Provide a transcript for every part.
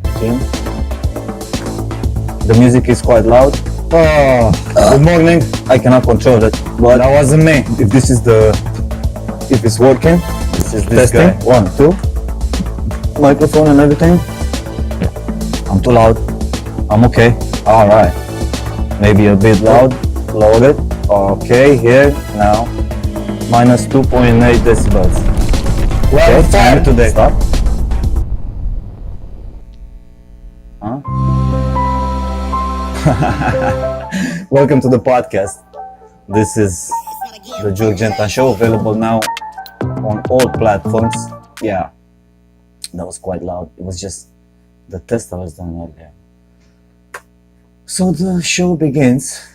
Jim. The music is quite loud. Oh, good morning. I cannot control it, but That wasn't me. if it's working, This is this testing. guy. 1, 2. Microphone and everything. I'm too loud. I'm okay. All right. Maybe a bit loud. Lower it. Okay, here now. Minus 2.8 decibels. Well, Okay, fine today. Stop. Huh? Welcome to the podcast. This is the Joe Genta Show, available now on all platforms. Yeah, that was quite loud. It was just the test I was doing earlier. So the show begins.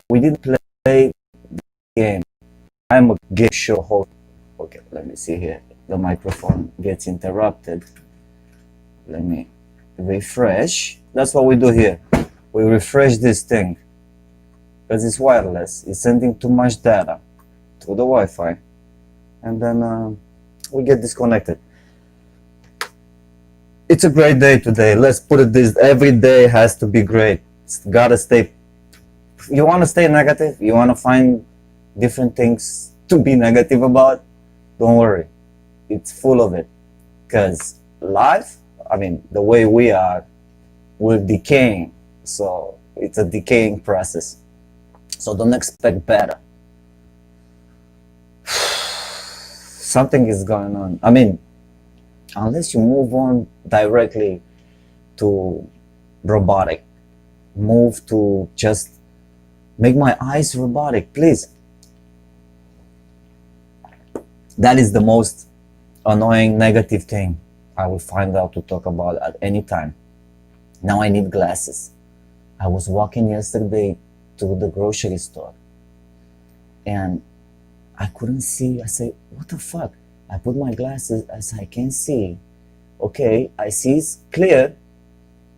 We didn't play the game. I'm a game show host. Okay, let me see here. The microphone gets interrupted. Let me refresh. That's what we do here. We refresh this thing because it's wireless. It's sending too much data through the Wi-Fi, and then we get disconnected. It's a great day today. Let's put it this: every day has to be great. It's gotta stay. You want to stay negative? You want to find different things to be negative about? Don't worry, it's full of it. Because life, I mean, the way we are, we're decaying. So it's a decaying process. So don't expect better. Something is going on. I mean, unless you move on directly to robotic, move to just make my eyes robotic, please. That is the most annoying negative thing I will find out to talk about at any time. Now I need glasses. I was walking yesterday to the grocery store and I couldn't see. I said, what the fuck? I put my glasses as I can see. Okay, I see it's clear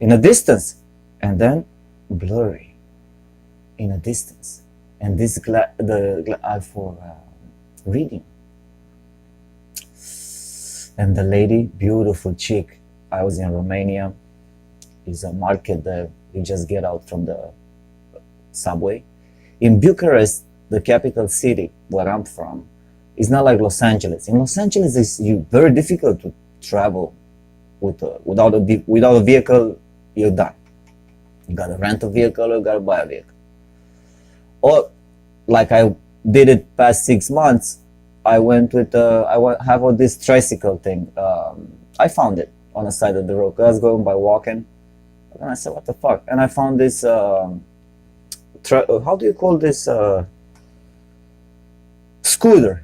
in a distance and then blurry in a distance. And this are for reading. And the lady, beautiful chick, I was in Romania, is a market there. You just get out from the subway. In Bucharest, the capital city where I'm from, it's not like Los Angeles. In Los Angeles, it's very difficult to travel without a vehicle. You're done. You gotta rent a vehicle or you gotta buy a vehicle. Or like I did it past 6 months. I went with have this tricycle thing. I found it on the side of the road. I was going by walking, and I said, "What the fuck?" And I found this. How do you call this? Scooter.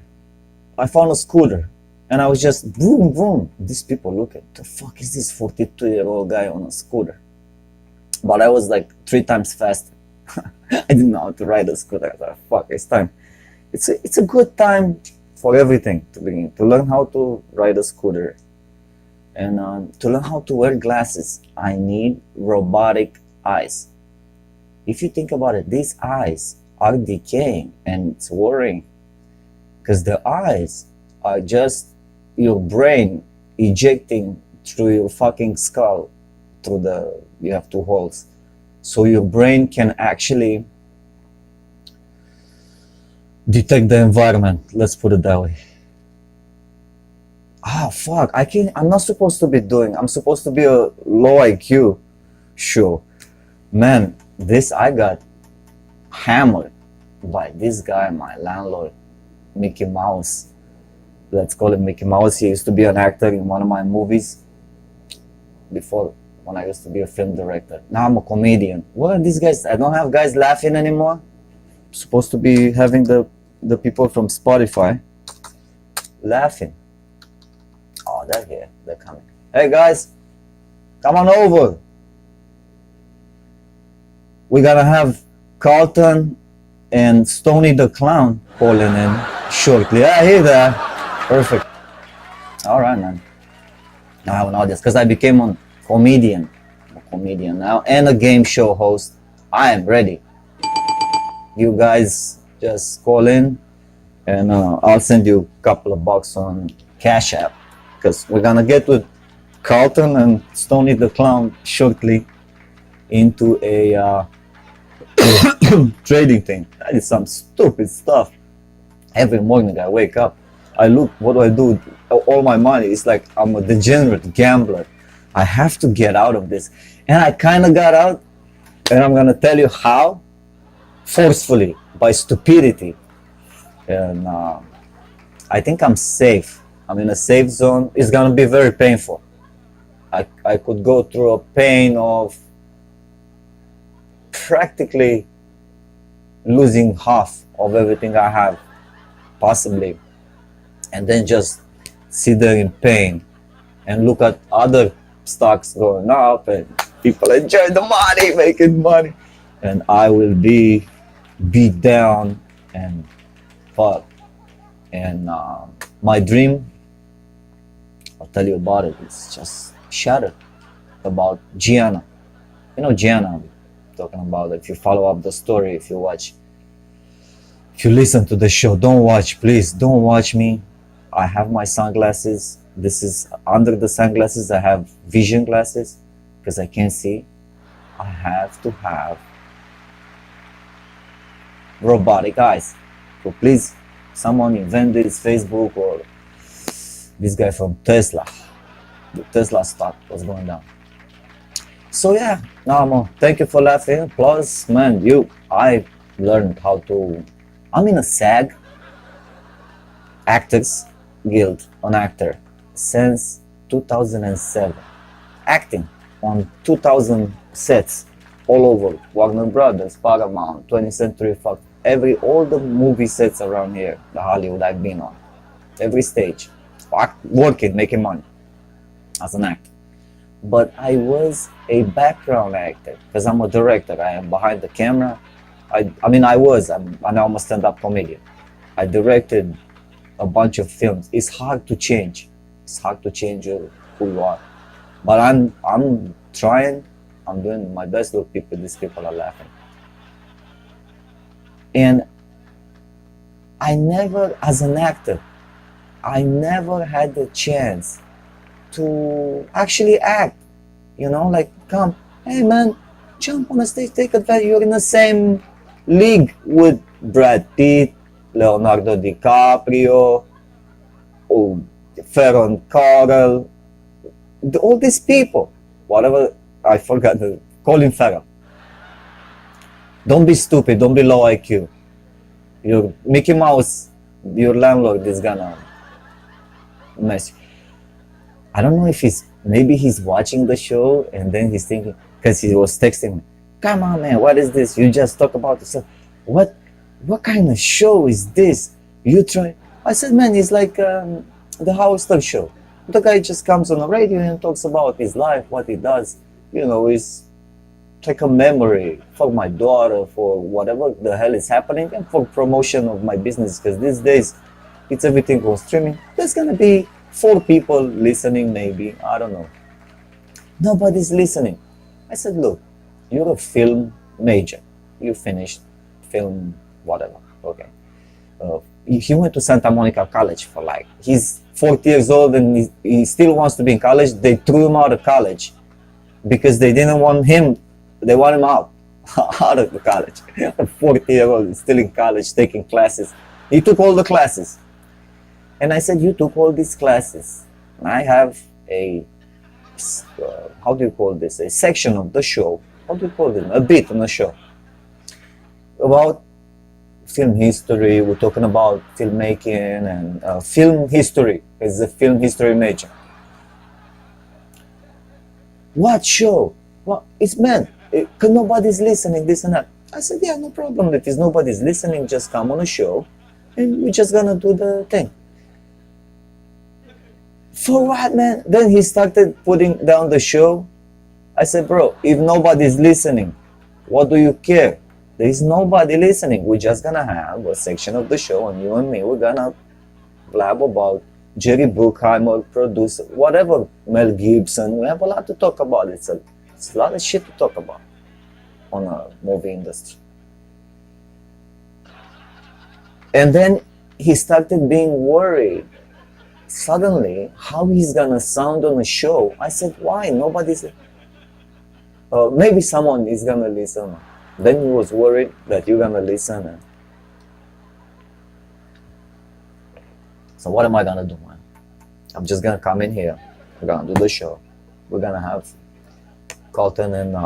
I found a scooter, and I was just boom, boom. These people look at the fuck is this 42-year-old guy on a scooter? But I was like 3 times faster. I didn't know how to ride a scooter. I thought, fuck, it's time. It's a good time for everything to begin, to learn how to ride a scooter and to learn how to wear glasses. I need robotic eyes. If you think about it, these eyes are decaying and it's worrying because the eyes are just your brain ejecting through your fucking skull you have 2 holes. So your brain can actually detect the environment. Let's put it that way. Ah, fuck. I'm not supposed to be I'm supposed to be a low IQ show. Man, I got hammered by this guy, my landlord, Mickey Mouse. Let's call him Mickey Mouse. He used to be an actor in one of my movies before, when I used to be a film director. Now I'm a comedian. What are these guys? I don't have guys laughing anymore. Supposed to be having the people from Spotify laughing. Oh, they're here. They're coming. Hey guys, come on over. We're gonna have Carlton and Stoney the Clown calling in shortly. I hear that. Perfect. All right, man. Now I have an audience because I became a comedian now and a game show host. I am ready. You guys just call in and I'll send you a couple of bucks on Cash App because we're gonna get with Carlton and Stoney the Clown shortly into a trading thing. I did some stupid stuff. Every morning I wake up, I look, what do I do? All my money, it's like I'm a degenerate gambler. I have to get out of this. And I kind of got out, and I'm gonna tell you how. Forcefully, by stupidity. And I think I'm safe. I'm in a safe zone. It's gonna be very painful. I could go through a pain of practically losing half of everything I have, possibly, and then just sit there in pain and look at other stocks going up and people enjoy the money, making money, and I will be beat down and fuck. And my dream, I'll tell you about it, it's just shattered. About Gianna. You know Gianna I'm talking about. If you follow up the story, if you watch, if you listen to the show, don't watch, please don't watch me. I have my sunglasses. This is under the sunglasses. I have vision glasses because I can't see. I have to have robotic eyes. So please, someone invent this, Facebook or this guy from Tesla. The Tesla stock was going down. So yeah, no, thank you for laughing. Plus, man, I learned how to. I'm in a SAG, Actors Guild, an actor, since 2007. Acting on 2,000 sets all over Warner Brothers, Paramount, 20th Century Fox, all the movie sets around here, the Hollywood I've been on, every stage, working, making money as an actor. But I was a background actor because I'm a director. I am behind the camera. I'm a stand-up comedian. I directed a bunch of films. It's hard to change. It's hard to change who you are. But I'm trying. I'm doing my best to people. These people are laughing. And I never, as an actor, I never had the chance to actually act. You know, like, come, hey man, jump on the stage, take advantage. You're in the same league with Brad Pitt, Leonardo DiCaprio, Ferron Carl, all these people. Whatever, I forgot, Colin Farrell. Don't be stupid, don't be low IQ. Your Mickey Mouse, your landlord is gonna mess you. I don't know if maybe he's watching the show and then he's thinking, because he was texting me, come on man, what is this? You just talk about yourself. What kind of show is this? You try. I said, man, it's like the Howard Stern show. The guy just comes on the radio and talks about his life, what he does. You know, it's like a memory for my daughter, for whatever the hell is happening, and for promotion of my business, because these days it's everything on streaming. There's gonna be 4 people listening, maybe, I don't know. Nobody's listening. I said, look, you're a film major. You finished film, whatever, okay. He went to Santa Monica College for he's 40 years old and he still wants to be in college. They threw him out of college because they didn't want him, they want him out of the college. A 40-year-old is still in college taking classes. He took all the classes. And I said, you took all these classes. And I have a, how do you call this? A section of the show. How do you call it? A bit on the show. About film history. We're talking about filmmaking and film history. It's a film history major. What show? Well, it's meant. Because nobody's listening, this and that. I said, yeah, no problem. If nobody's listening, just come on a show and we're just gonna do the thing. For what, man? Then he started putting down the show. I said, bro, if nobody's listening, what do you care? There is nobody listening. We're just gonna have a section of the show and you and me, we're gonna blab about Jerry Bruckheimer, producer, whatever, Mel Gibson. We have a lot to talk about. It's a lot of shit to talk about on a movie industry. And then he started being worried. suddenly, how he's gonna sound on a show? I said, why? Nobody's. Maybe someone is gonna listen. Then he was worried that you're gonna listen. So what am I gonna do, man? I'm just gonna come in here. We're gonna do the show. We're gonna have Carlton and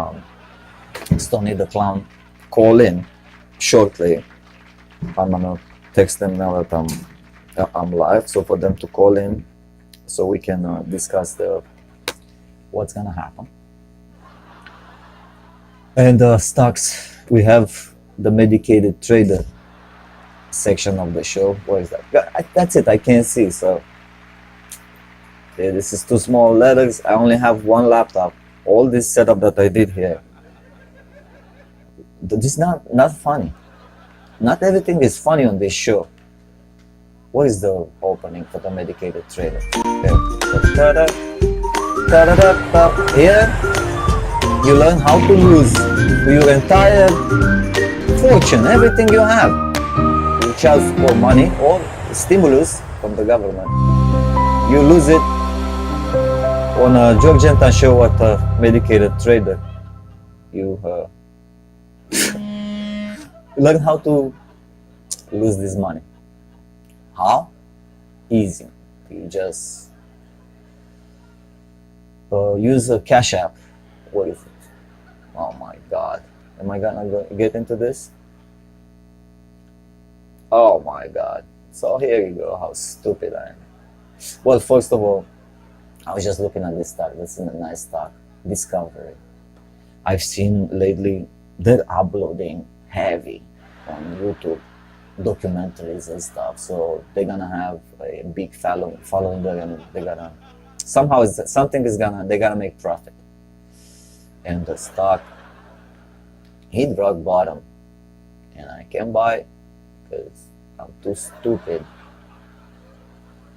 Stoney the Clown call in shortly. I'm gonna text them now that I'm live, so for them to call in, so we can discuss what's gonna happen. And stocks, we have the medicated trader section of the show. Where is that? That's it. I can't see. So yeah, this is too small letters. I only have one laptop. All this setup that I did here, this is not funny. Not everything is funny on this show. What is the opening for the medicated trader? Here, you learn how to lose your entire fortune, everything you have. You charge for money or stimulus from the government. You lose it on a George Gentan show at a medicated trader. You learn how to lose this money. How? Easy. You just use a Cash App. What is it? Oh my God. Am I gonna get into this? Oh my God. So here you go, how stupid I am. Well, first of all, I was just looking at this stock. This is a nice stock. Discovery. I've seen lately they're uploading heavy on YouTube documentaries and stuff, so they're gonna have a big following there, and they're gonna somehow they're gonna make profit. And the stock hit rock bottom, and I can't buy because I'm too stupid.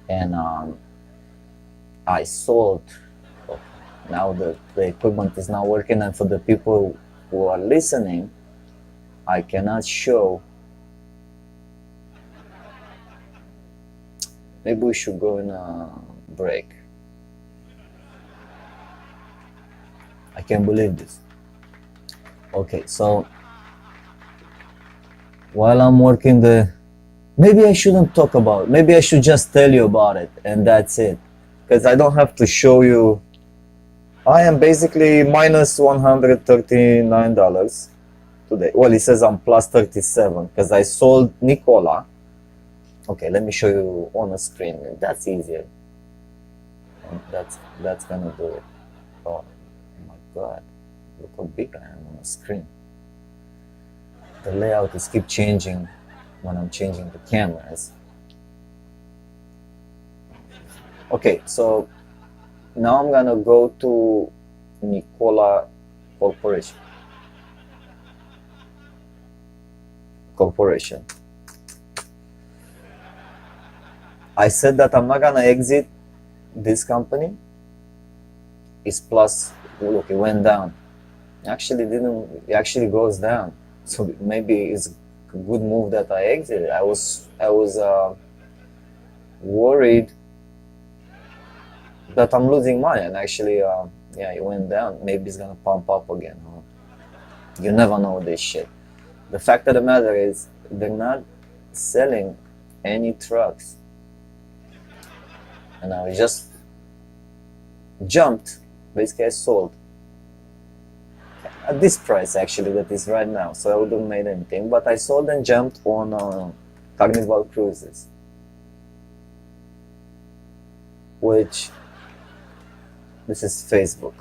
And I sold. Now the equipment is not working, and for the people who are listening, I cannot show. Maybe we should go in a break. I can't believe this. Okay, so while I'm working maybe I shouldn't talk about it. Maybe I should just tell you about it and that's it. Because I don't have to show you. I am basically minus $139 today. Well, it says I'm plus 37 because I sold Nicola. Okay, let me show you on the screen. That's easier. And that's gonna do it. Oh my God, look how big I am on the screen. The layout is keep changing when I'm changing the cameras. Okay, so now I'm gonna go to Nicola Corporation. I said that I'm not gonna exit this company. It's plus, look, it went down. It actually goes down. So maybe it's a good move that I exited. I was worried that I'm losing money, and actually, yeah, it went down. Maybe it's gonna pump up again. Huh? You never know this shit. The fact of the matter is, they're not selling any trucks. And I just jumped, basically I sold at this price actually that is right now, so I wouldn't have made anything, but I sold and jumped on Carnival Cruises, which this is Facebook.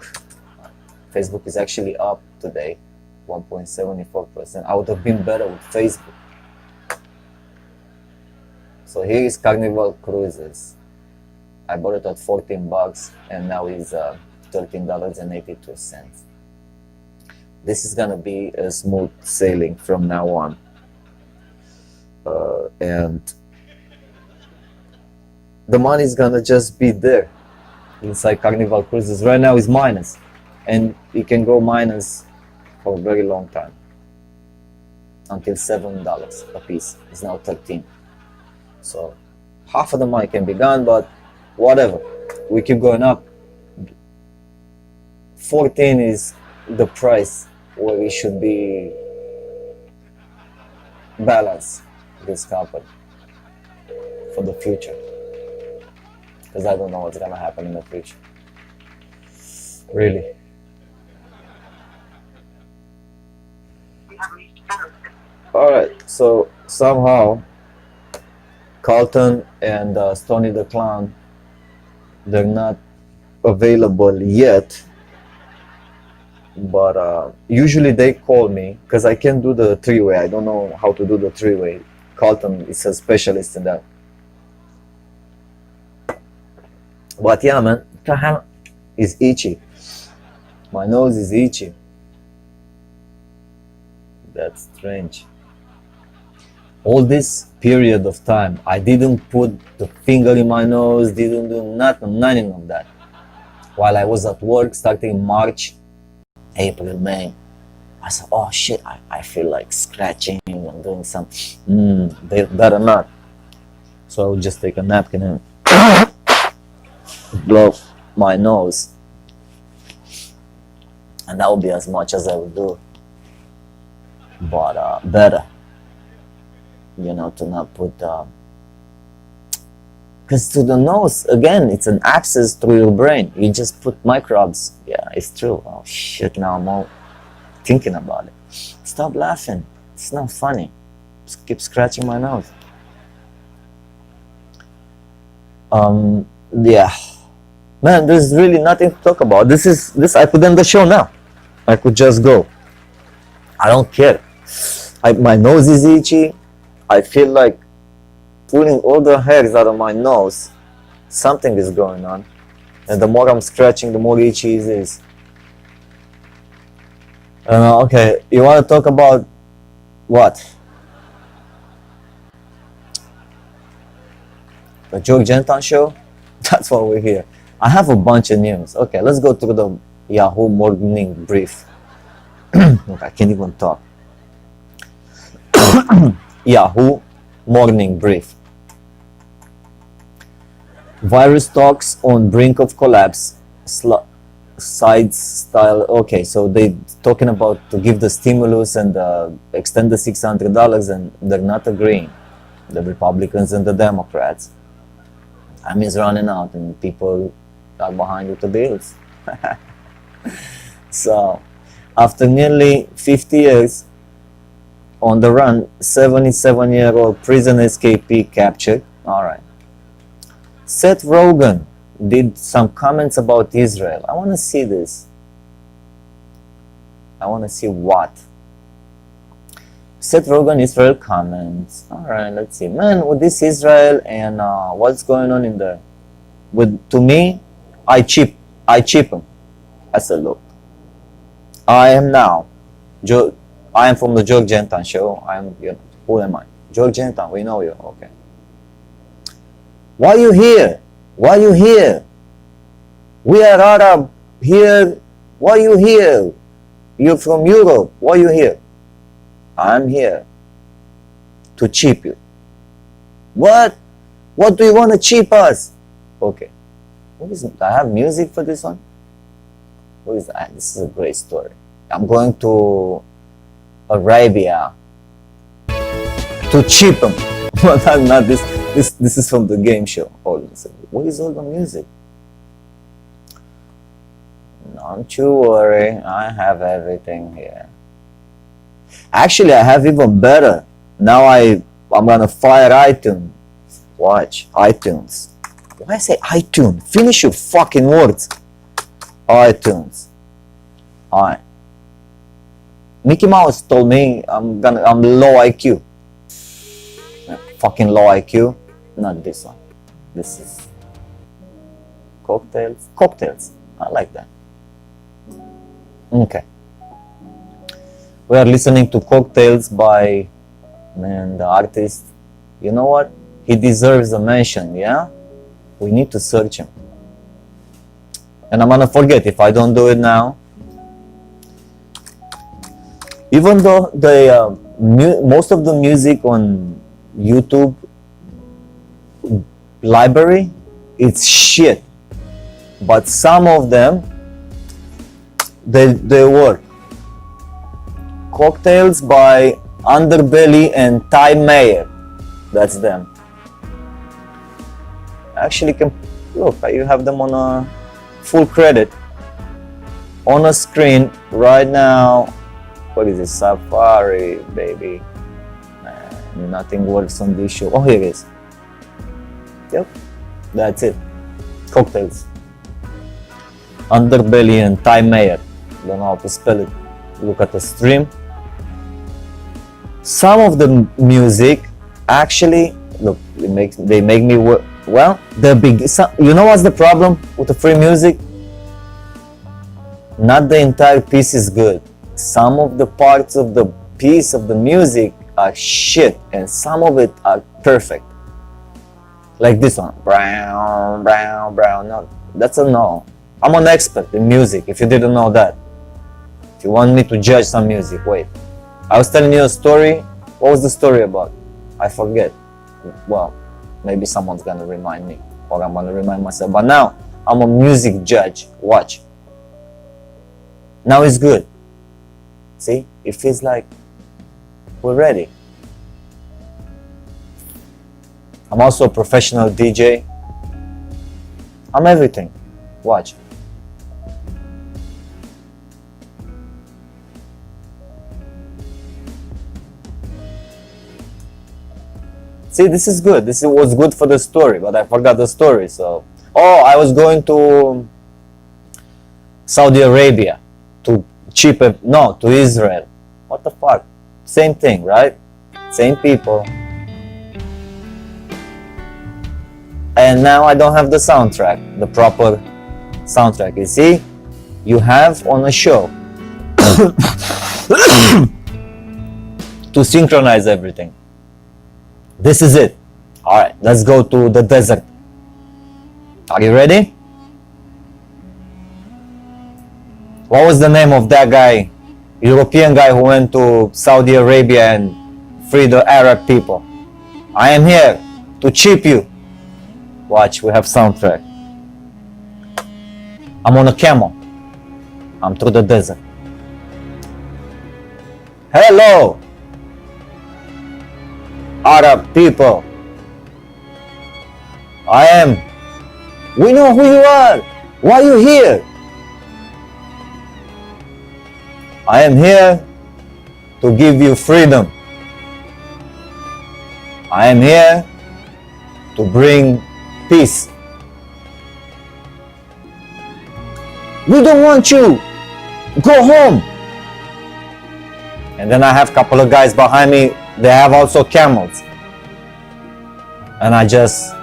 Facebook is actually up today, 1.74%. I would have been better with Facebook. So here is Carnival Cruises. I bought it at $14 and now it's $13.82. This is gonna be a smooth sailing from now on. And the money is gonna just be there inside Carnival Cruises. Right now is minus, and it can go minus for a very long time until $7 a piece. It's now 13. So half of the money can be gone, but whatever. We keep going up. 14 is the price where we should be balanced, this company, for the future. Because I don't know what's gonna happen in the future. Really. Alright, so somehow Carlton and Stony the Clown, they're not available yet, but usually they call me because I can do the three-way. I don't know how to do the three-way. Carlton is a specialist in that. But yeah, man, it's itchy. My nose is itchy. That's strange. All this period of time, I didn't put the finger in my nose, didn't do nothing, none of that. While I was at work, starting in March, April, May, I said, oh shit, I feel like scratching and doing some, better not. So I would just take a napkin and blow my nose. And that would be as much as I would do. But better, you know, to not put, because to the nose, again, it's an access through your brain. You just put microbes. Yeah, it's true. Oh shit, now I'm all thinking about it. Stop laughing. It's not funny. Just keep scratching my nose. Yeah. Man, there's really nothing to talk about. This I could end the show now. I could just go. I don't care. My nose is itchy. I feel like pulling all the hairs out of my nose. Something is going on. And the more I'm scratching, the more itchy it is. Okay, you want to talk about what? The George Anton show? That's why we're here. I have a bunch of news. Okay, let's go through the Yahoo morning brief. Look, I can't even talk. Yahoo morning brief. Virus talks on brink of collapse. Sides style. Okay, so they talking about to give the stimulus and extend the $600, and they're not agreeing. The Republicans and the Democrats. Time is running out, and people are behind with the bills. So, after nearly 50 years on the run, 77-year-old prison escapee captured. All right. Seth Rogen did some comments about Israel. I want to see this. I want to see what. Seth Rogen Israel comments. All right, let's see. Man, with this Israel and what's going on in there? To me, I cheap him. I said, look, I am now. I am from the George Anton show. Who am I? George Anton, we know you. Okay. Why you here? Why you here? We are Arab here. Why you here? You're from Europe. Why you here? I'm here to cheap you. What? What do you want to cheap us? Okay. What is it? I have music for this one? What is that? This is a great story. I'm going to Arabia to cheap them. But not this. This is from the game show. Hold on a second. What is all the music? Don't you worry. I have everything here. Actually, I have even better. Now I'm gonna fire iTunes. Watch iTunes. Why I say iTunes? Finish your fucking words. iTunes. Alright. Mickey Mouse told me I'm low IQ. Fucking low IQ. Not this one. This is cocktails. Cocktails. I like that. Okay. We are listening to Cocktails by, man, the artist. You know what? He deserves a mention, yeah? We need to search him. And I'm gonna forget if I don't do it now. Even though the most of the music on YouTube library it's shit. But some of them, they work. Cocktails by Underbelly and Ty Mayer. That's them. Actually, can look, you have them on a full credit on a screen right now. What is this? Safari, baby. Man, nothing works on this show. Oh, here it is. Yep, that's it. Cocktails. Underbelly and Ty Mayer. Don't know how to spell it. Look at the stream. Some of the music actually, look, they make me work. Well, you know what's the problem with the free music? Not the entire piece is good. Some of the parts of the piece of the music are shit, and some of it are perfect. Like this one, brown, brown, brown. No, that's a no. I'm an expert in music, if you didn't know that. If you want me to judge some music, wait. I was telling you a story. What was the story about? I forget. Well, maybe someone's gonna remind me, or I'm gonna remind myself. But now, I'm a music judge. Watch. Now it's good. See? It feels like we're ready. I'm also a professional DJ. I'm everything. Watch. See, this is good. This was good for the story, but I forgot the story. So, I was going to Saudi Arabia to to Israel. What the fuck? Same thing, right? Same people. And now I don't have the soundtrack, the proper soundtrack. You see, you have on a show to synchronize everything. This is it. All right, let's go to the desert. Are you ready? What was the name of that guy, European guy who went to Saudi Arabia and freed the Arab people? I am here to chip you. Watch, we have soundtrack. I'm on a camel. I'm through the desert. Hello, Arab people. We know who you are. Why are you here? I am here to give you freedom. I am here to bring peace. We don't want you. Go home. And then I have a couple of guys behind me. They have also camels. And I just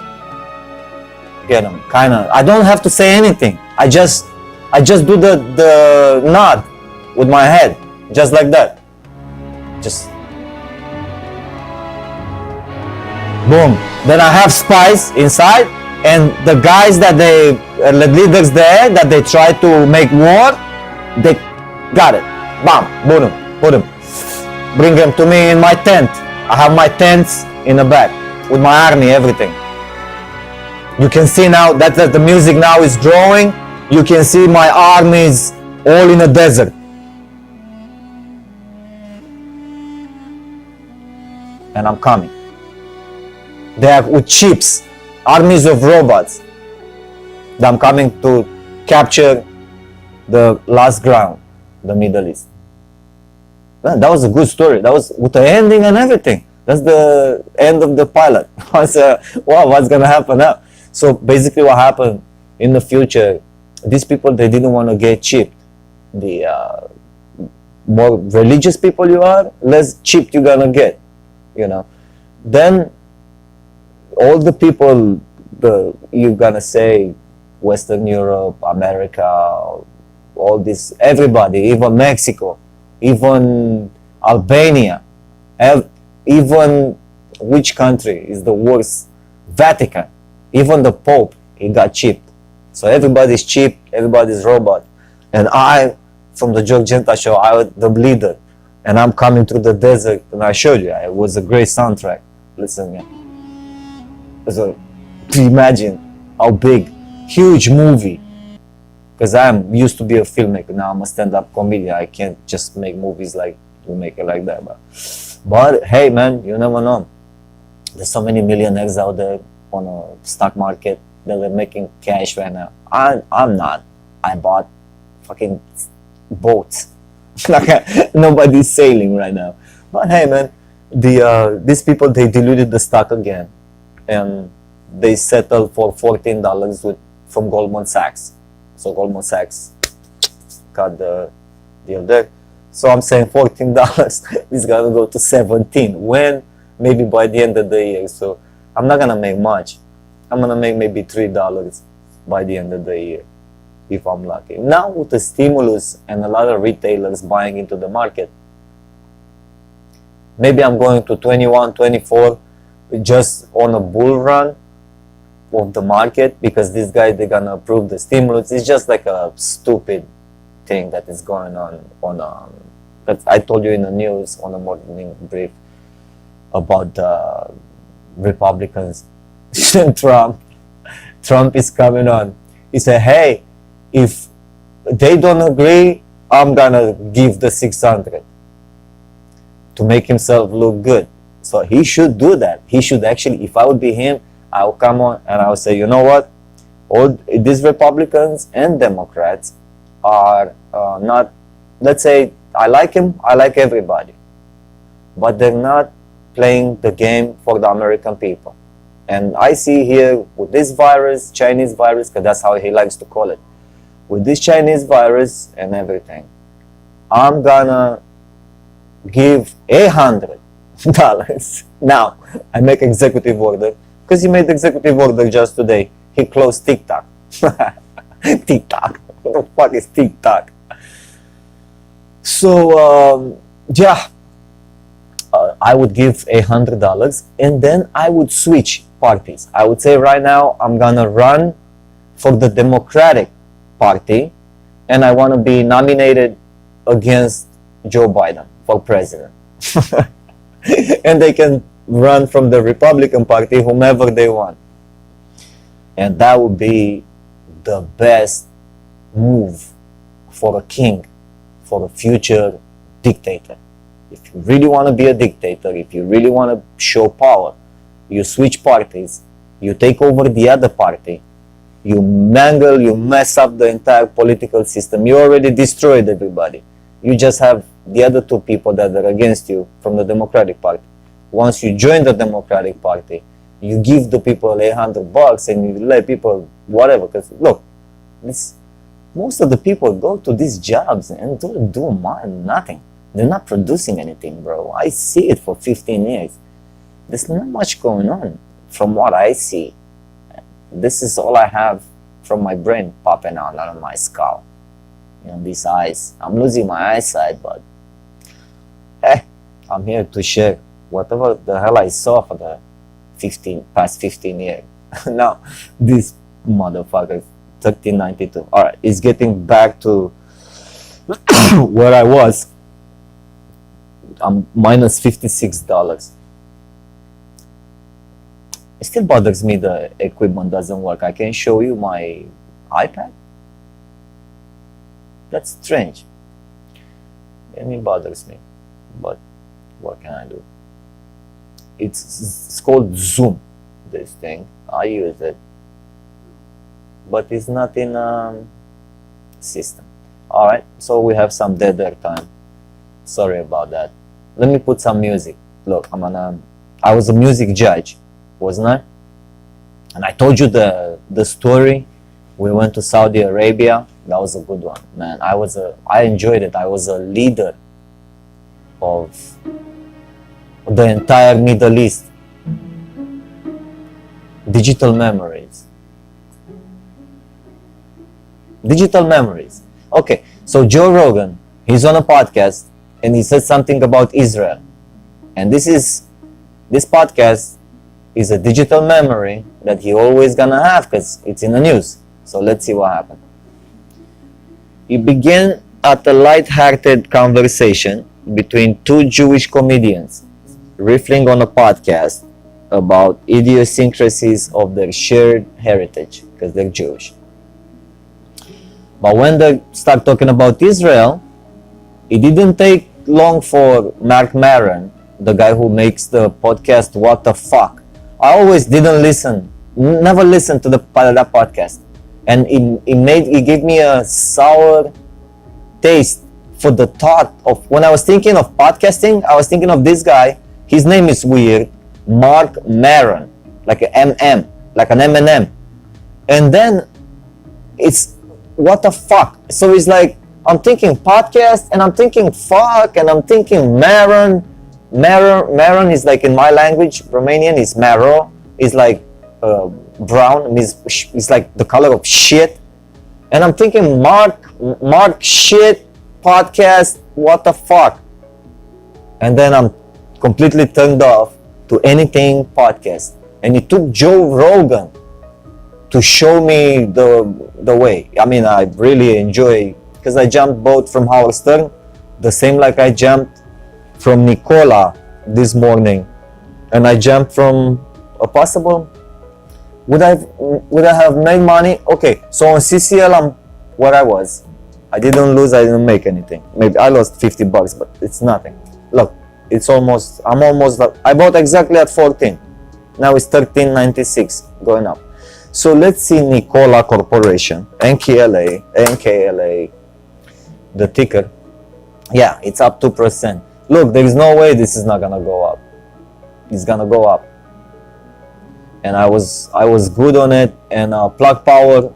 get them. I don't have to say anything. I just do the nod with my head. Just like that. Just boom. Then I have spies inside, and the guys that the leaders there that they try to make war, they got it. Bam, boom, put them. Bring them to me in my tent. I have my tents in the back with my army, everything. You can see now that the music now is drawing. You can see my armies all in the desert. And I'm coming. They are with ships, armies of robots. I'm coming to capture the last ground, the Middle East. Man, that was a good story. That was with the ending and everything. That's the end of the pilot. I said, wow, what's gonna happen now? So basically what happened in the future, these people, they didn't want to get chipped. The more religious people you are, less chipped you're gonna get, you know. Then all the people, you're gonna say Western Europe, America, all this, everybody, even Mexico, even Albania, even which country is the worst? Vatican. Even the Pope, he got chipped. So everybody's chipped, everybody's robot. And I, from the Joke Genta show, I was the leader. And I'm coming through the desert, and I showed you, it was a great soundtrack. Listen, man. So imagine how big, huge movie. Because I'm used to be a filmmaker, now I'm a stand-up comedian. I can't just make movies like we make it like that. But hey man, you never know. There's so many millionaires out there on a stock market that are making cash right now. I'm not. I bought fucking boats. Like nobody's sailing right now. But hey man, these people, they diluted the stock again, and they settled for $14 from Goldman Sachs. So Goldman Sachs got the deal there. So I'm saying $14 is gonna go to 17. When? Maybe by the end of the year. So I'm not gonna make much. I'm gonna make maybe $3 by the end of the year, if I'm lucky. Now with the stimulus and a lot of retailers buying into the market, maybe I'm going to 21, 24 just on a bull run of the market, because these guys, they're gonna approve the stimulus. It's just like a stupid thing that is going on that I told you in the news on the morning brief about the Republicans. Trump is coming on. He said, hey, if they don't agree, I'm gonna give the 600 to make himself look good. So he should do that. He should actually, if I would be him, I'll come on and I'll say, you know what, all these Republicans and Democrats are not, let's say, I like him, I like everybody, but they're not playing the game for the American people. And I see here with this virus, Chinese virus, because that's how he likes to call it, with this Chinese virus and everything, I'm gonna give $100. Now, I make executive order, because he made executive order just today. He closed TikTok. TikTok. What the fuck is TikTok? So, yeah. I would give $100, and then I would switch parties. I would say right now I'm gonna run for the Democratic Party, and I want to be nominated against Joe Biden for president. And they can run from the Republican Party, whomever they want. And that would be the best move for a king, for a future dictator. If you really want to be a dictator, if you really want to show power, you switch parties, you take over the other party, you mangle, you mess up the entire political system. You already destroyed everybody. You just have the other two people that are against you from the Democratic Party. Once you join the Democratic Party, you give the people $100 and you let people whatever. Because look, most of the people go to these jobs and don't do nothing. They're not producing anything, bro. I see it for 15 years. There's not much going on from what I see. This is all I have from my brain popping out of my skull. You know, these eyes. I'm losing my eyesight, but hey, I'm here to share whatever the hell I saw for the past 15 years. Now, this motherfucker, 1392. Alright, it's getting back to where I was. I'm minus $56. It still bothers me the equipment doesn't work. I can show you my iPad. That's strange. And it bothers me. But what can I do? It's called Zoom, this thing. I use it. But it's not in a system. Alright, so we have some dead air time. Sorry about that. Let me put some music. Look, I was a music judge, wasn't I? And I told you the story. We went to Saudi Arabia. That was a good one, man. I enjoyed it. I was a leader of the entire Middle East. Digital memories. Digital memories. Okay, so Joe Rogan, he's on a podcast and he said something about Israel. And this podcast is a digital memory that he always gonna have because it's in the news. So let's see what happened. He began at a light-hearted conversation between two Jewish comedians riffling on a podcast about idiosyncrasies of their shared heritage, because they're Jewish. But when they start talking about Israel, it didn't take long for Mark Maron, the guy who makes the podcast What the Fuck. I always didn't listen, never listened to that podcast, and it gave me a sour taste for the thought of, when I was thinking of podcasting, I was thinking of this guy. His name is weird, Mark Maron, like an MM, like an M&M. And then it's what the fuck. So it's like, I'm thinking podcast, and I'm thinking fuck, and I'm thinking Maron. Maron is like, in my language, Romanian, is maro, is like brown, is like the color of shit. And I'm thinking Mark shit podcast, what the fuck. And then I'm completely turned off to anything podcast. And it took Joe Rogan to show me the way. I mean, I really enjoy, because I jumped both from Howard Stern, the same like I jumped from Nicola this morning, and I jumped from a possible, would I have made money? Okay, so on CCL I'm where I was. I didn't lose, I didn't make anything. Maybe I lost $50, but it's nothing. Look, I bought exactly at 14. Now it's 13.96 going up. So let's see Nicola Corporation, NKLA, the ticker. Yeah, it's up 2%. Look, there is no way this is not gonna go up. It's gonna go up. And I was good on it, and Plug Power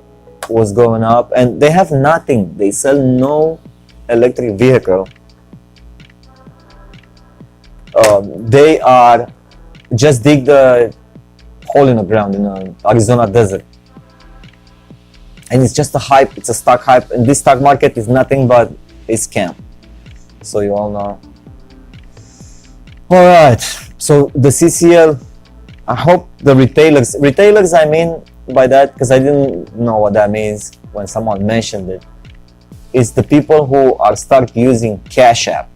was going up, and they have nothing. They sell no electric vehicle. They are just dig the hole in the ground in the Arizona desert, and it's just a hype. It's a stock hype, and this stock market is nothing but a scam. So you all know. All right. So the CCL. I hope the retailers. I mean by that, because I didn't know what that means when someone mentioned it, is the people who are start using Cash App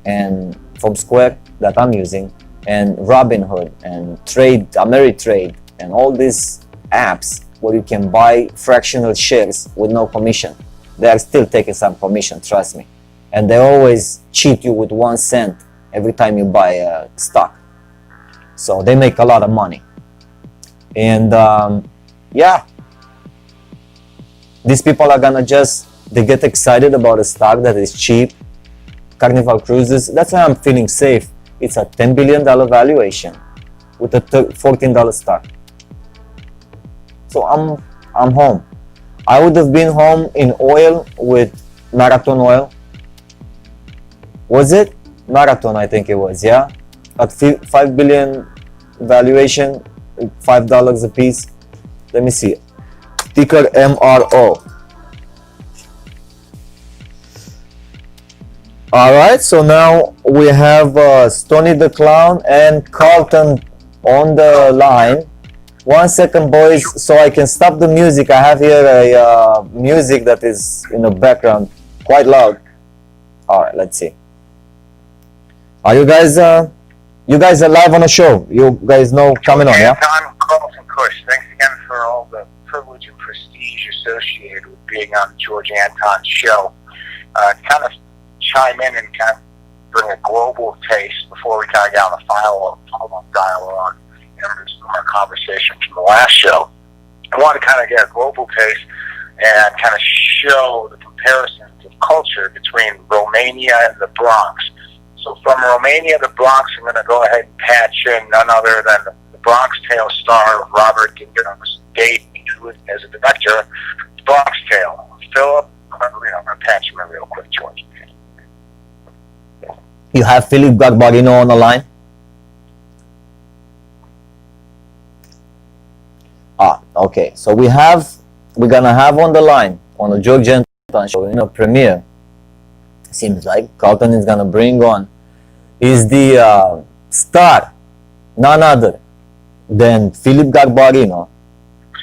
and from Square that I'm using, and Robinhood and Trade, Ameritrade, and all these apps where you can buy fractional shares with no commission. They are still taking some commission, trust me. And they always cheat you with 1 cent every time you buy a stock. So they make a lot of money. And yeah, these people are gonna they get excited about a stock that is cheap. Carnival Cruises, that's why I'm feeling safe. It's a $10 billion valuation with a $14 stock. So I'm home. I would have been home in oil with Marathon Oil. Was it? Marathon, I think it was, yeah? At $5 billion valuation, $5 a piece. Let me see. Ticker MRO. Alright, so now we have Stony the Clown and Carlton on the line. 1 second, boys, so I can stop the music. I have here a music that is in the background, quite loud. Alright, let's see. Are you guys are live on a show? You guys know coming on, yeah? I'm Carlton Kush. Thanks again for all the privilege and prestige associated with being on the George Anton show. Kind of chime in and kind of bring a global taste before we kind of get on the follow-up dialogue and our conversation from the last show. I want to kind of get a global taste and kind of show the comparisons of culture between Romania and the Bronx. So from Romania to Bronx, I'm going to go ahead and patch in none other than the Bronx Tale star Robert Ginger's date as a director, Bronx Tale. Philip, I'm going to patch him in real quick, George. You have Philip Garbarino on the line? Okay. So we're gonna have on the line on the George Anton show, premiere. Seems like Carlton is gonna bring on is the star, none other than Philip Garbarino.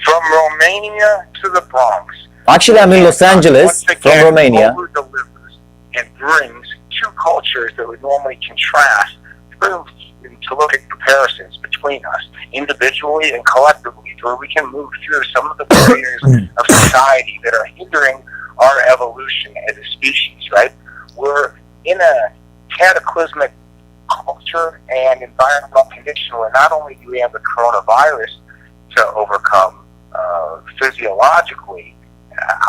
From Romania to the Bronx. Actually, I'm in Los Angeles from Romania. Over-delivers and brings two cultures that would normally contrast to look at comparisons between between us, individually and collectively, where we can move through some of the barriers of society that are hindering our evolution as a species, right? We're in a cataclysmic culture and environmental condition where not only do we have the coronavirus to overcome physiologically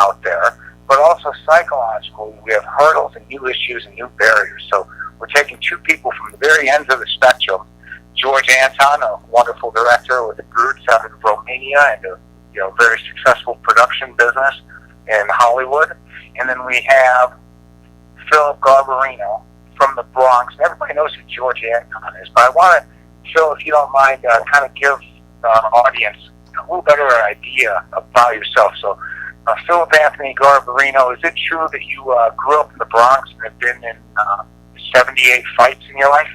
out there, but also psychologically, we have hurdles and new issues and new barriers. So we're taking two people from the very ends of the spectrum. George Anton, a wonderful director with the roots out of Romania and a very successful production business in Hollywood. And then we have Philip Garbarino from the Bronx. Everybody knows who George Anton is, but I want to, Phil, if you don't mind, kind of give the audience a little better idea about yourself. So, Philip Anthony Garbarino, is it true that you grew up in the Bronx and have been in 78 fights in your life?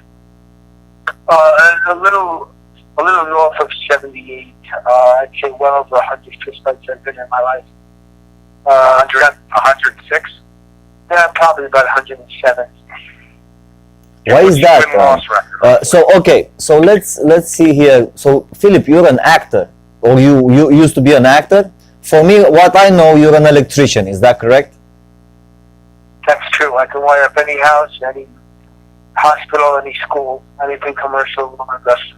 A little north of 78. I'd say well over 100 fist fights I've been in my life. 106? Yeah, probably about 107. Why is that? So let's see here. So Philip, you're an actor, or you used to be an actor. For me, what I know, you're an electrician. Is that correct? That's true. I can wire up any house, any hospital, any school, anything commercial, industrial.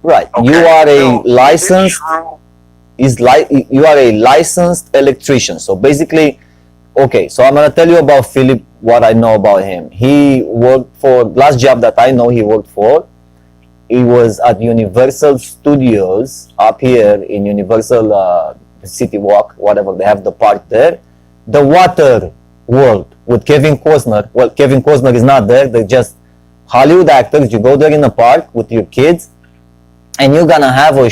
Right. Okay. You are a So, licensed. You are a licensed electrician. So basically, okay. So I'm gonna tell you about Philip. What I know about him. He worked for last job that I know he worked for. He was at Universal Studios up here in Universal City Walk, whatever they have the park there. The Water World with Kevin Costner. Well, Kevin Costner is not there. They're just Hollywood actors. You go there in the park with your kids, and you're gonna have a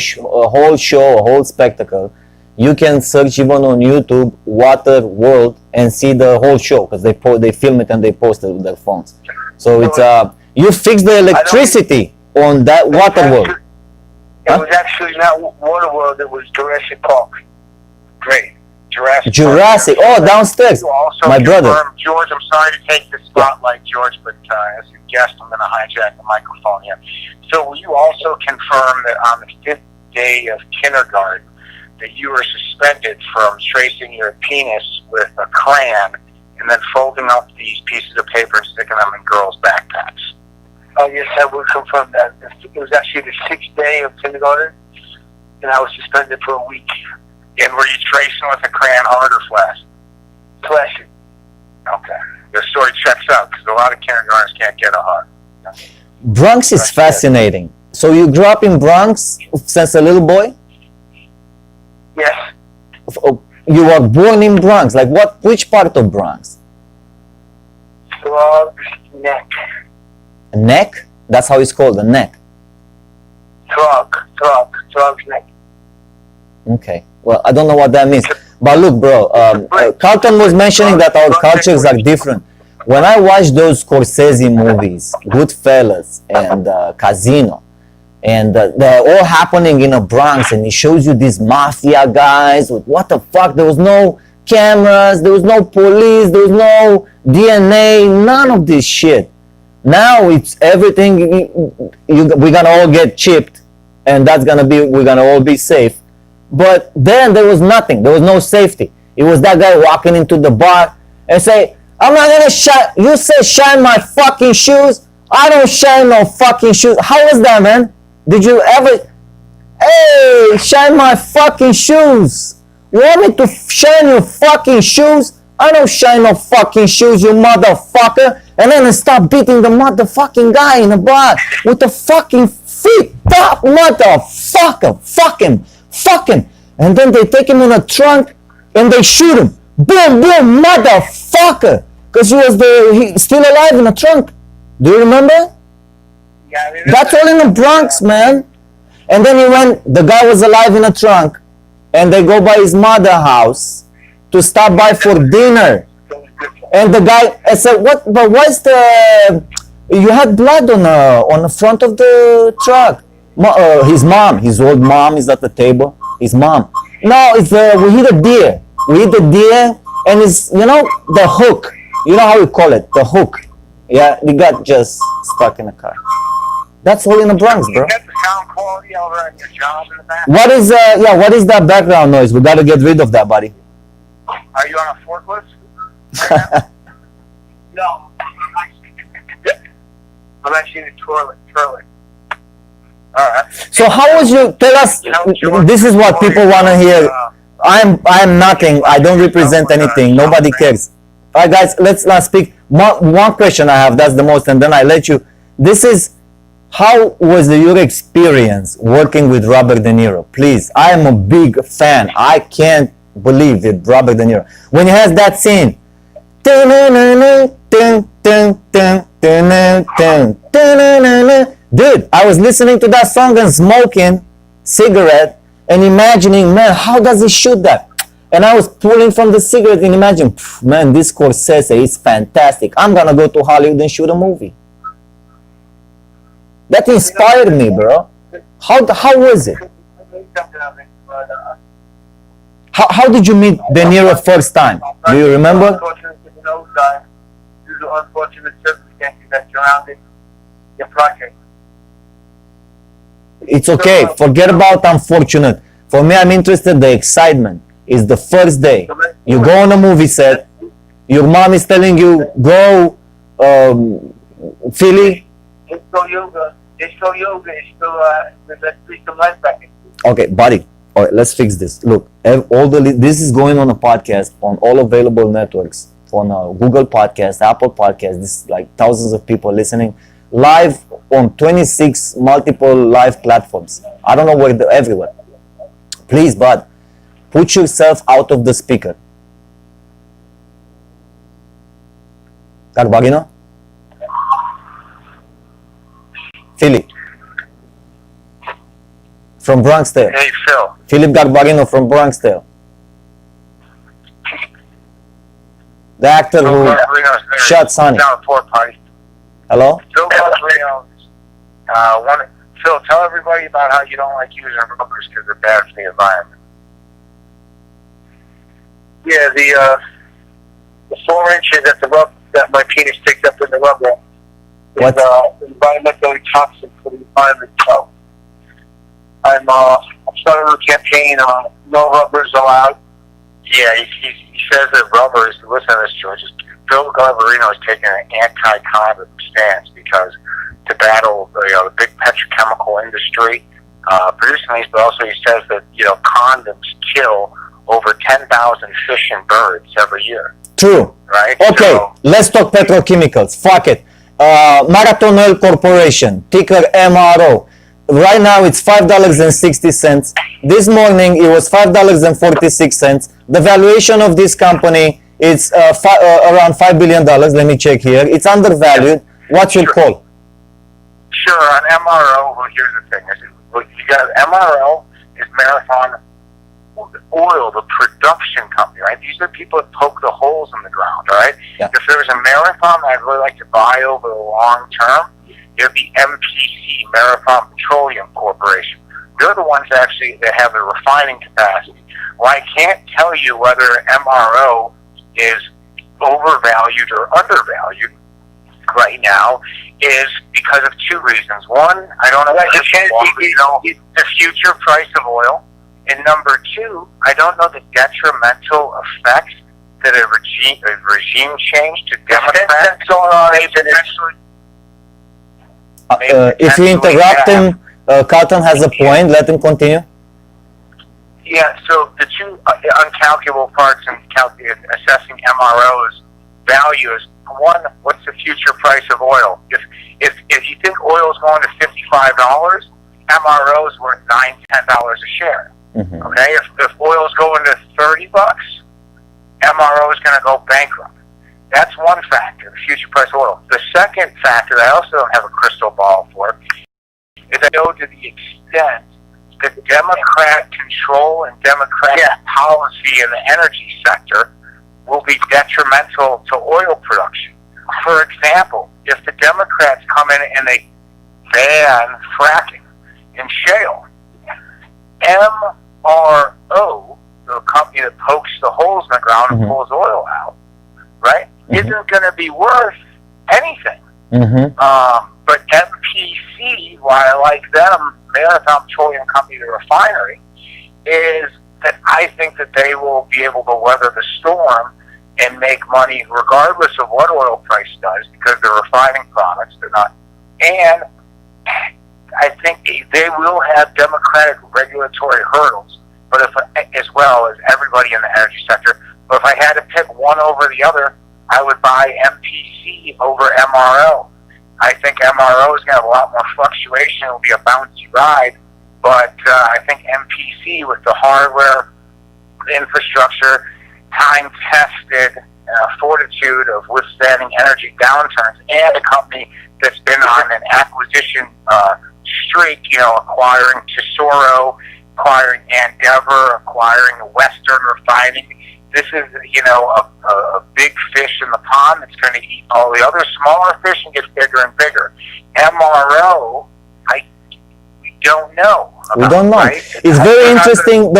whole show, a whole spectacle. You can search even on YouTube Water World and see the whole show because they film it and they post it with their phones. So it's you fix the electricity on that Water World. It was actually not Water World. It was Jurassic Park. Great. Jurassic. Oh, downstairs. My brother. George, I'm sorry to take the spotlight, George, but as a guest, I'm going to hijack the microphone here. So will you also confirm that on the 5th day of kindergarten, that you were suspended from tracing your penis with a crayon and then folding up these pieces of paper and sticking them in girls' backpacks? Oh, yes, I will confirm that. It was actually the 6th day of kindergarten, and I was suspended for a week. And were you tracing with a crayon hard or flat? Flashing. Okay. Your story checks out because a lot of kindergartners can't get a hard. Bronx is fascinating. So you grew up in Bronx since a little boy? Yes. You were born in Bronx. Like what? Which part of Bronx? Throg's Neck. Neck? That's how it's called, the neck. Throg's Neck. Okay. Well, I don't know what that means. But look, bro, Carlton was mentioning that our cultures are different. When I watch those Scorsese movies, Goodfellas and Casino, and they're all happening in a Bronx, and it shows you these mafia guys with what the fuck? There was no cameras, there was no police, there was no DNA, none of this shit. Now it's everything. We're gonna all get chipped, and we're gonna all be safe. But then there was nothing. There was no safety. It was that guy walking into the bar and say, "I'm not gonna shine." You say shine my fucking shoes. I don't shine no fucking shoes. How was that, man? Did you ever? Hey, shine my fucking shoes. You want me to shine your fucking shoes? I don't shine no fucking shoes, you motherfucker. And then I start beating the motherfucking guy in the bar with the fucking feet. Fuck, motherfucker. Fuck him. And then they take him in a trunk and they shoot him. Boom, boom, motherfucker. Because he's still alive in the trunk. Do you remember? Yeah, I mean, That's all in the Bronx, man. And then the guy was alive in a trunk, and they go by his mother's house to stop by for dinner. And the guy, I said, "What? But what's the? You had blood on the front of the truck." His mom, his old mom, is at the table. His mom. No, it's we hit a deer. We hit the deer, and it's the hook. You know how we call it, the hook. Yeah, they got just stuck in the car. That's all in the Bronx, bro. Is that the sound quality over on your job in the back? What is that background noise? We gotta get rid of that, buddy. Are you on a forklift? Right now? No. I'm actually in the toilet. Alright. So how was you? Tell us. This is what people want to hear. I'm nothing. I don't represent anything. Nobody cares. All right, guys. Let's speak. One question I have. That's the most, and then I let you. This is. How was your experience working with Robert De Niro? Please, I am a big fan. I can't believe it, Robert De Niro. When he has that scene, dude, I was listening to that song and smoking cigarette and imagining, man, how does he shoot that? And I was pulling from the cigarette and imagining, man, this Scorsese is fantastic. I'm gonna go to Hollywood and shoot a movie. That inspired me, bro. How was it? How did you meet De Niro first time? Do you remember? Unfortunate circumstances that surrounded your project. It's okay. Forget about unfortunate. For me, I'm interested. The excitement is the first day. You go on a movie set. Your mom is telling you, go, Philly. It's still yoga. It's still, let's bring some life back. Okay, buddy. All right, let's fix this. Look, this is going on a podcast on all available networks, on Google Podcast, Apple Podcast. This is like thousands of people listening live on 26 multiple live platforms. I don't know where they're everywhere. Please, bud, put yourself out of the speaker. Garbarino? Philip. From Bronxdale. Hey, Phil. Philip Garbarino from Bronxdale. The actor who shot Sonny. Hello? Phil Garbarino. Phil, tell everybody about how you don't like using rubbers because they're bad for the environment. Yeah, the 4 inches that my penis sticks up in the rubber is environmentally toxic for the environment. So I'm starting a campaign on no rubbers allowed. Yeah, he says that rubbers. Listen to this, George. Phil Garbarino is taking an anti-condom stance because to battle the big petrochemical industry producing these, but also he says that condoms kill over 10,000 fish and birds every year. True. Right. Okay, let's talk petrochemicals. Fuck it. Marathon Oil Corporation, ticker MRO. Right now it's $5.60. This morning it was $5.46. The valuation of this company is around $5 billion. Let me check here. It's undervalued. What's your call? Sure. On MRO, well, here's the thing. You got MRO is Marathon Oil, the production company, right? These are people that poke the holes in the ground, right? Yeah. If there was a Marathon I'd really like to buy over the long term, it would be MPC, Marathon Petroleum Corporation. They're the ones that have the refining capacity. Well, I can't tell you whether MRO is overvalued or undervalued right now is because of two reasons. One, I don't know the future price of oil. And number two, I don't know the detrimental effects that a regime change to Democrats if you interrupt him, Carlton has a point. Let him continue. Yeah, so the two uncalculable parts in assessing MRO's value is, one, what's the future price of oil? If you think oil is going to $55, MRO is worth $9, $10 a share. Mm-hmm. Okay, if oil is going to $30, MRO is going to go bankrupt. That's one factor, the future price of oil. The second factor that I also don't have a crystal ball for is I know to the extent that Democrat control and Democrat policy in the energy sector will be detrimental to oil production. For example, if the Democrats come in and they ban fracking in shale, MRO, the company that pokes the holes in the ground and pulls oil out, right, isn't going to be worth anything. But But MPC, why I like them, Marathon Petroleum Company, the refinery, is that I think that they will be able to weather the storm and make money regardless of what oil price does, because they're refining products. They're not, and I think they will have democratic regulatory hurdles, but as well as everybody in the energy sector. But if I had to pick one over the other, I would buy MPC over MRO. I think MRO is going to have a lot more fluctuation. It will be a bouncy ride, but I think MPC, with the hardware, the infrastructure, time-tested fortitude of withstanding energy downturns, and a company that's been on an acquisition streak, acquiring Tesoro, acquiring Endeavor, acquiring Western Refining. This is, a big fish in the pond that's going to eat all the other smaller fish and get bigger and bigger. MRO, we don't know. We don't know. Right? It's very interesting.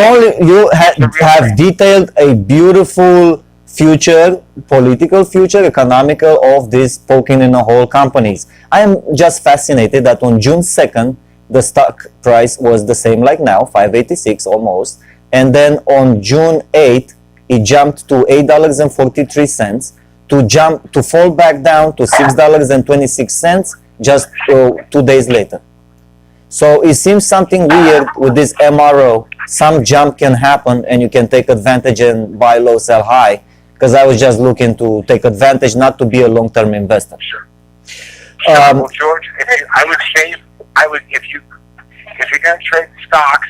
You have detailed a beautiful future, political future, economical, of this poking in the hole companies. I am just fascinated that on June 2nd, the stock price was the same like now, 586 almost. And then on June 8th, it jumped to $8.43 to fall back down to $6.26 just 2 days later. So it seems something weird with this MRO. Some jump can happen and you can take advantage and buy low, sell high. Because I was just looking to take advantage, not to be a long-term investor. Sure. Well, George, if you're going to trade stocks,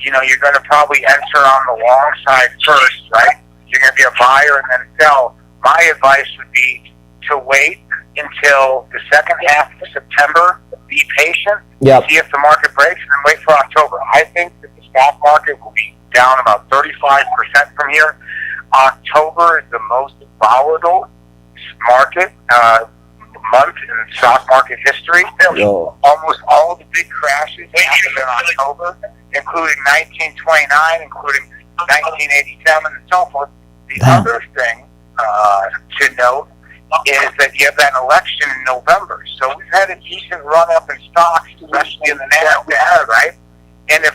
you're going to probably enter on the long side first, right? You're going to be a buyer and then sell. My advice would be to wait until the second half of September. Be patient. Yep. See if the market breaks, and then wait for October. I think that the stock market will be down about 35% from here. October is the most volatile market month in stock market history. Yo. Almost all the big crashes happened in October, including 1929, including 1987, and so forth. The other thing to note is that you have that election in November. So we've had a decent run-up in stocks, especially in the NASDAQ, right? And if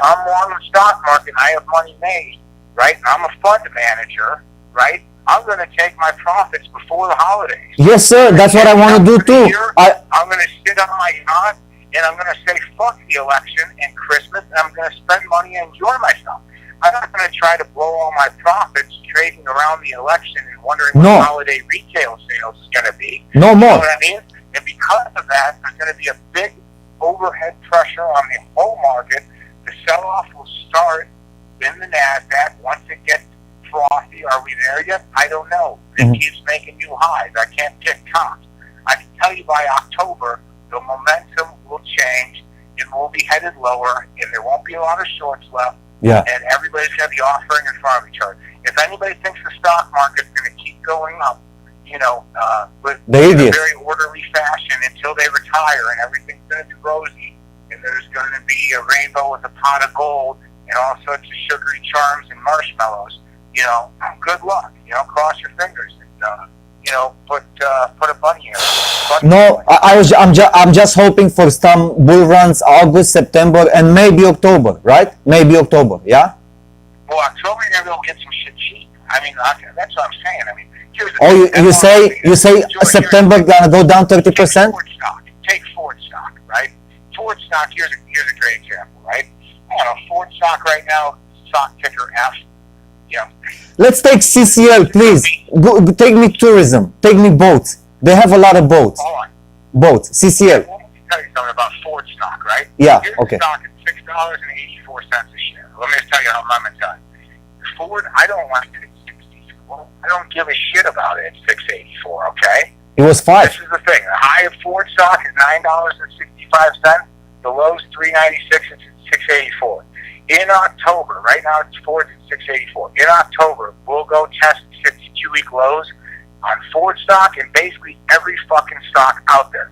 I'm long in the stock market and I have money made, right, and I'm a fund manager, right, I'm going to take my profits before the holidays. Yes, sir. That's what I want to do too. I'm going to sit on my yacht and I'm going to say fuck the election and Christmas, and I'm going to spend money and enjoy myself. I'm not going to try to blow all my profits trading around the election and wondering what holiday retail sales is going to be. No more. You know what I mean? And because of that, there's going to be a big overhead pressure on the whole market. The sell-off will start in the NASDAQ once it gets frothy. Are we there yet? I don't know. It keeps making new highs. I can't pick tops. I can tell you by October, the momentum will change. It will be headed lower, and there won't be a lot of shorts left. Yeah. And everybody's going to be offering in front of each other. If anybody thinks the stock market's going to keep going up, with in a very orderly fashion until they retire and everything's going to be rosy and there's going to be a rainbow with a pot of gold and all sorts of sugary charms and marshmallows, good luck. Cross your fingers and put a bunny in. No, I'm just hoping for some bull runs August, September, and maybe October, right? Maybe October, yeah? Well, October you're going to get some shit cheap. I mean, that's what I'm saying. I mean, you say September gonna go down 30%? Take Ford stock, right? Ford stock. Here's a great example, right? Ford stock right now, stock ticker F. Let's take CCL, please. Take me tourism. Take me boats. They have a lot of boats. Hold on. Boats. CCL. Let me tell you something about Ford stock, right? Yeah. Here's Okay. The stock at $6.84 a share. Let me tell you how my mentality. Ford, I don't like it at 64. I don't give a shit about it at 684. Okay. It was 5. This is the thing. The high of Ford stock is $9.65. The low is $3.96. It's at 684. In October, right now it's Ford at 684. In October, we'll go test 52-week lows on Ford stock and basically every fucking stock out there.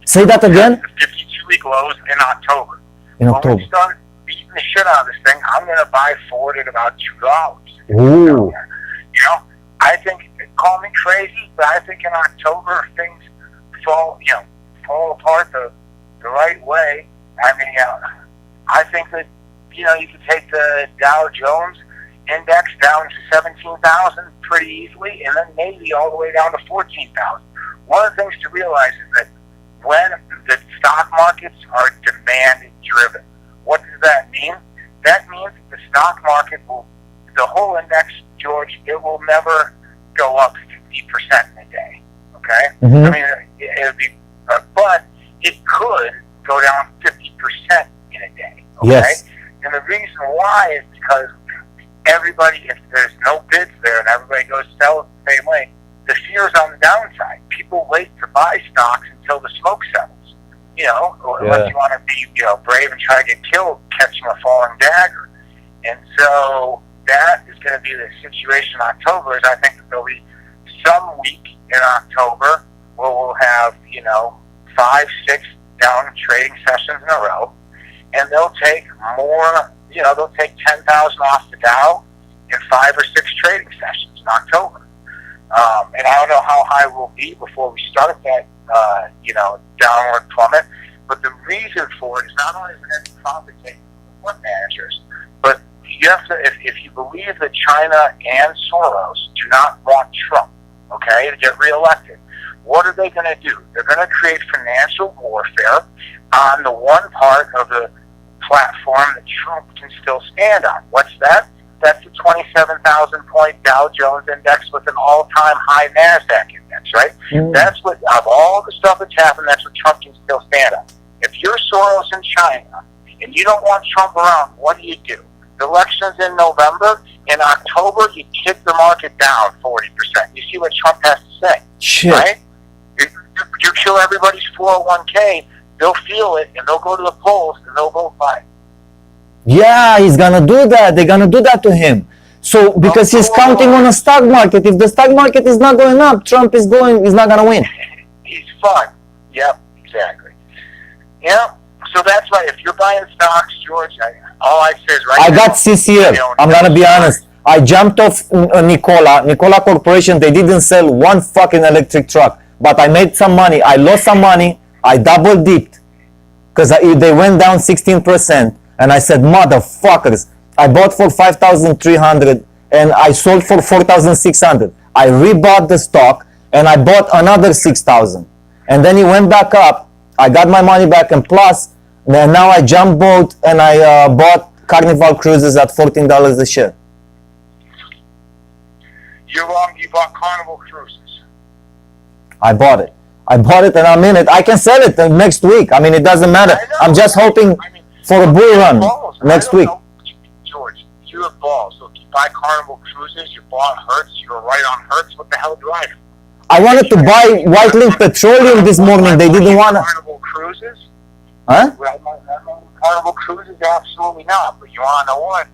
Say that again. The 52-week lows in October. In When October. we start beating the shit out of this thing, I'm going to buy Ford at about $2. Ooh. I think, call me crazy, but I think in October things fall, pull apart the right way, I mean, I think that, you could take the Dow Jones index down to 17,000 pretty easily, and then maybe all the way down to 14,000. One of the things to realize is that when the stock markets are demand-driven, what does that mean? That means the stock market the whole index, George, it will never go up 50% in a day. Okay? Mhm. I mean, it would be, but it could go down 50% in a day. Okay? Yes. And the reason why is because everybody, if there's no bids there and everybody goes sell it the same way, the fear is on the downside. People wait to buy stocks until the smoke settles. Unless you want to be, brave and try to get killed catching a falling dagger. And so that is going to be the situation in October. Is I think that there'll be some week in October where we'll have 5, 6 down trading sessions in a row, and they'll take more. They'll take 10,000 off the Dow in 5 or 6 trading sessions in October. And I don't know how high we'll be before we start that, downward plummet. But the reason for it is not only is it going to be profit taking from fund managers, but you have to, if you believe that China and Soros do not want Trump, okay, to get reelected, what are they going to do? They're going to create financial warfare on the one part of the platform that Trump can still stand on. What's that? That's the 27,000-point Dow Jones index with an all-time high NASDAQ index, right? Mm. That's what, of all the stuff that's happened, that's what Trump can still stand on. If you're Soros in China and you don't want Trump around, what do? The election's in November. In October, you kick the market down 40%. You see what Trump has to say, Shit. right? You kill everybody's 401k, they'll feel it, and they'll go to the polls, and they'll vote by it. Yeah, he's gonna do that. They're gonna do that to him. So because he's counting on the stock market. If the stock market is not going up, Trump is not gonna win. He's fun. Yep, exactly. Yeah, so that's right. If you're buying stocks, George, all I say is right I now, got CCL. I'm gonna be honest. I jumped off Nikola Corporation. They didn't sell one fucking electric truck, but I made some money. I lost some money. I double dipped because they went down 16%. And I said, motherfuckers, I bought for 5,300 and I sold for 4,600. I rebought the stock and I bought another 6,000. And then it went back up. I got my money back, and plus, then now I jump boat and I bought Carnival Cruises at $14 a share. You're wrong. You bought Carnival Cruises. I bought it and I'm in it. I can sell it next week. I mean, it doesn't matter. I know. I'm just hoping for a bull run next week. George, you have balls. So if you buy Carnival Cruises, you bought Hertz, you were right on Hertz. What the hell do I do? I wanted to buy White Link Petroleum this morning. They didn't want to. Carnival Cruises? Huh? Well, Carnival Cruises, absolutely not. But you want to know what?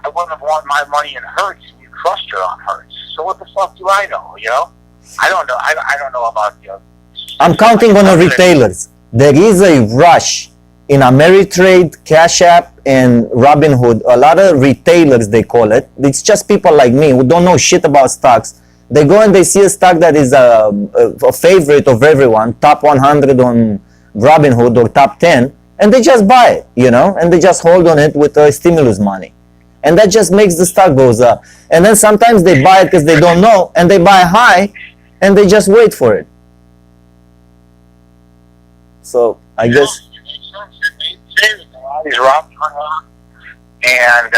I wouldn't have wanted my money in Hertz, and you crushed her on Hertz. So what the fuck do I know? I don't know. I don't know about the. I'm counting on the retailers. There is a rush in Ameritrade, Cash App, and Robinhood. A lot of retailers, they call it. It's just people like me who don't know shit about stocks. They go and they see a stock that is a favorite of everyone, top 100 on Robinhood or top 10, and they just buy it, and they just hold on it with stimulus money. And that just makes the stock goes up. And then sometimes they buy it because they don't know, and they buy high, and they just wait for it. So I guess. It makes sense. It made sense. A lot of these Robinhood and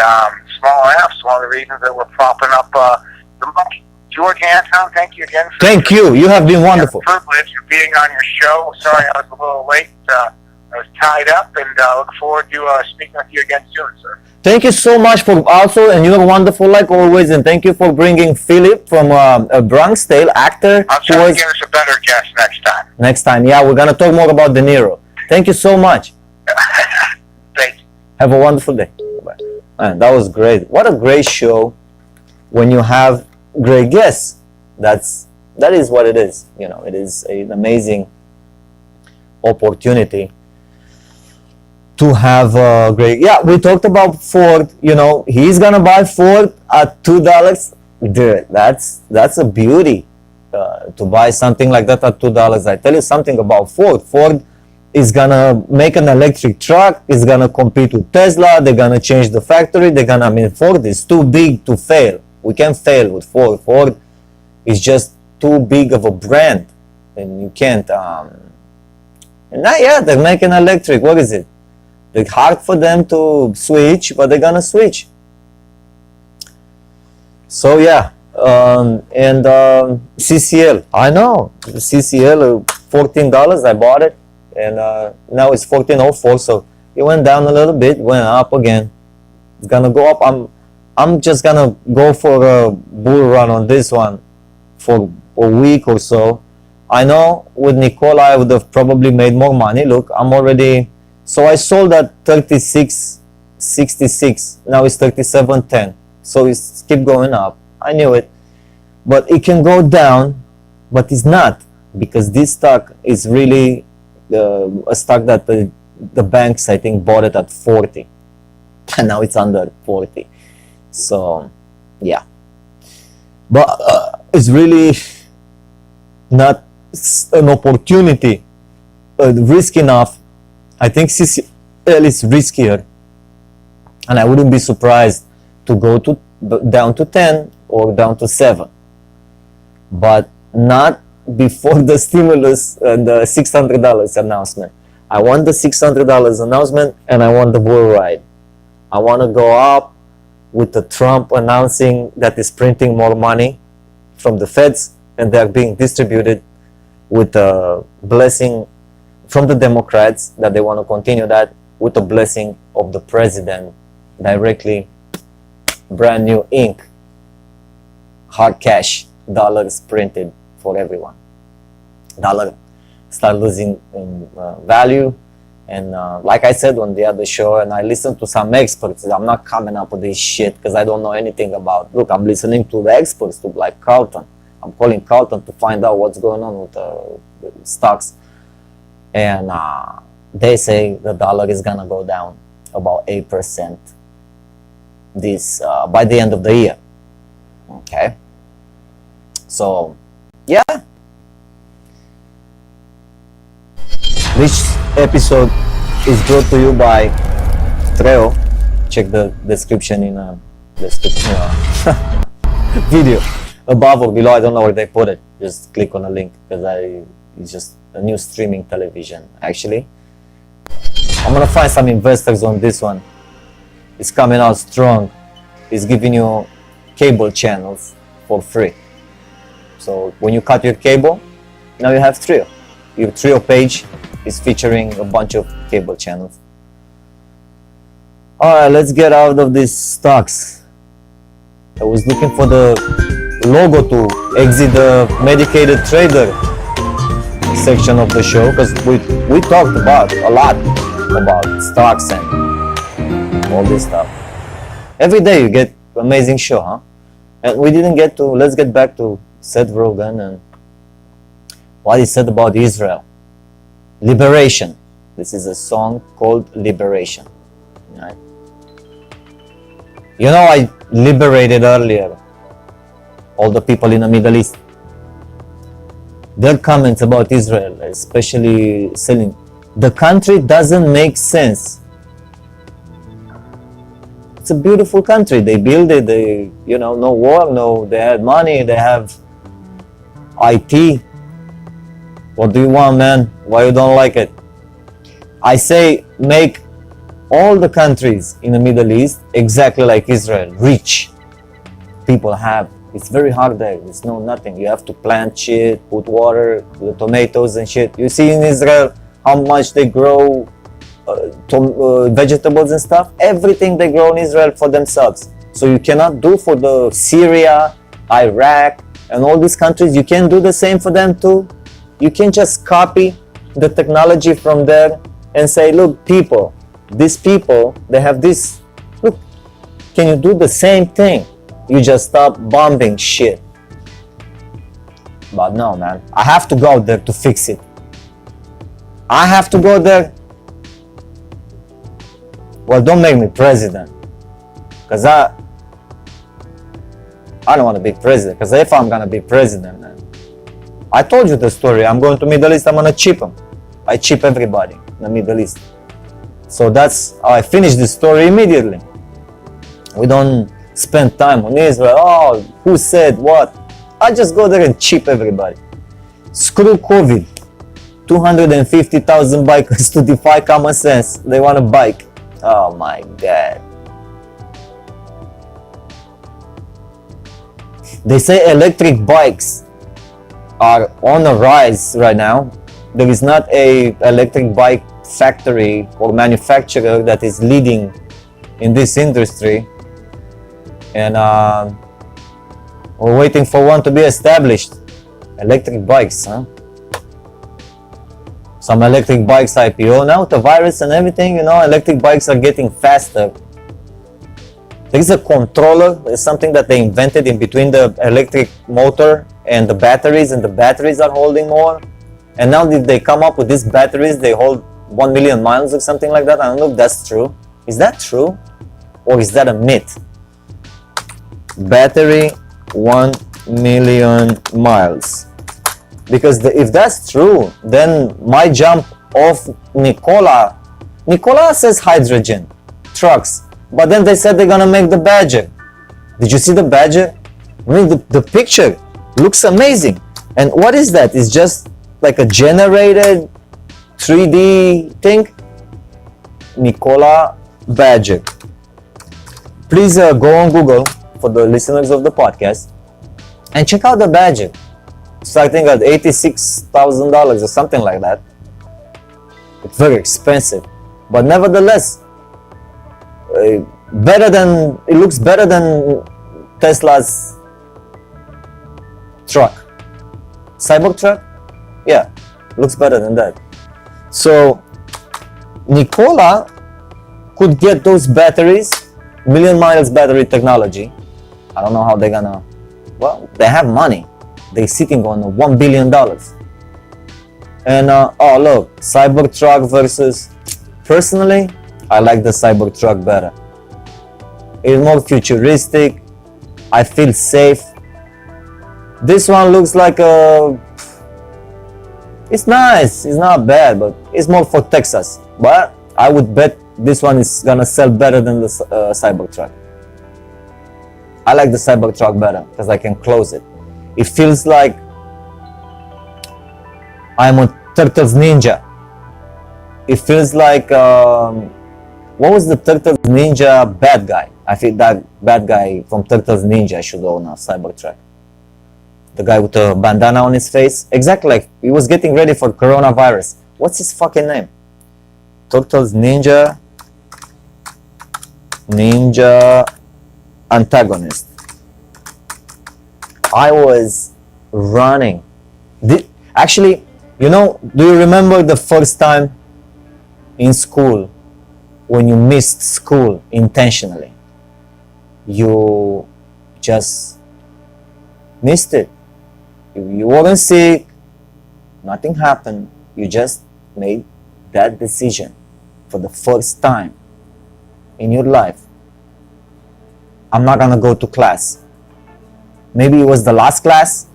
small apps, one of the reasons that we're propping up the money. George Anton, thank you again. Thank you. You have been wonderful. It's a privilege for being on your show. Sorry I was a little late. I was tied up, and look forward to speaking with you again soon, sir. Thank you so much for also, and you're wonderful like always, and thank you for bringing Philip from Bronx Tale, actor. I'll try to give us a better guest next time. Next time, yeah, we're going to talk more about De Niro. Thank you so much. Thank you. Have a wonderful day. Bye. Man, that was great. What a great show when you have great guests. That is what it is. It is an amazing opportunity to have a great. Yeah, we talked about Ford. He's gonna buy Ford at $2. Dude, that's a beauty. to buy something like that at $2. I tell you something about Ford. Ford is gonna make an electric truck. It's gonna compete with Tesla. They're gonna change the factory. I mean, Ford is too big to fail. We can't fail with Ford. Ford is just too big of a brand, and you can't. And now, yeah, they're making electric. What is it? It's hard for them to switch, but they're gonna switch. So yeah, and CCL. I know CCL, $14. I bought it, and now it's $14.04. So it went down a little bit, went up again. It's gonna go up. I'm just gonna go for a bull run on this one for a week or so. I know with Nikola I would have probably made more money. Look, I'm already. So I sold at 36.66. Now it's 37.10. So it's keep going up. I knew it, but it can go down, but it's not, because this stock is really a stock that the banks, I think, bought it at 40, and now it's under 40. So yeah, but it's really not an opportunity, risk enough. I think CCL is riskier, and I wouldn't be surprised to go down to 10 or down to 7, but not before the stimulus and the $600 announcement. I want the $600 announcement, and I want the bull ride. I want to go up with the Trump announcing that is printing more money from the feds, and they're being distributed with a blessing from the Democrats that they want to continue that, with the blessing of the president directly. Brand new ink, hard cash, dollars printed for everyone. Dollar start losing value, and like I said on the other show, and I listened to some experts. I'm not coming up with this shit because I don't know anything about. Look, I'm listening to the experts, to like Carlton. I'm calling Carlton to find out what's going on with the stocks, and they say the dollar is gonna go down about 8% this by the end of the year. Okay, so yeah, this episode is brought to you by Treo. Check the description in the description video above or below. I don't know where they put it. Just click on the link, because it's just a new streaming television. Actually, I'm gonna find some investors on this one. It's coming out strong. It's giving you cable channels for free. So when you cut your cable, now you have Trio. Your Trio page is featuring a bunch of cable channels. Alright, let's get out of these stocks. I was looking for the logo to exit the medicated trader section of the show, because we talked about a lot about stocks and all this stuff. Every day you get amazing show, huh? And we didn't get to. Let's get back to Seth Rogen and what he said about Israel. Liberation. This is a song called Liberation. Right? You know, I liberated earlier all the people in the Middle East. Their comments about Israel, especially selling. The country doesn't make sense. It's a beautiful country. They build it. They, no war, no. They had money. They have IT. What do you want, man? Why you don't like it? I say make all the countries in the Middle East exactly like Israel, rich. People have. It's very hard there. It's nothing. You have to plant shit, put water, the tomatoes and shit. You see in Israel how much they grow vegetables and stuff. Everything they grow in Israel for themselves. So you cannot do for the Syria, Iraq, and all these countries. You can do the same for them too. You can just copy the technology from there and say, look, these people, they have this. Look, can you do the same thing? You just stop bombing shit. But no, man, I have to go there to fix it. I have to go there. Well, don't make me president, because I don't want to be president, because if I'm gonna be president, man, I told you the story. I'm going to Middle East, I'm gonna chip them. I chip everybody in the Middle East. So that's how I finish the story immediately. We don't spend time on Israel. Oh, who said what? I just go there and chip everybody. Screw COVID. 250,000 bikers to defy common sense. They want a bike. Oh my God. They say electric bikes are on a rise right now. There is not a electric bike factory or manufacturer that is leading in this industry, and we're waiting for one to be established. Electric bikes, huh? Some electric bikes IPO now, the virus and everything, you know, electric bikes are getting faster. There is a controller, there's something that they invented in between the electric motor and the batteries, and the batteries are holding more. And now they come up with these batteries, they hold 1 million miles or something like that. I don't know if that's true. Is that true? Or is that a myth? Battery 1 million miles. Because if that's true, then my jump off Nikola says hydrogen trucks, but then they said they're gonna make the Badger. Did you see the Badger? I mean, the picture looks amazing. And what is that? It's just like a generated 3D thing. Nikola Badger. Please go on Google for the listeners of the podcast and check out the Badger. It's I think at $86,000 or something like that. It's very expensive, but nevertheless, it looks better than Tesla's truck. Cyborg truck? Yeah, looks better than that. So Nikola could get those batteries, million miles battery technology. I don't know how they're gonna, well, they have money. They're sitting on $1 billion. And oh look, Cybertruck versus, personally, I like the Cybertruck better. It's more futuristic. I feel safe. This one looks like a, it's nice, it's not bad, but it's more for Texas. But I would bet this one is gonna sell better than the Cybertruck. I like the Cybertruck better because I can close it. It feels like I'm on Turtles Ninja. It feels like, what was the Turtles Ninja bad guy? I think that bad guy from Turtles Ninja should own a Cybertruck. The guy with the bandana on his face. Exactly like he was getting ready for coronavirus. What's his fucking name? Turtles Ninja antagonist. I was running. Actually, you know, do you remember the first time in school when you missed school intentionally? You just missed it. You weren't sick, nothing happened. You just made that decision for the first time in your life. I'm not gonna go to class. Maybe it was the last class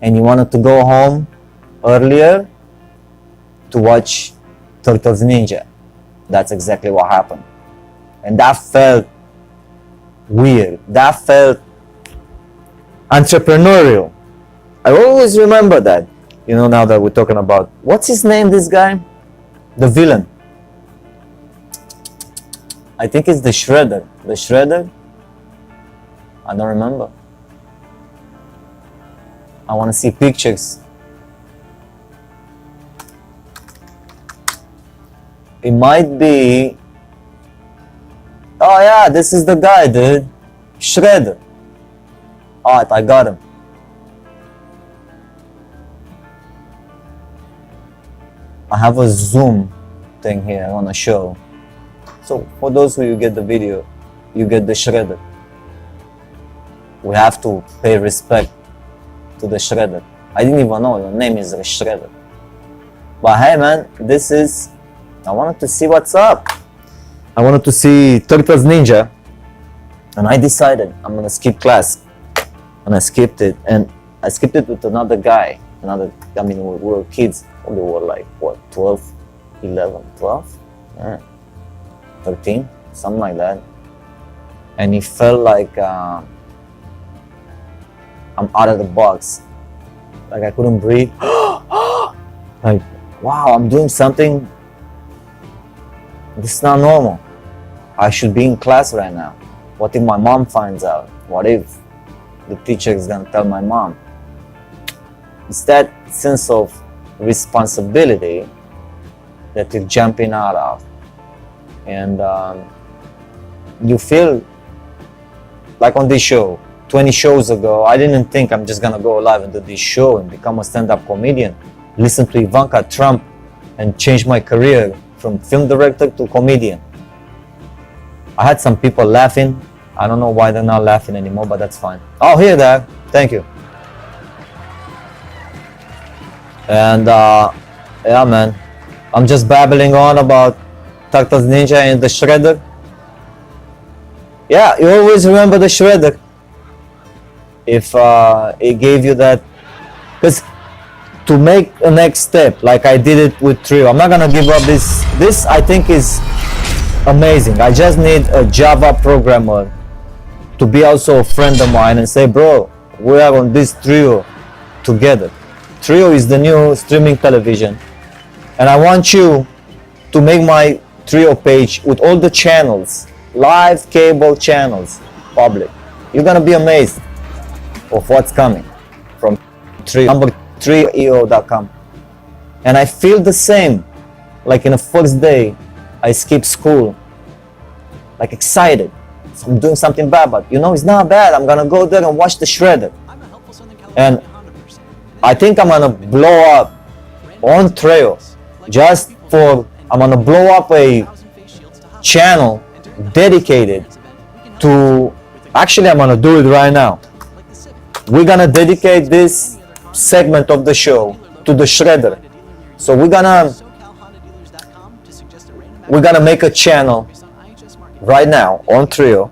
and you wanted to go home earlier to watch Turtles Ninja. That's exactly what happened. And that felt weird. That felt entrepreneurial. I always remember that. You know, now that we're talking about, what's his name, this guy? The villain. I think it's the Shredder. The Shredder? I don't remember. I want to see pictures. It might be, oh yeah, this is the guy, dude. Shredder. Alright, I got him. I have a zoom thing here on the show. So for those who you get the video, you get the Shredder. We have to pay respect to the Shredder. I didn't even know your name is the Shredder. But hey man, this is, I wanted to see what's up. I wanted to see Turtles Ninja, and I decided I'm gonna skip class. And I skipped it, and I skipped it with another guy. another, I mean, we were kids, we were like, what, 12, 11, 12? Yeah. 13, something like that. And it felt like I'm out of the box. Like I couldn't breathe. Like, wow, I'm doing something. This is not normal. I should be in class right now. What if my mom finds out? What if the teacher is gonna tell my mom? It's that sense of responsibility that you're jumping out of. And you feel like on this show, 20 shows ago, I didn't think I'm just gonna go live and do this show and become a stand-up comedian, listen to Ivanka Trump and change my career from film director to comedian. I had some people laughing. I don't know why they're not laughing anymore, but that's fine. Oh, here they are. Thank you. And yeah, man, I'm just babbling on about Turtles Ninja and the Shredder. Yeah, you always remember the Shredder. If it gave you that, because to make a next step, like I did it with Trio, I'm not gonna give up this. This I think is amazing. I just need a Java programmer to be also a friend of mine and say, bro, we are on this Trio together. Trio is the new streaming television, and I want you to make my Trio page with all the channels, live cable channels, public. You're gonna be amazed of what's coming from Trio, number 3eo.com. And I feel the same, like in the first day I skipped school, like excited. So I'm doing something bad, but you know, it's not bad. I'm gonna go there and watch the Shredder. And I think I'm gonna blow up on Trio just for, I'm gonna blow up a channel dedicated to, actually I'm gonna do it right now. We're gonna dedicate this segment of the show to the Shredder. So we're gonna make a channel right now on Trio.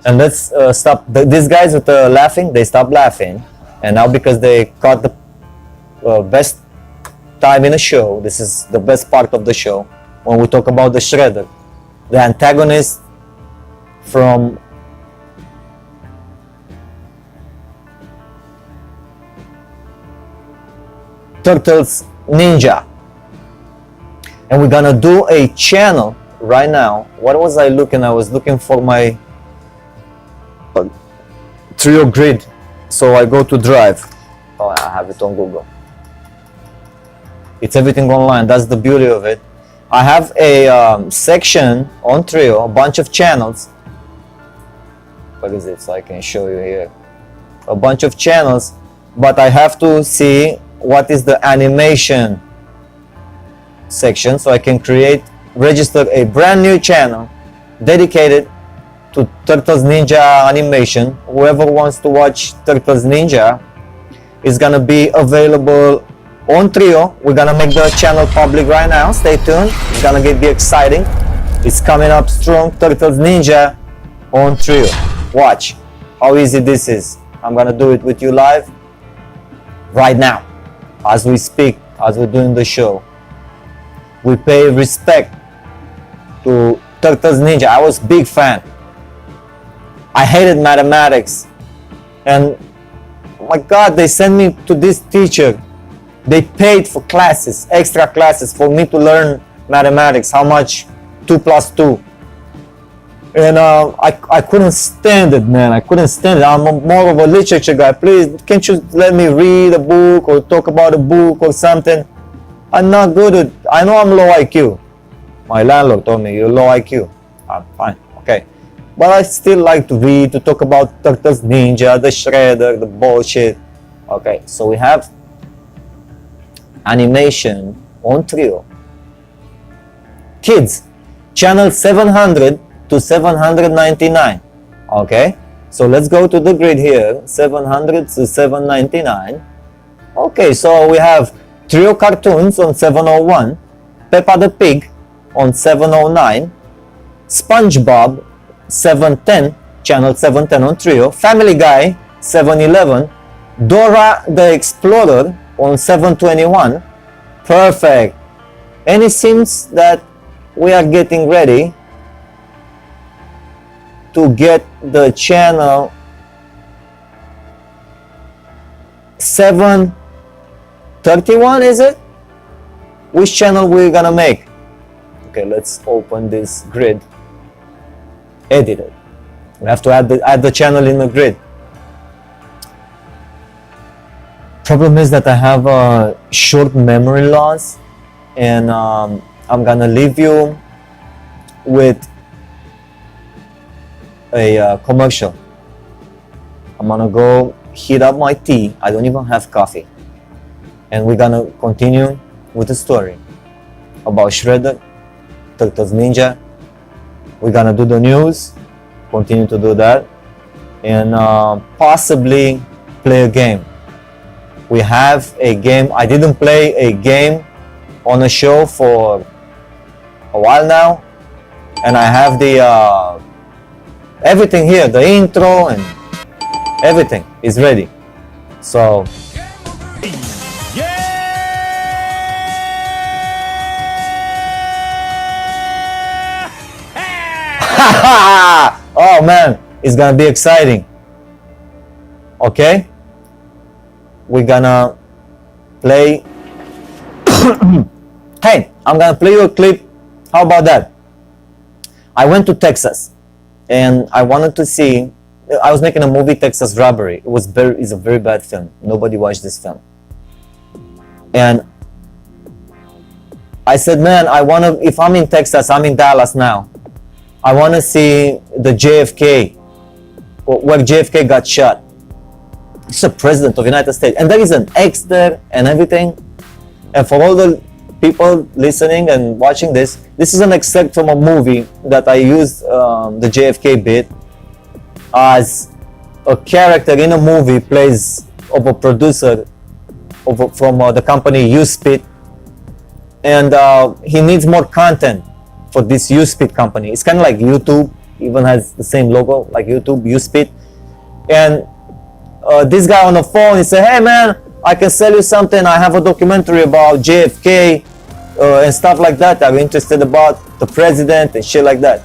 And let's stop. These guys with the laughing, they stopped laughing. And now because they caught the best time in the show, this is the best part of the show, when we talk about the Shredder, the antagonist from Turtles Ninja. And we're gonna do a channel right now. What was I looking? I was looking for my Trio grid. So I go to Drive. Oh, I have it on Google. It's everything online. That's the beauty of it. I have a section on Trio, a bunch of channels. What is it? So I can show you here. A bunch of channels, but I have to see what is the animation section, so I can register a brand new channel dedicated to Turtles Ninja animation. Whoever wants to watch Turtles Ninja is gonna be available on Trio. We're gonna make the channel public right now. Stay tuned. It's gonna be exciting. It's coming up strong. Turtles Ninja on Trio. Watch how easy this is. I'm gonna do it with you live right now. As we speak, as we're doing the show, we pay respect to Turtles Ninja. I was a big fan. I hated mathematics, and oh my God, they sent me to this teacher. They paid for classes, extra classes for me to learn mathematics. How much? 2 plus 2. And I couldn't stand it, man. I couldn't stand it. I'm more of a literature guy. Please, can't you let me read a book or talk about a book or something? I'm not good at, I know I'm low IQ. My landlord told me, you're low IQ. I'm fine, okay. But I still like to read, to talk about Turtles Ninja, the Shredder, the bullshit. Okay, so we have animation on Trio. Kids, channel 700 to 799. Okay, so let's go to the grid here, 700 to 799. Okay, so we have Trio cartoons on 701, Peppa the Pig on 709, SpongeBob 710, channel 710 on Trio, Family Guy 711, Dora the Explorer on 721. Perfect. And it seems that we are getting ready to get the channel 731, is it? Which channel we're gonna make? Okay, let's open this grid. Edit it. We have to add the channel in the grid. Problem is that I have a short memory loss, and I'm gonna leave you with a commercial. I'm gonna go heat up my tea. I don't even have coffee, and we're gonna continue with the story about Shredder, Turtles Ninja. We're gonna do the news, continue to do that, and possibly play a game. We have a game. I didn't play a game on the show for a while now, and I have the everything here, the intro and everything is ready. So oh man, it's gonna be exciting. Okay, we're gonna play. Hey, I'm gonna play you a clip. How about that? I went to Texas and I wanted to see. I was making a movie, Texas Robbery. It's a very bad film. Nobody watched this film. And I said, man, if I'm in Texas, I'm in Dallas now. I want to see the JFK, where JFK got shot. It's the president of the United States. And there is an X there and everything. And for all the people listening and watching this is an excerpt from a movie that I used the JFK bit as a character in a movie plays of a producer from the company USpit, and he needs more content for this USpit company. It's kind of like YouTube, even has the same logo like YouTube, USpit. And this guy on the phone, he said, hey man, I can sell you something. I have a documentary about JFK and stuff like that. Are you interested about the president and shit like that?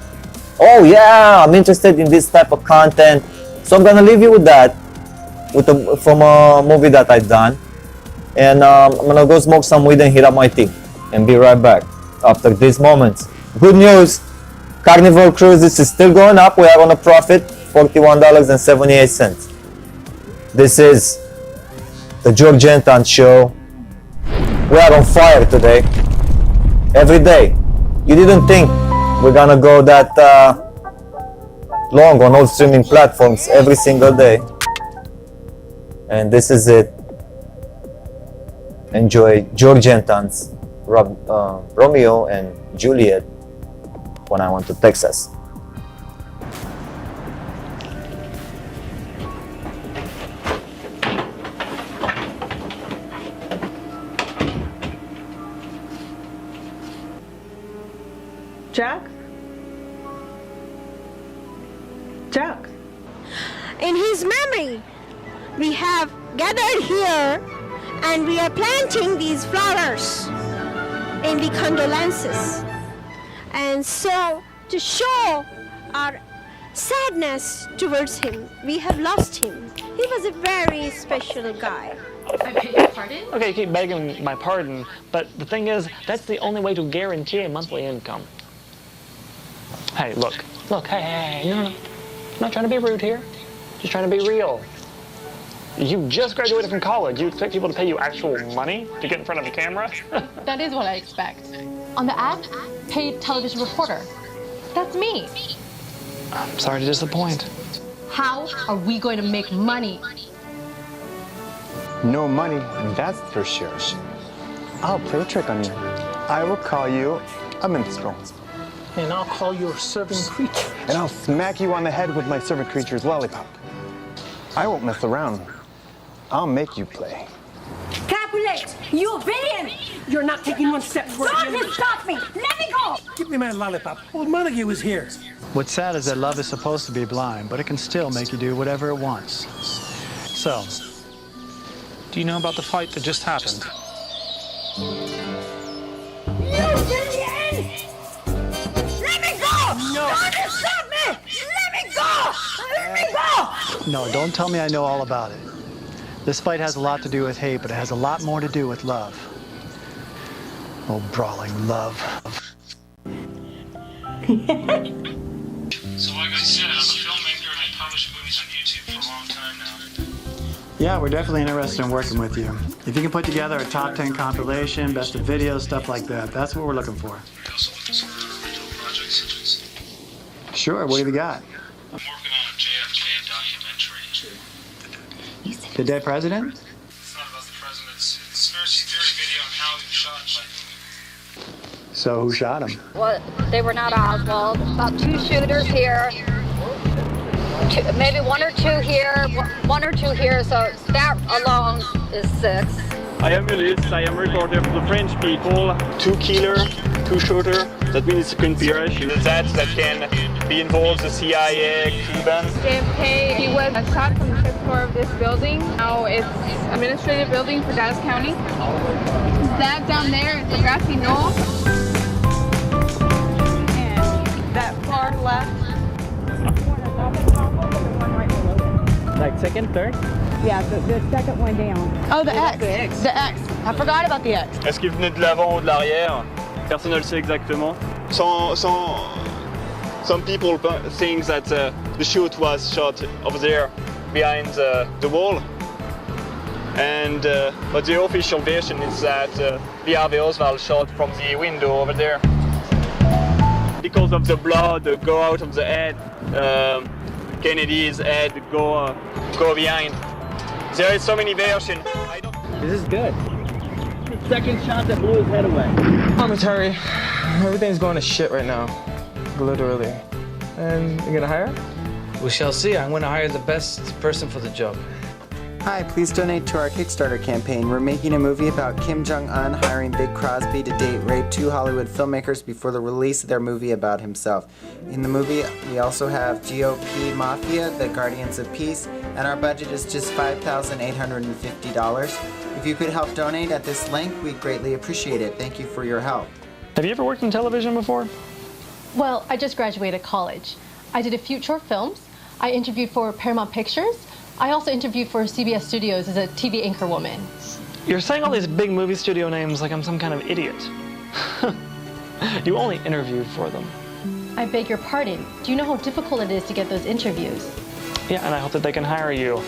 Oh yeah, I'm interested in this type of content. So I'm gonna leave you with that, from a movie that I've done. And I'm gonna go smoke some weed and heat up my tea and be right back after these moments. Good news, Carnival Cruises is still going up. We are on a profit, $41.78. This is the George Anton Show. We are on fire today. Every day. You didn't think we're gonna go that long on all streaming platforms every single day. And this is it. Enjoy George Anton's Romeo and Juliet when I went to Texas. Jack? Jack? In his memory, we have gathered here and we are planting these flowers in the condolences. And so, to show our sadness towards him, we have lost him. He was a very special guy. I beg your pardon? Okay, you keep begging my pardon, but the thing is, that's the only way to guarantee a monthly income. Hey, look, hey, no. I'm not trying to be rude here. Just trying to be real. You just graduated from college. You expect people to pay you actual money to get in front of a camera? That is what I expect. On the ad, paid television reporter. That's me. I'm sorry to disappoint. How are we going to make money? No money, that's for sure. I'll play a trick on you. I will call you a minstrel. And I'll call you a servant creature. And I'll smack you on the head with my servant creature's lollipop. I won't mess around. I'll make you play. Capulet, you villain! You're not taking one step towards Don't stop me! Let me go! Give me my lollipop. Old Montague is here. What's sad is that love is supposed to be blind, but it can still make you do whatever it wants. So, Do you know about the fight that just happened? You villain! Let me go! No! Don't stop me! Let me go! Let me go! No, don't tell me I know all about it. This fight has a lot to do with hate, but it has a lot more to do with love. Oh, brawling love. So like I said, I'm a filmmaker and I publish movies on YouTube for a long time now. Yeah, we're definitely interested in working with you. If you can put together a top 10 compilation, best of videos, stuff like that, that's what we're looking for. We also look at some other original projects. Sure, what have you got? I'm working on a JFK documentary. The dead president? It's not about the president, it's a conspiracy theory video on how he was shot by whom. So who shot him? Well, they were not Oswald. About 2 shooters here. Maybe 1 or 2 here, 1 or 2 here, so that alone is 6. I am Ulysse, I am reporter for the French people. 2 killer, 2 shooter, that means it's a conspiracy. That can be involved the CIA, Cuban. JFK, he was shot from the 5th floor of this building. Now it's administrative building for Dallas County. That down there is the grassy knoll. And that far left. Like second, third? Yeah, the second one down. Oh, the X. The X. I forgot about the X. Est-ce qu'il venait de l'avant ou de l'arrière? Personne ne le sait exactement. Some people think that the shoot was shot over there behind the wall. And but the official version is that Lee Harvey Oswald shot from the window over there. Because of the blood go out of the head, Kennedy's head go behind. There is so many versions. This is good. Second shot that blew his head away. Commentary. Everything's going to shit right now. Literally. And you're gonna hire? We shall see. I'm going to hire the best person for the job. Hi, please donate to our Kickstarter campaign. We're making a movie about Kim Jong-un hiring Big Crosby to date rape 2 Hollywood filmmakers before the release of their movie about himself. In the movie, we also have GOP Mafia, the Guardians of Peace, and our budget is just $5,850. If you could help donate at this link, we'd greatly appreciate it. Thank you for your help. Have you ever worked in television before? Well, I just graduated college. I did a few short films. I interviewed for Paramount Pictures. I also interviewed for CBS Studios as a TV anchor woman. You're saying all these big movie studio names like I'm some kind of idiot. You only interviewed for them. I beg your pardon. Do you know how difficult it is to get those interviews? Yeah, and I hope that they can hire you.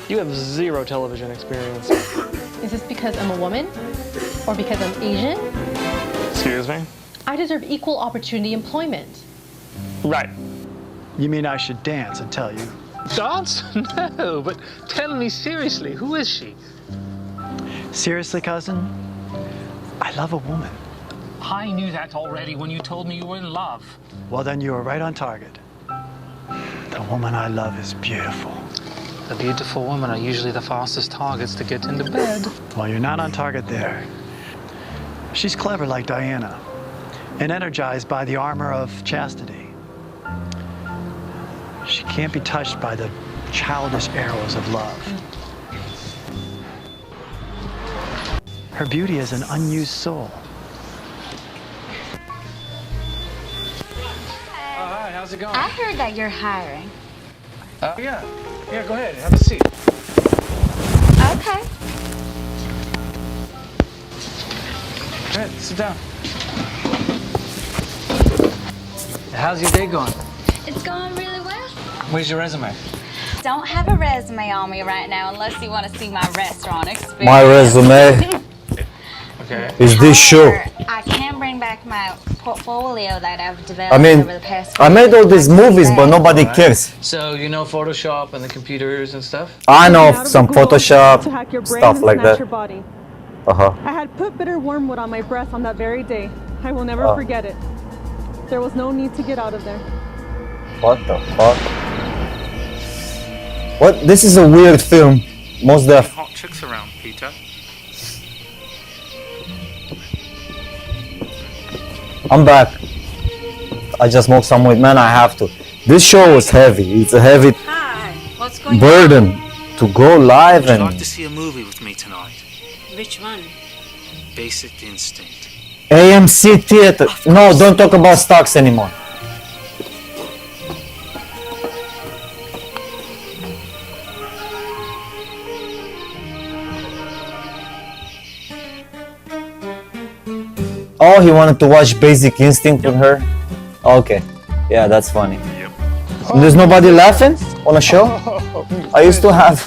You have 0 television experience. Is this because I'm a woman? Or because I'm Asian? Excuse me? I deserve equal opportunity employment. Right. You mean I should dance and tell you? Dance? No, but tell me seriously, who is she? Seriously, cousin? I love a woman. I knew that already when you told me you were in love. Well, then you were right on target. The woman I love is beautiful. The beautiful women are usually the fastest targets to get into bed. Well, you're not on target there. She's clever like Diana, and energized by the armor of chastity. She can't be touched by the childish arrows of love. Her beauty is an unused soul. Hi, how's it going? I heard that you're hiring. Yeah, go ahead, have a seat. Okay. Go ahead, sit down. How's your day going? It's going really well. Where's your resume? Don't have a resume on me right now unless you want to see my restaurant experience. My resume Okay. is this show. I can bring back my portfolio that I've developed I mean, over the past I made all these movies, but nobody cares. So you know Photoshop and the computers and stuff? I know some Photoshop, to hack your brain stuff and like snatch that. your body. Uh-huh. I had put bitter wormwood on my breast on that very day. I will never forget it. There was no need to get out of there. What the fuck? What? This is a weird film. Most def. Hot chicks around, Peter. I'm back. I just smoked some weed. Man, I have to. This show was heavy. It's a heavy Hi, what's going burden to go live Would you and like to see a movie with me tonight? Which one? Basic Instinct. AMC Theater. No, don't talk about stocks anymore. Oh, he wanted to watch Basic Instinct with her? Okay. Yeah, that's funny. There's nobody laughing on a show? I used to have...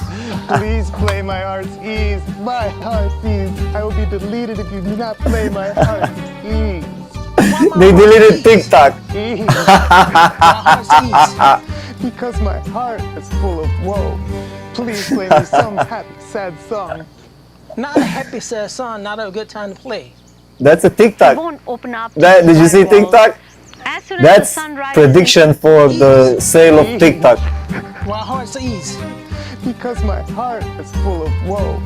Please play my heart's ease. My heart's ease. I will be deleted if you do not play my heart's ease. They deleted TikTok. Ease. Because my heart is full of woe. Please play me some happy, sad song. Not a happy sad song, not a good time to play. That's a TikTok. Won't open up. Did you see TikTok? As soon as That's the sun rises, prediction for the sale of TikTok. My heart's ease. Because my heart is full of woe.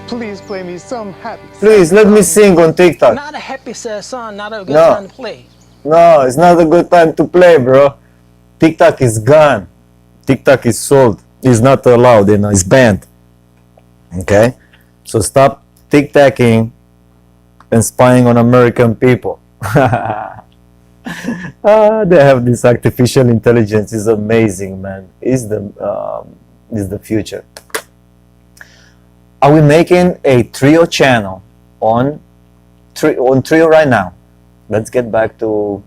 Please play me some happy, Please, let me sing on TikTok. Not a happy sad song, not a good No. time to play. No, it's not a good time to play, bro. TikTok is gone. TikTok is sold. It's not allowed, it's banned. Okay? So stop TikToking and spying on American people. They have this artificial intelligence. It's amazing, man. It's the future. Are we making a trio channel on trio right now? Let's get back to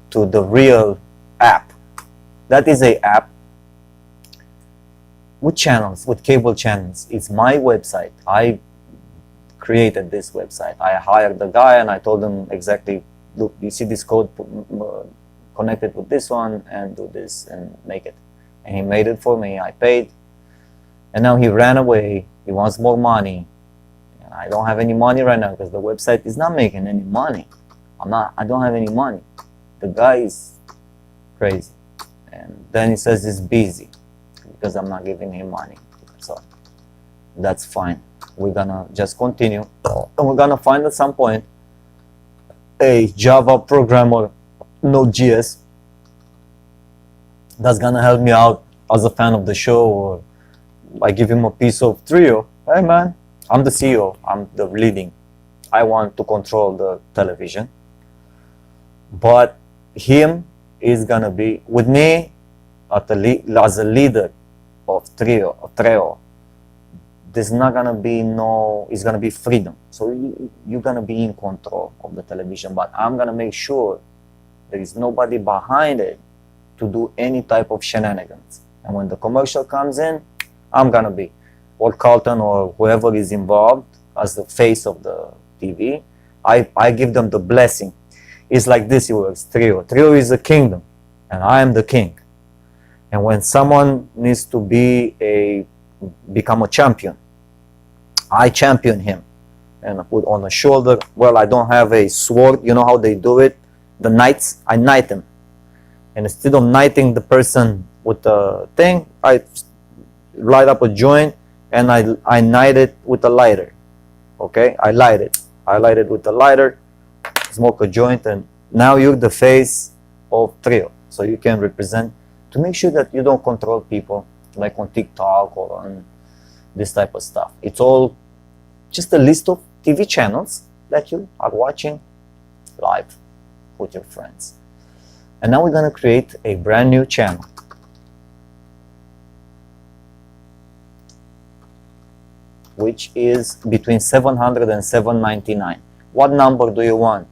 the real app. That is a app with channels, with cable channels. It's my website. I created this website. I hired the guy and I told him exactly, look, you see this code, connect it with this one and do this and make it. And he made it for me. I paid. And now he ran away. He wants more money. And I don't have any money right now because the website is not making any money. I don't have any money. The guy is crazy. And then he says he's busy because I'm not giving him money. So that's fine. We're gonna just continue. And we're gonna find at some point a Java programmer, Node.js, that's gonna help me out as a fan of the show, or I give him a piece of Trio. Hey man, I'm the CEO, I'm the leading. I want to control the television. But him is gonna be with me as a leader of Trio. There's not gonna be it's gonna be freedom. So you're gonna be in control of the television, but I'm gonna make sure there is nobody behind it to do any type of shenanigans. And when the commercial comes in, I'm gonna be, or Carlton or whoever is involved as the face of the TV, I give them the blessing. It's like this, it works. Trio is a kingdom, and I am the king. And when someone needs to become a champion, I champion him and I put on the shoulder. Well, I don't have a sword. You know how they do it? The knights, I knight them. And instead of knighting the person with the thing, I light up a joint and I knight it with a lighter. Okay? I light it with a lighter, smoke a joint, and now you're the face of Trio. So you can represent, to make sure that you don't control people like on TikTok or on this type of stuff. It's all just a list of TV channels that you are watching live with your friends. And now we're going to create a brand new channel. Which is between 700 and 799. What number do you want?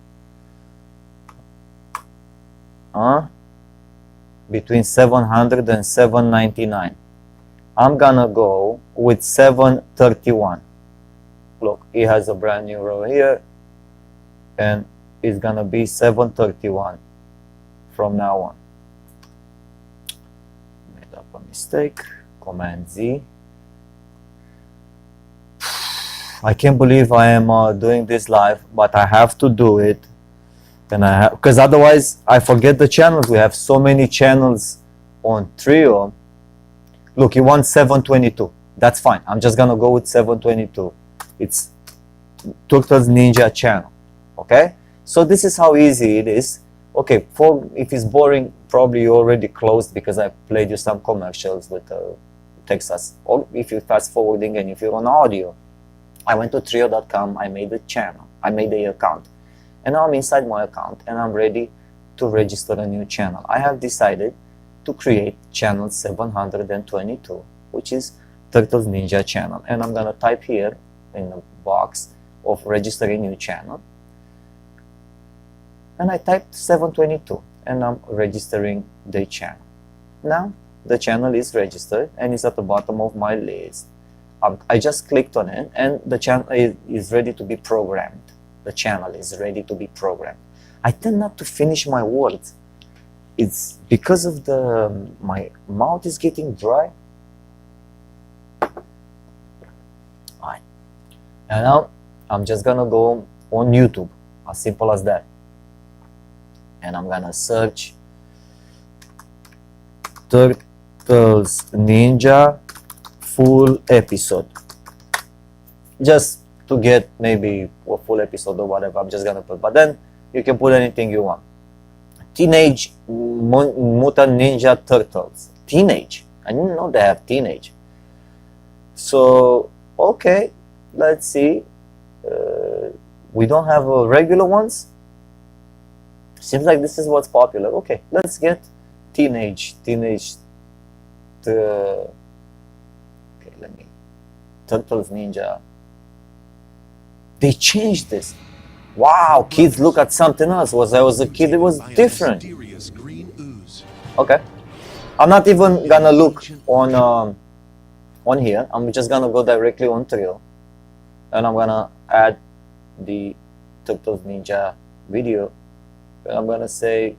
Between 700 and 799. I'm gonna go with 731. Look, it has a brand new row here, and it's gonna be 731 from now on. Made up a mistake. Command Z. I can't believe I am doing this live, but I have to do it, and because otherwise I forget the channels. We have so many channels on Trio. Look, you want 722. That's fine. I'm just gonna go with 722. It's Turtles Ninja channel. Okay? So this is how easy it is. Okay, if it's boring, probably you already closed because I played you some commercials with Texas, or if you're fast forwarding and if you're on audio, I went to trio.com, I made a channel, I made the account, and now I'm inside my account and I'm ready to register a new channel. I have decided to create channel 722, which is Turtles Ninja channel, and I'm gonna type here in the box of registering new channel, and I typed 722 and I'm registering the channel. Now the channel is registered and it's at the bottom of my list. I just clicked on it and the channel is ready to be programmed. The channel is ready to be programmed. I tend not to finish my words. It's because of my mouth is getting dry. Alright. And now I'm just gonna go on YouTube, as simple as that. And I'm gonna search Turtles Ninja full episode, just to get maybe a full episode or whatever. I'm just gonna put, but then you can put anything you want. Teenage Mutant Ninja Turtles. Teenage. I didn't know they have teenage. So okay, let's see. We don't have regular ones. Seems like this is what's popular. Okay, let's get teenage. Okay, let me. Turtles Ninja. They changed this. Wow, kids look at something else. When I was a kid, it was different. Okay, I'm not even gonna look on here. I'm just gonna go directly on Trio, and I'm gonna add the Turtles Ninja video. And I'm gonna say,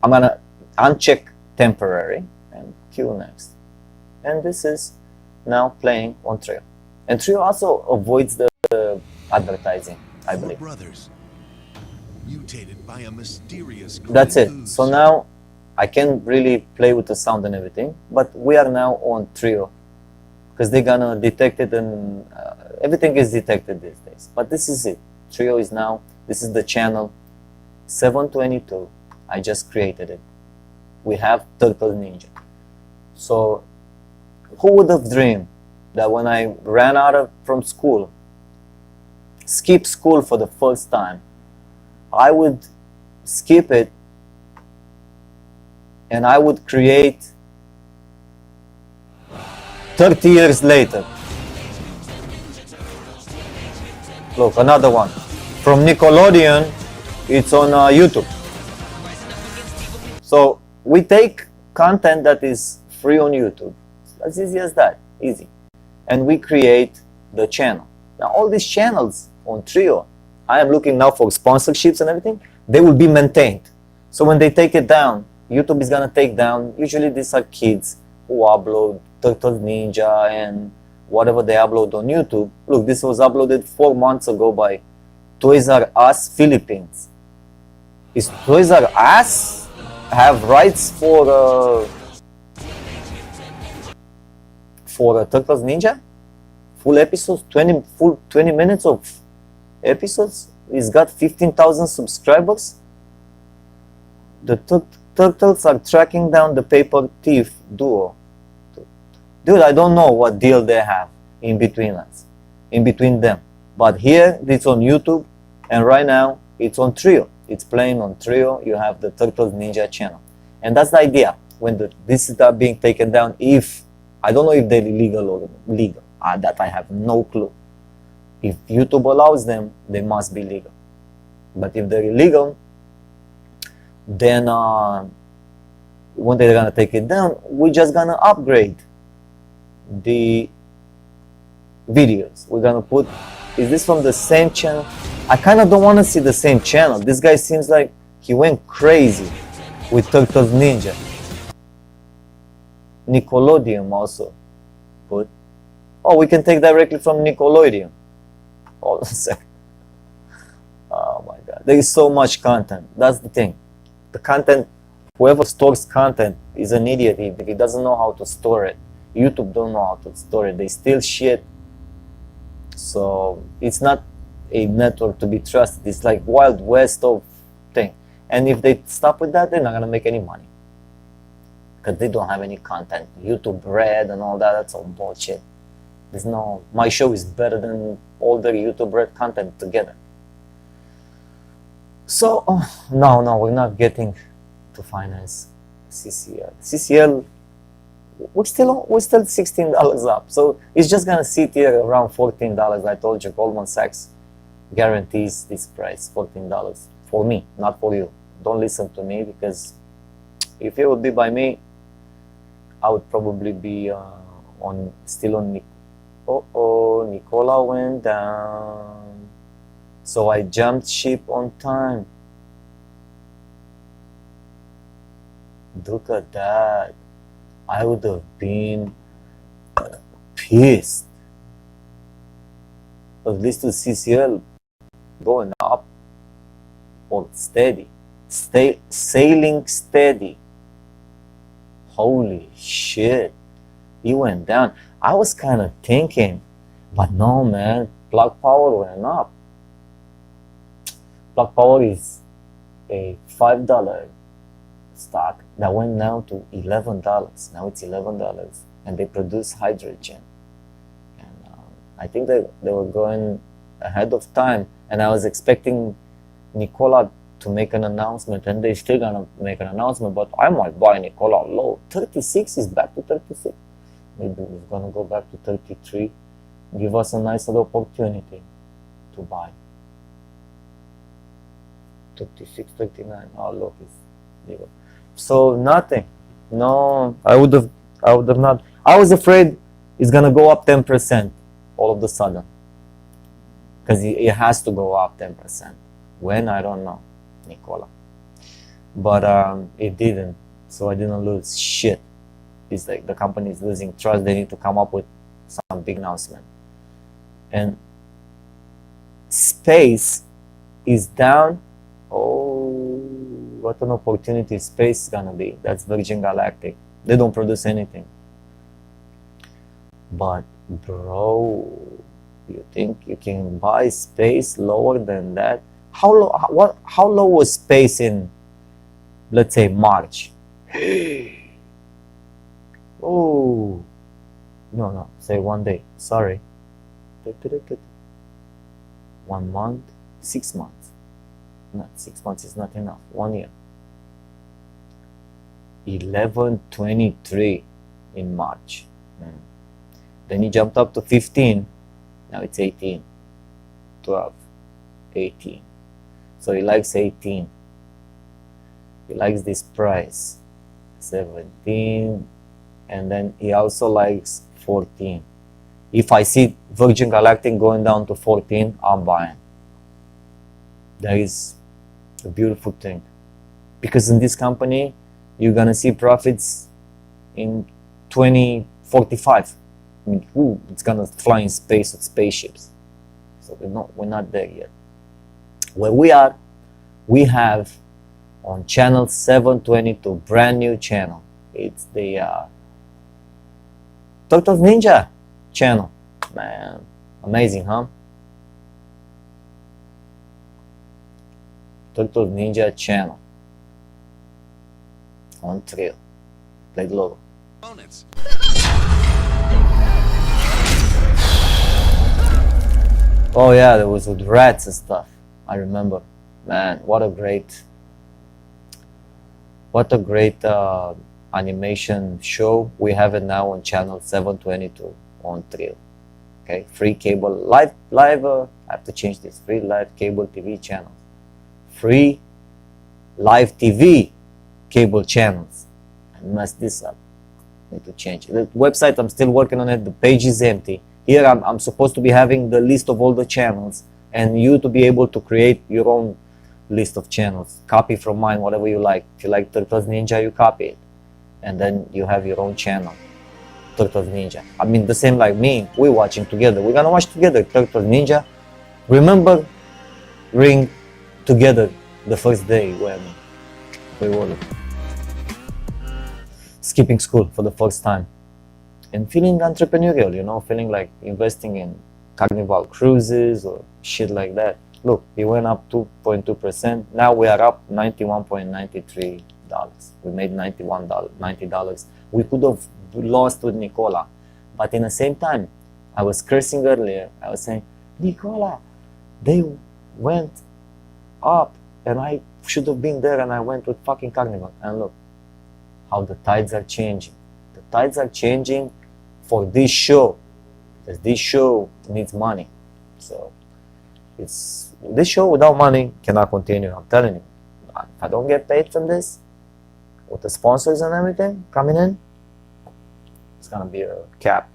I'm gonna uncheck temporary and cue next. And this is now playing on Trio. And Trio also avoids the advertising, I believe. Brothers, mutated by a mysterious That's it. So now I can really play with the sound and everything, but we are now on Trio because they're gonna detect it, and everything is detected these days. But this is it. Trio is now, this is the channel 722. I just created it. We have Turtles Ninja. So who would have dreamed that when I ran out from school, skip school for the first time, I would skip it and I would create 30 years later. Look, another one from Nickelodeon. It's on YouTube. So we take content that is free on YouTube, as easy as that, easy, and we create the channel. Now all these channels on Trio, I am looking now for sponsorships and everything, they will be maintained. So when they take it down, YouTube is gonna take down, usually these are kids who upload Turtles Ninja and whatever they upload on YouTube. Look, this was uploaded 4 months ago by Toys R Us Philippines. Is Toys R Us have rights for Turtles Ninja? Full episodes, 20 minutes of episodes. It's got 15,000 subscribers. The Turtles are tracking down the paper thief duo. Dude, I don't know what deal they have in between them. But here, it's on YouTube, and right now, it's on Trio. It's playing on Trio. You have the Turtles Ninja channel. And that's the idea. When this is being taken down, I don't know if they're legal or legal. That I have no clue. If YouTube allows them, they must be legal. But if they're illegal, then when they're gonna take it down, we're just gonna upgrade the videos. We're gonna put, is this from the same channel? I kind of don't want to see the same channel. This guy seems like he went crazy with Turtles Ninja. Nickelodeon also put. Oh, we can take directly from Nickelodeon. Hold on a second. Oh my God, there is so much content. That's the thing. The content, whoever stores content is an idiot if he doesn't know how to store it. YouTube don't know how to store it. They steal shit. So it's not a network to be trusted. It's like Wild West of thing. And if they stop with that, they're not gonna make any money. because they don't have any content. YouTube Red and all that, that's all bullshit. There's no, my show is better than all the YouTube Red content together. So, no, we're not getting to finance CCL. CCL, we're still $16 up. So it's just gonna sit here around $14. I told you, Goldman Sachs guarantees this price, $14 for me, not for you. Don't listen to me, because if it would be by me, I would probably be still on. Nicola went down. So I jumped ship on time. Look at that. I would have been pissed. At least to CCL going up or steady. Sailing steady. Holy shit. He went down. I was kind of thinking, but no, man, Plug Power went up. Plug Power is a $5 stock that went down to $11. Now it's $11, and they produce hydrogen. And I think they were going ahead of time, and I was expecting Nicola to make an announcement, and they're still gonna make an announcement, but I might buy Nicola low. 36 is back to 36. Maybe we're gonna go back to 33. Give us a nice little opportunity to buy. 36, 39. Oh, look, it's legal. So nothing. No, I would have not. I was afraid it's gonna go up 10% all of a sudden, because it has to go up 10%. When, I don't know, Nicola. But it didn't, so I didn't lose shit. It's like the company is losing trust. They need to come up with some big announcement. And space is down. Oh, what an opportunity space is gonna be. That's Virgin Galactic. They don't produce anything. But bro, you think you can buy space lower than that? How low was space in, let's say, March? Oh, no, say 1 day, sorry. 1 month, 6 months. Not 6 months is not enough, 1 year. 11.23 in March. Then he jumped up to 15, now it's 18, 12, 18. So he likes 18. He likes this price, 17. And then he also likes 14. If I see Virgin Galactic going down to 14, I'm buying. That is a beautiful thing. Because in this company, you're gonna see profits in 2045. I mean, it's gonna fly in space with spaceships. So we're not there yet. Where we are, we have on channel 722, brand new channel. It's the Turtles Ninja channel. Man, amazing, huh? Turtles Ninja channel. On trail. Play the logo. Oh yeah, there was with rats and stuff. I remember. Man, what a great animation show. We have it now on channel 722 on Thrill. Okay, free cable live I have to change this. Free live cable TV channels. Free live TV cable channels. I messed this up. Need to change it. The website, I'm still working on it. The page is empty. Here I'm supposed to be having the list of all the channels, and you to be able to create your own list of channels. Copy from mine, whatever you like. If you like Turtles Ninja, you copy it, and then you have your own channel, Turtles Ninja. I mean, the same like me. We're watching together. We're gonna watch together Turtles Ninja. Remember, ring together the first day when we were skipping school for the first time and feeling entrepreneurial, you know, feeling like investing in Carnival cruises or shit like that. Look, it went up 2.2%. Now we are up 91.93 We made $90. We could have lost with Nicola, but in the same time, I was cursing earlier. I was saying, Nicola, they went up, and I should have been there, and I went with fucking Carnival. And look how the tides are changing. The tides are changing for this show, because this show needs money. So it's this show without money cannot continue. I'm telling you, if I don't get paid from this, with the sponsors and everything coming in, it's gonna be a cap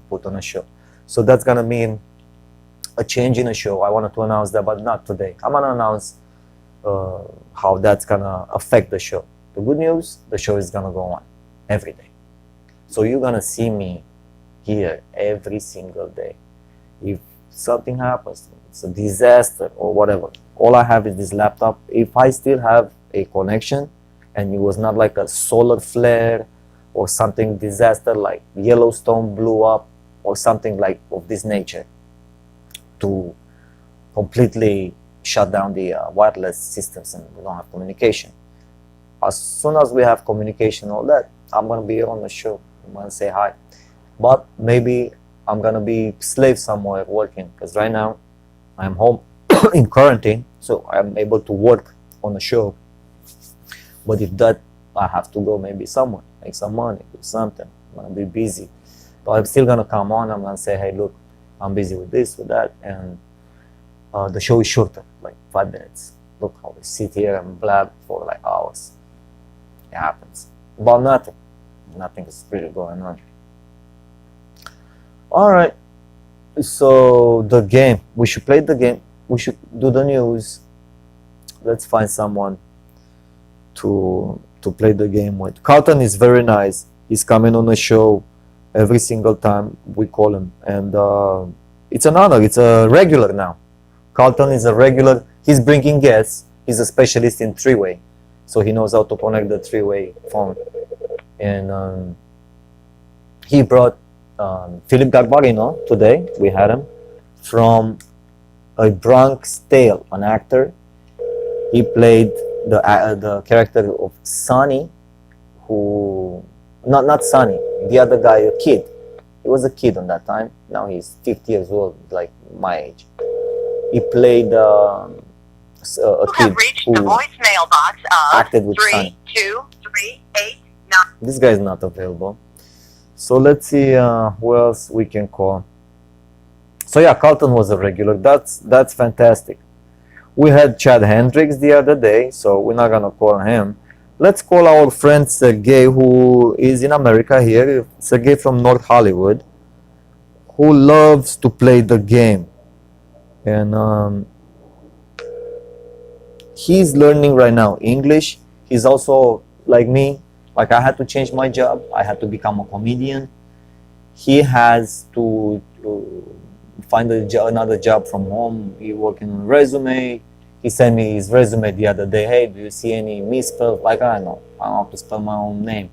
put on a show. So that's gonna mean a change in a show. I wanted to announce that, but not today. I'm gonna announce how that's gonna affect the show. The good news, the show is gonna go on every day. So you're gonna see me here every single day. If something happens, it's a disaster or whatever, all I have is this laptop. If I still have a connection and it was not like a solar flare or something disaster like Yellowstone blew up or something like of this nature to completely shut down the wireless systems and we don't have communication. As soon as we have communication, all that, I'm gonna be on the show. I'm gonna say hi. But maybe I'm gonna be slave somewhere working, because right now I'm home in quarantine, so I'm able to work on the show. But if that, I have to go maybe somewhere, make some money, do something. I'm gonna be busy, but I'm still gonna come on. I'm gonna say, hey, look, I'm busy with this, with that, and the show is shorter, like 5 minutes. Look how we sit here and blab for like hours. It happens, but nothing. Nothing is really going on. All right, so the game, we should play the game, we should do the news. Let's find someone to play the game with. Carlton is very nice. He's coming on the show every single time we call him, and it's an honor. It's a regular now. Carlton is a regular. He's bringing guests. He's a specialist in three-way, so he knows how to connect the three-way phone. And he brought Philip Garbarino today. We had him from A Bronx Tale, an actor. He played the character of Sonny, who not Sonny, the other guy, a kid. He was a kid on that time. Now he's 50 years old, like my age. He played a kid who the voicemail box of acted with Sonny. 32389. This guy is not available. So let's see who else we can call. So yeah, Carlton was a regular. That's fantastic. We had Chad Hendricks the other day, so we're not gonna call him. Let's call our friend Sergey, who is in America here. Sergey from North Hollywood, who loves to play the game, and he's learning right now English. He's also like me. Like I had to change my job. I had to become a comedian. He has to find another job from home. He working on resume. He sent me his resume the other day. Hey, do you see any misspells? Like I don't have to spell my own name.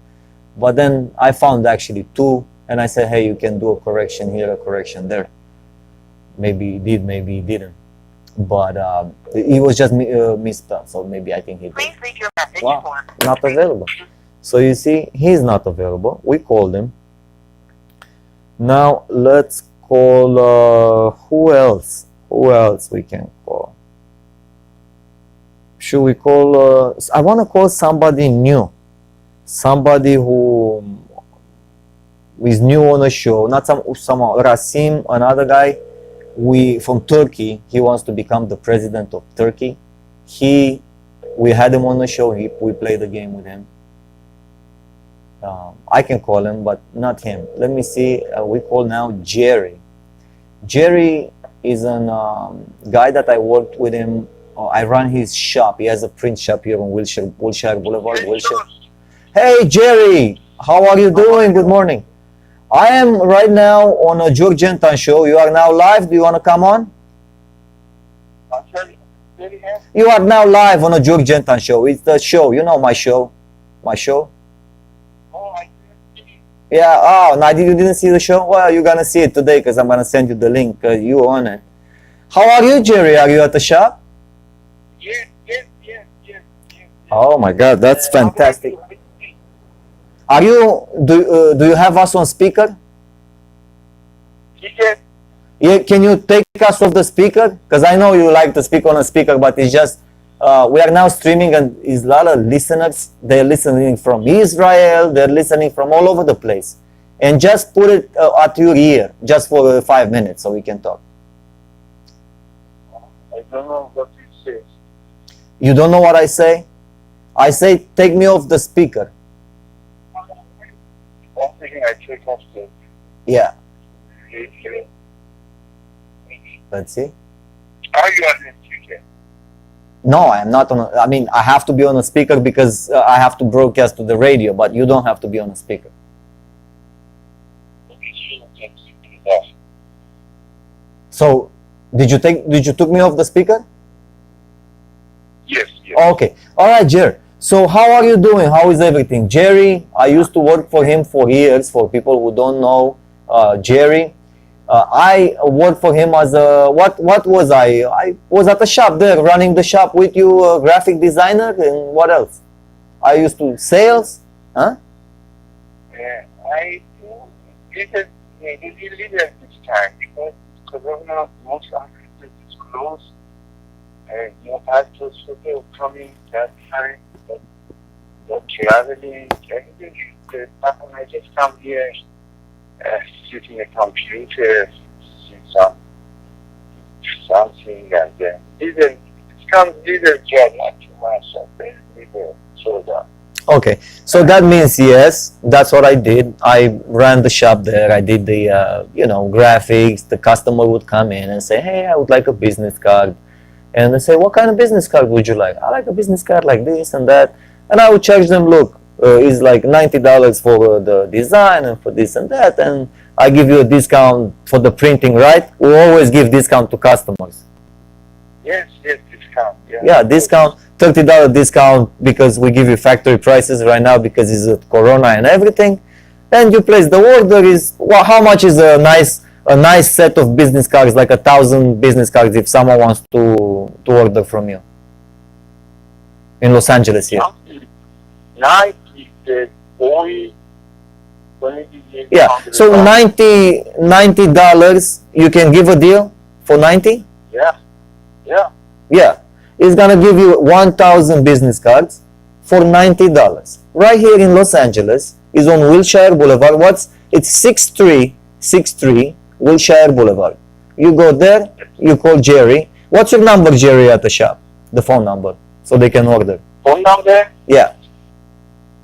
But then I found actually 2, and I said, hey, you can do a correction here, a correction there. Maybe he did, maybe he didn't. But he was just misspelled, so maybe I think he did. Please leave your message Wow, not available. So you see, he's not available. We called him. Now let's call, who else? Who else we can call? Should we call, I want to call somebody new. Somebody who is new on the show. Not someone, Rasim, another guy from Turkey. He wants to become the president of Turkey. We had him on the show. We played the game with him. I can call him, but not him. Let me see. We call now Jerry. Jerry is a guy that I worked with him. I run his shop. He has a print shop here on Wilshire Boulevard. Wilshire. Hey Jerry, how are you doing? Good morning. I am right now on a George Anton show. You are now live. Do you want to come on? You are now live on a George Anton show. It's the show. You know my show. My show. Yeah, oh, now you didn't see the show? Well, you're going to see it today because I'm going to send you the link because you're on it. How are you, Jerry? Are you at the shop? Yes. Oh my God, that's fantastic. Are you do you have us on speaker? Yeah, can you take us off the speaker? Because I know you like to speak on a speaker, but it's just we are now streaming and is a lot of listeners. They're listening from Israel. They're listening from all over the place. And just put it at your ear, just for 5 minutes, so we can talk. I don't know what you say. You don't know what I say? I say, take me off the speaker. One thing I take off the. Yeah. Let's see. Are you on the speaker? No, I am not on. I mean, I have to be on a speaker because I have to broadcast to the radio, but you don't have to be on a speaker. So, did you took me off the speaker? Yes. Okay. All right, Jerry. So, how are you doing? How is everything? Jerry, I used to work for him for years. For people who don't know, Jerry, I worked for him as a what was I? I was at the shop there, running the shop with you, a graphic designer, and what else? I used to sales, huh? I didn't leave at this time because Corona, most offices is closed, and no actors will come in that time. But traveling, everything is I just come here, sit in a computer, see something, and then it comes little job, not too much, so little slow down. Okay, so that means yes, that's what I did. I ran the shop there. I did the graphics. The customer would come in and say, "Hey, I would like a business card," and they say, "What kind of business card would you like?" "I like a business card like this and that," and I would charge them. Look, it's like $90 for the design and for this and that, and I give you a discount for the printing, right? We always give discount to customers. Yes, discount. Yeah, discount. $30 discount because we give you factory prices right now because it's Corona and everything, and you place the order. Is how much is a nice set of business cards, like 1,000 business cards if someone wants to order from you in Los Angeles here. Yeah, so $90 you can give a deal for 90. Yeah. Is gonna give you 1,000 business cards for $90 right here in Los Angeles. Is on Wilshire Boulevard. It's 6363 Wilshire Boulevard. You go there, you call Jerry. What's your number, Jerry, at the shop? The phone number, so they can order. Phone number? Yeah.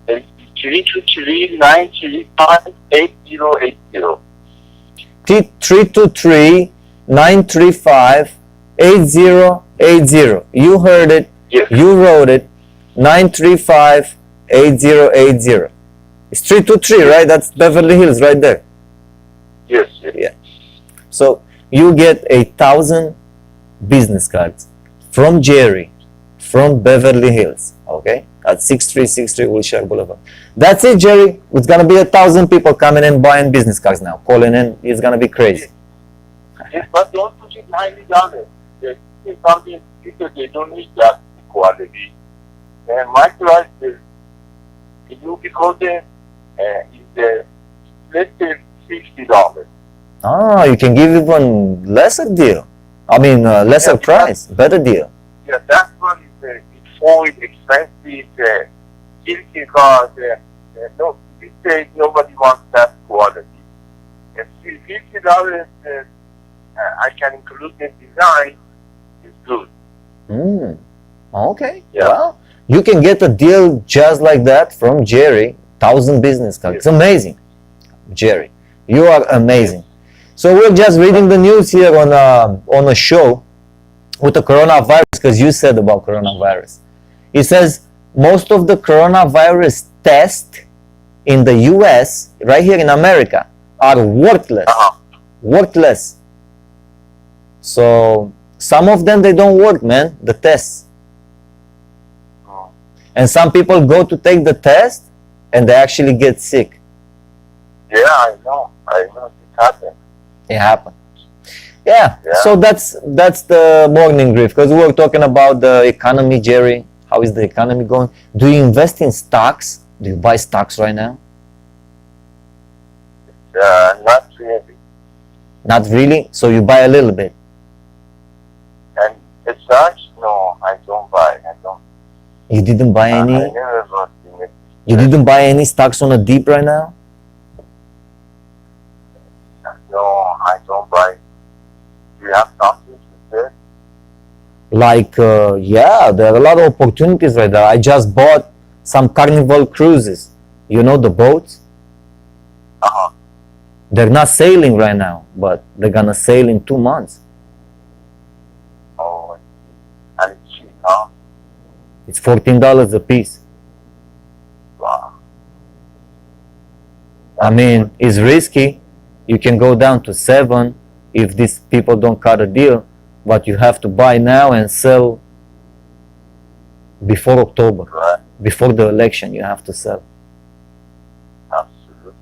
323-935-8080. 323-935-8080. You heard it. Yes. You wrote it. 935-8080. It's 323, right? That's Beverly Hills right there. Yes. Yeah. So you get 1,000 business cards from Jerry from Beverly Hills. Okay? At 6363 Wilshire Boulevard. That's it, Jerry. It's gonna be 1,000 people coming in buying business cards now. Calling in. It's gonna be crazy. Yes, but don't put it $90. There's something people they don't need that quality. And my price is because let's say $60. Ah, you can give even lesser deal. I mean, lesser price, better deal. Yeah, that one is before it's expensive. Silky cars. No, these days nobody wants that quality. And $50, I can include the design. Is good. Okay. Yeah. Well, you can get a deal just like that from Jerry. 1,000 business cards. It's amazing, Jerry. You are amazing. So we're just reading the news here on a show with the coronavirus because you said about coronavirus. It says most of the coronavirus tests in the U.S. right here in America are worthless. Worthless. So some of them they don't work, man. The tests. And some people go to take the test and they actually get sick. Yeah, I know. It happened. It happened. Yeah. So that's the morning grief because we were talking about the economy, Jerry. How is the economy going? Do you invest in stocks? Do you buy stocks right now? Not really. Not really? So you buy a little bit. And as such, no, I don't buy. I don't. You didn't buy I any? never bought in it. You didn't buy any stocks on a dip right now? No, I don't buy. Do you have something to say? Like, yeah, there are a lot of opportunities right there. I just bought some Carnival cruises. You know the boats? Uh-huh. They're not sailing right now, but they're gonna sail in 2 months. Oh, and it's cheap, huh? It's $14 a piece. Wow. I mean, it's risky. You can go down to 7 if these people don't cut a deal, but you have to buy now and sell before October. Right. Before the election, you have to sell. Absolutely.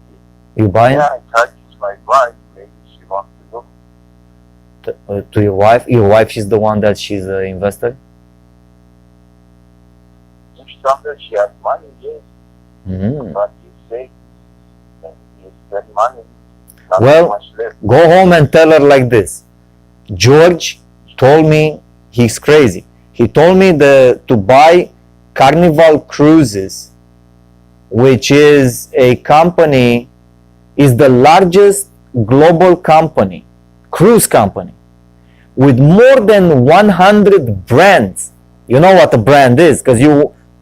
You buying? Yeah, I touched my wife. Maybe she wants to go. To your wife? Your wife, she's the one that she's an investor? If sometimes she has money, yes. Mm. But you say that you spend money. Not Well, much left. go home and tell her like this. George told me he's crazy. He told me to buy Carnival Cruises, which is a company, is the largest global company, cruise company, with more than 100 brands. You know what a brand is, because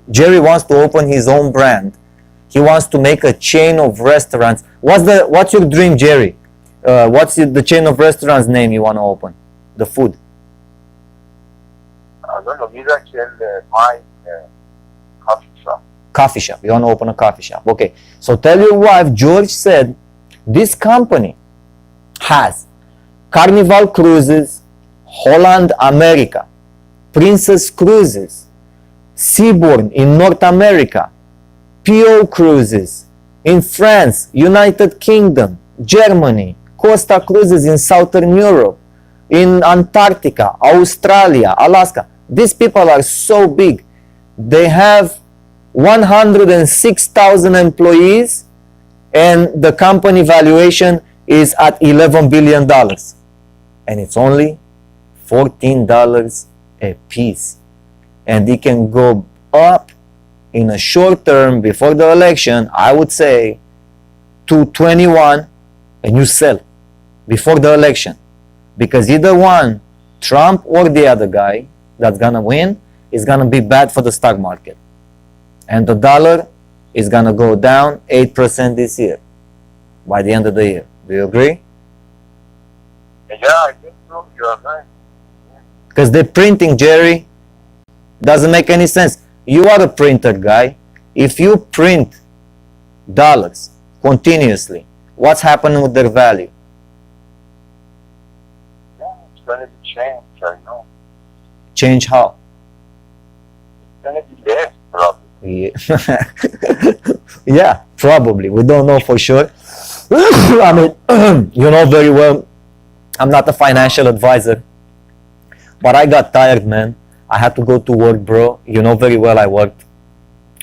Jerry wants to open his own brand. He wants to make a chain of restaurants. What's your dream, Jerry? What's the chain of restaurants name you want to open? The food. I don't know. Maybe I can buy coffee shop. Coffee shop. You want to open a coffee shop. Okay. So tell your wife, George said, this company has Carnival Cruises, Holland America, Princess Cruises, Seabourn in North America, PO Cruises in France, United Kingdom, Germany, Costa Cruises in Southern Europe, in Antarctica, Australia, Alaska. These people are so big. They have 106,000 employees and the company valuation is at $11 billion. And it's only $14 a piece. And it can go up in a short term before the election, I would say, to 21, and you sell before the election. Because either one, Trump or the other guy that's gonna win, is gonna be bad for the stock market. And the dollar is gonna go down 8% this year, by the end of the year. Do you agree? Yeah, I think so. You are right. Because they're printing, Jerry. Doesn't make any sense. You are a printer guy. If you print dollars continuously, what's happening with their value? Yeah, it's going to be changed, I know. Change how? It's going to be less, probably. Yeah. Yeah, probably. We don't know for sure. I mean, you know very well, I'm not a financial advisor, but I got tired, man. I had to go to work, bro. You know very well I worked.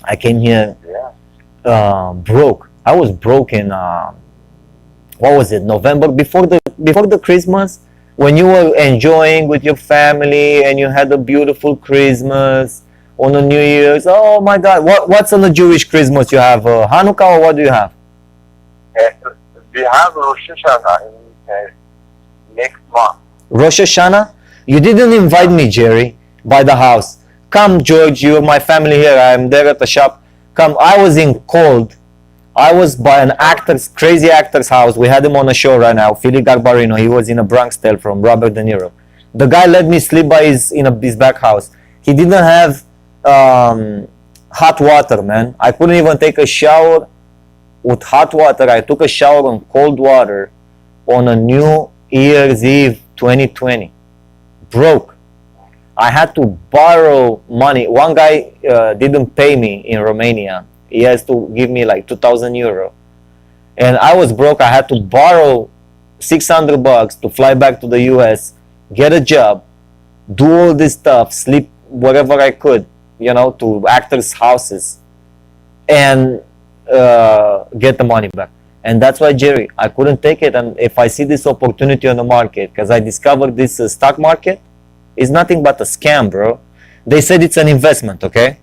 I came here broke. I was broke in, what was it, November? Before the Christmas, when you were enjoying with your family and you had a beautiful Christmas on the New Year's. Oh my God, what's on the Jewish Christmas you have? Hanukkah or what do you have? We have Rosh Hashanah next month. Rosh Hashanah? You didn't invite me, Jerry, by the house. Come, George, you're my family here. I'm there at the shop. Come, I was in cold. I was by an crazy actor's house. We had him on a show right now, Philip Garbarino. He was in a Bronx Tale from Robert De Niro. The guy let me sleep by his back house. He didn't have hot water, man. I couldn't even take a shower with hot water. I took a shower on cold water on a New Year's Eve 2020. Broke. I had to borrow money. One guy didn't pay me in Romania. He has to give me like 2,000 euro. And I was broke. I had to borrow $600 to fly back to the US, get a job, do all this stuff, sleep wherever I could, to actors' houses and get the money back. And that's why, Jerry, I couldn't take it. And if I see this opportunity on the market, because I discovered this stock market is nothing but a scam, bro. They said it's an investment, okay?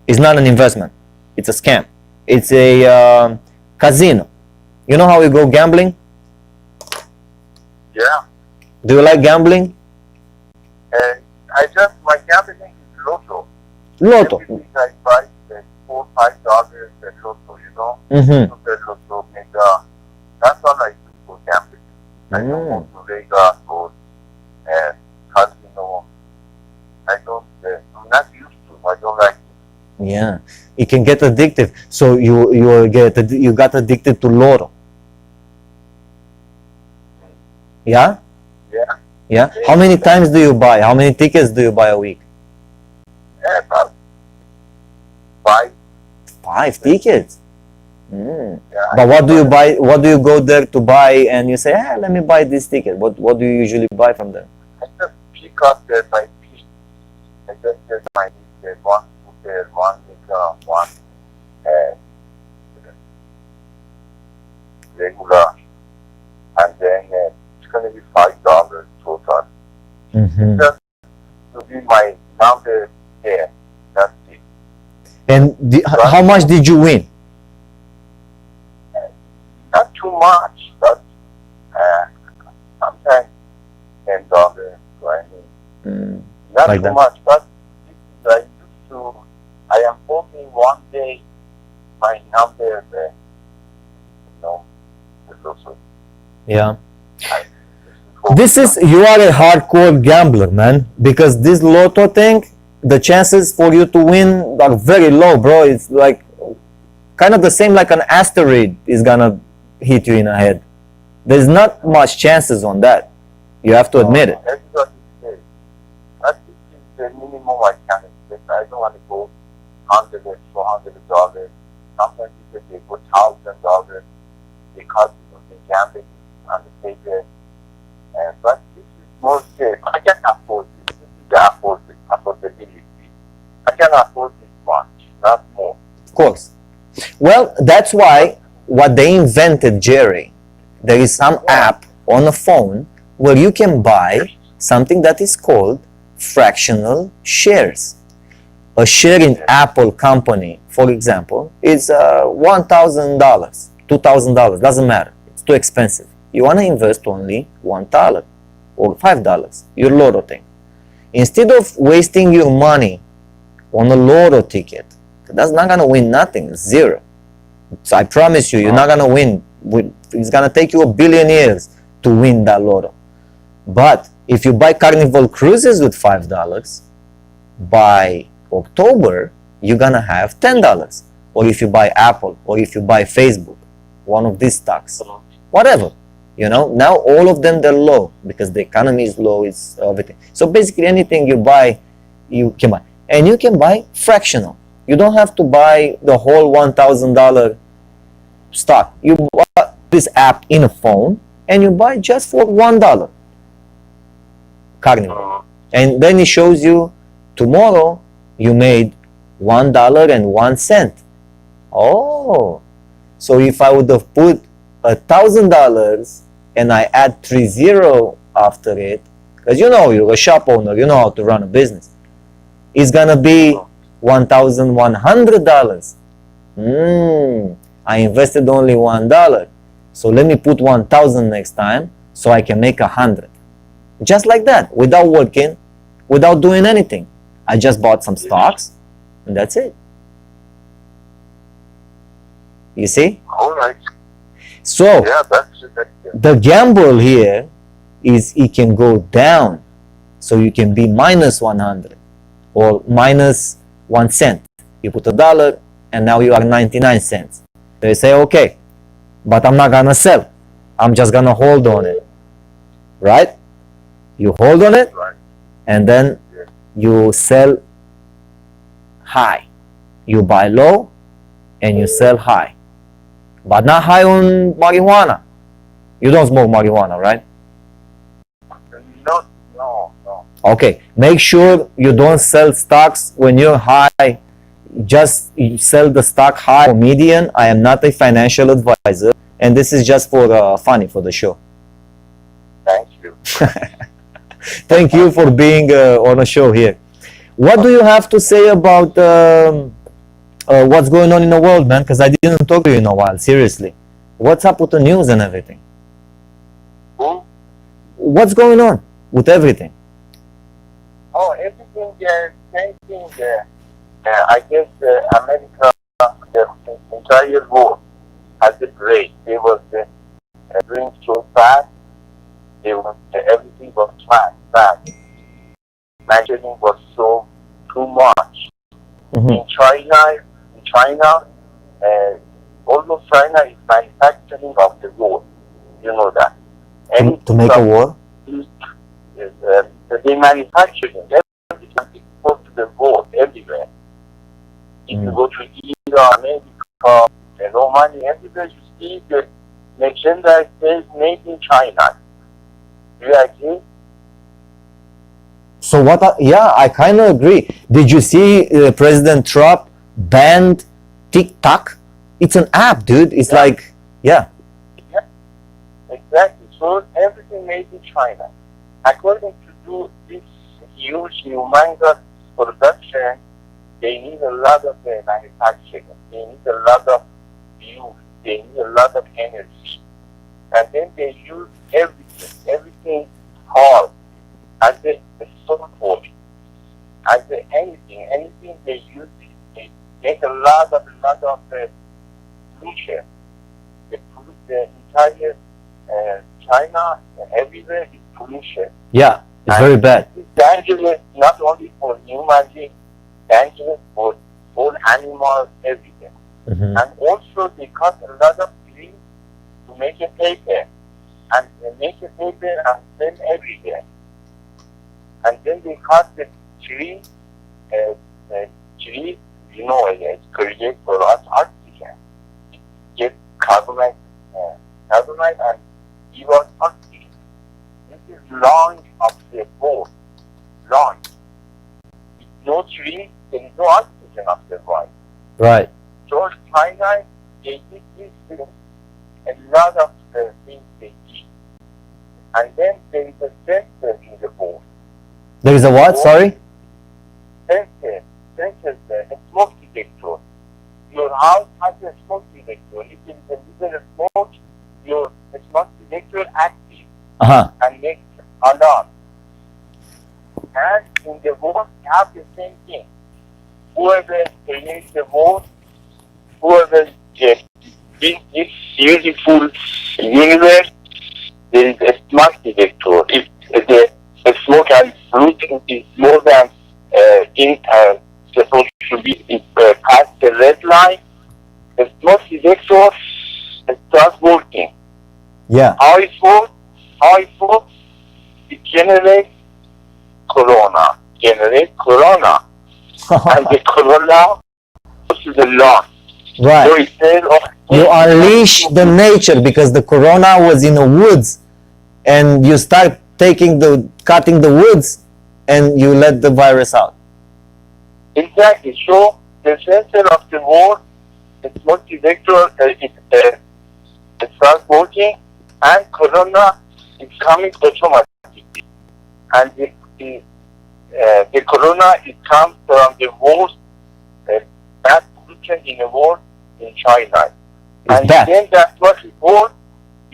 It's not an investment. It's a scam. It's a casino. You know how we go gambling? Yeah. Do you like gambling? My gambling is Lotto. Lotto. Everything I buy is $4, $5 at Lotto, Mhm. Super Lotto, Mega. That's all I do for gambling. I don't go to Vegas or casino. I'm not used to. I don't like it. Yeah, it can get addictive. So you got addicted to Lotto. Yeah? Yeah. Yeah. How many times do you buy? How many tickets do you buy a week? About 5. 5 tickets. Mm. Yeah, But what do you buy? What do you go there to buy? And you say, let me buy this ticket. What do you usually buy from there? I just pick up my piece. I just get my one scooter, one Mega, one regular, and then it's going to be $5 total. Mm-hmm. Just to be my number there. That's it. And how much did you win? Not too much, but sometimes $10, $20. Not Like too that. much, but I am hoping one day my number, the Lotto. Yeah. You are a hardcore gambler, man, because this Lotto thing, the chances for you to win are very low, bro. It's like kind of the same like an asteroid is gonna hit you in the head. There's not much chances on that. You have to admit it. Everybody says that is the minimum I can expect. I don't want to go $100, $200. Sometimes people they go $1,000 because they gambling on the paper. But this is more safe. I can afford it. This is the affordability. I can afford this much, not more. Of course. Well, that's why what they invented, Jerry, there is some app on the phone where you can buy something that is called fractional shares. A share in Apple company, for example, is $1,000, $2,000, doesn't matter. It's too expensive. You want to invest only $1 or $5, your Lotto thing. Instead of wasting your money on a Lotto ticket, that's not going to win nothing, zero. So I promise you, you're not going to win. It's going to take you 1 billion years to win that Lotto. But if you buy Carnival Cruises with $5, by October, you're going to have $10. Or if you buy Apple, or if you buy Facebook, one of these stocks, whatever. Now all of them, they're low because the economy is low, it's everything. So basically anything you buy, you can buy. And you can buy fractional. You don't have to buy the whole $1,000 stock. You buy this app in a phone and you buy just for $1. Carnival. And then it shows you tomorrow you made $1.01. Oh, so if I would have put $1,000 and I add 30 after it, because you're a shop owner, you know how to run a business, it's gonna be $1,100. I invested only $1, so let me put 1,000 next time so I can make 100. Just like that, without working, without doing anything. I just bought some stocks, and that's it. You see? All right. So Yeah, that's it. the gamble here is it can go down, so you can be minus 100 or minus 1 cent. You put $1 and now you are 99 cents. They say, okay, but I'm not gonna sell. I'm just gonna hold on it. Right? You hold on it and then you sell high. You buy low and you sell high. But not high on marijuana. You don't smoke marijuana, right? No. Okay, make sure you don't sell stocks when you're high. Just sell the stock high or median. I am not a financial advisor, and this is just for funny for the show. Thank you. Thank you for being on a show here. What do you have to say about what's going on in the world, man? Because I didn't talk to you in a while. Seriously, what's up with the news and everything? What's going on with everything? Oh, everything there, same thing there. I guess America, the entire world has a break. They was doing so fast. They was everything was fast. Managing was so too much. In China, although China is manufacturing of the world, you know that. To make a war? They manufacturing everything goes to the world everywhere. If you go to Iran, America, Romania, everywhere you see the merchandise says made in China. Do you agree? So what? Yeah, I kind of agree. Did you see President Trump banned TikTok? It's an app, dude. It's like, yeah. Yeah, exactly. So everything made in China. According to do this huge, humongous production, they need a lot of manufacturing. They need a lot of fuel. They need a lot of energy. And then they use everything hard as a source for it. As anything they use it, they make a lot of pollution. They pollute the entire China, everywhere is pollution. Yeah, it's very bad. It's dangerous not only for human beings, dangerous for all animals, everything. Mm-hmm. And also they cut a lot of trees to make a paper. And they make a paper and sell everywhere. And then they cut the tree, you know, it creates for us oxygen. It gets carbon and give us oxygen. This is lung of the board. Lung. With no tree, there is no oxygen of the body. Right. So China, they did these things, a lot of the things they did. And then there is a sensor in the board. There is a what? Sorry? Sensor, a smoke detector. Your house has a smoke detector. If there is a little smoke, your smoke detector active and makes alarm. And in the world, you have the same thing. Whoever creates the world, whoever brings this beautiful universe, there is a smoke detector. If the smoke and pollution is more than supposed to be past the red line, the smoke detector starts working. Yeah. How it works? It generates corona. And the corona goes to the lung. Right. So it says, you unleash the nature because the corona was in the woods, and you start cutting the woods, and you let the virus out. Exactly. So the sensor of the world, the smoke detector, it starts working, and corona is coming automatically. And the corona, it comes from the worst bad pollution in the world in China. And then that's what it goes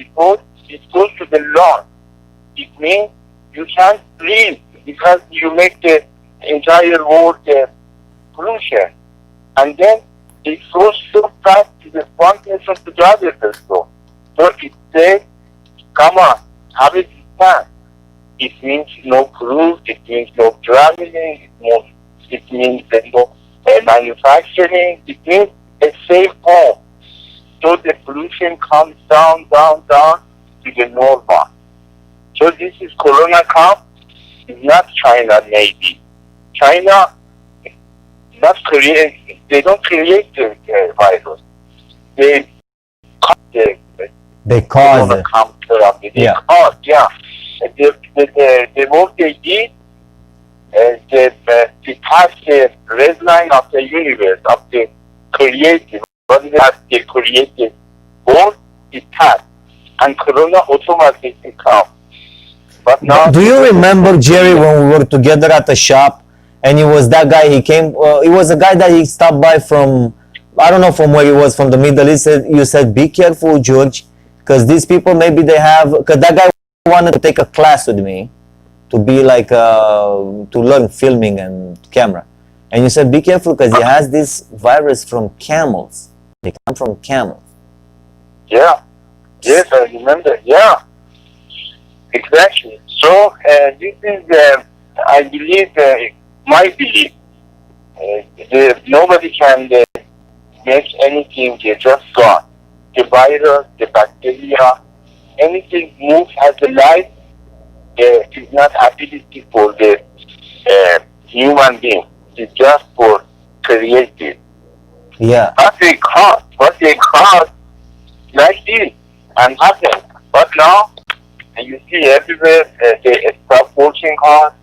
to the lung. It means you can't breathe because you make the entire world pollution. And then it goes so fast to the one person to the other person. So it says, come on, have a distance. It means no cruise, it means no traveling, it means no manufacturing, it means a safe home. So the pollution comes down to the normal. So this is corona come, it's not China maybe. China not create, they don't create the virus. They cause it. They cause it. The work they did the past red line of the universe, of the creative, what is it, the creative world is passed, and Corona automatically comes. But now, Do you remember, Jerry, when we were together at the shop, and it was that guy, he came, it was a guy that he stopped by from, I don't know from where he was, from the Middle East. You said, be careful, George, because these people, maybe they have, because that guy wanted to take a class with me, to be like, to learn filming and camera. And you said, be careful, because he has this virus from camels. They come from camels. yeah, yes, I remember, yeah, exactly. So, this is, I believe, my belief, nobody can make anything just gone. The virus, the bacteria, anything moves as a life is not ability for the human being. It's just for creative. Yeah. What they cause, like this, and happen. But now, you see everywhere, they stop working hard,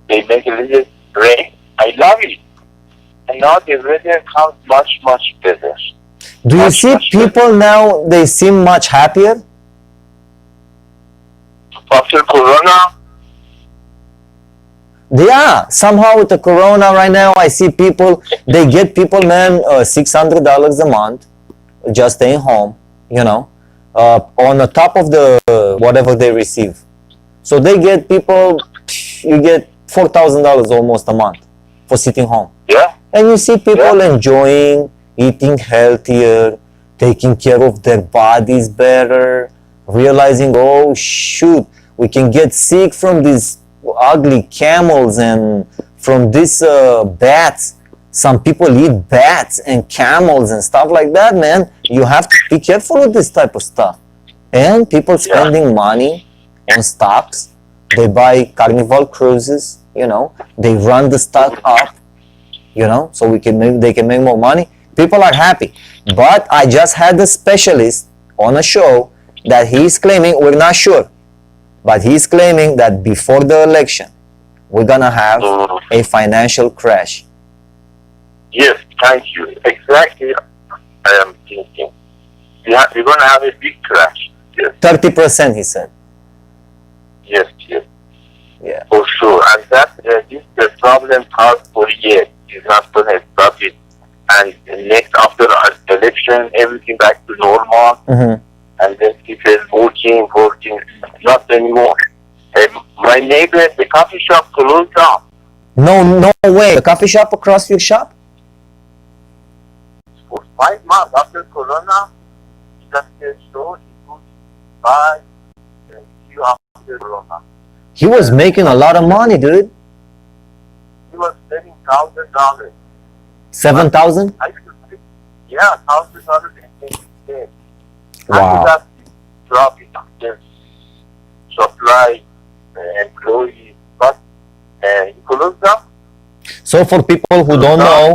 they make a little rain. I love it. And now the weather comes much, much better. Do you see people now, they seem much happier? After Corona, Yeah, somehow with the Corona right now, I see people, they get people, man, $600 a month, just staying home, you know, on the top of the whatever they receive. So they get people, you get $4,000 almost a month for sitting home. Yeah. And you see people enjoying, eating healthier, taking care of their bodies better, realizing, oh shoot, we can get sick from these ugly camels and from these bats. Some people eat bats and camels and stuff like that, man. You have to be careful with this type of stuff. And people spending money on stocks. They buy Carnival cruises, you know. They run the stock up, you know, so they can make more money. People are happy. But I just had a specialist on a show that he's claiming, we're not sure, but he's claiming that before the election, we're gonna have a financial crash. yes, thank you. Exactly, I am thinking. We're going to have a big crash. Yes, 30%, he said. yes, yes. Yeah. For sure. And that this the problem caused for years. It's not going to stop it. And next, after the election, everything back to normal. Mm-hmm. And then people working, not anymore. My neighbor, the coffee shop closed down. No way. The coffee shop across your shop? For 5 months after Corona, just a store, he could buy a few after Corona. He was making a lot of money, dude. He was spending $1,000. 7,000? Yeah, $1,000 a day. Wow. And that drop in the supply, employees, but he closed down. So for people who don't know,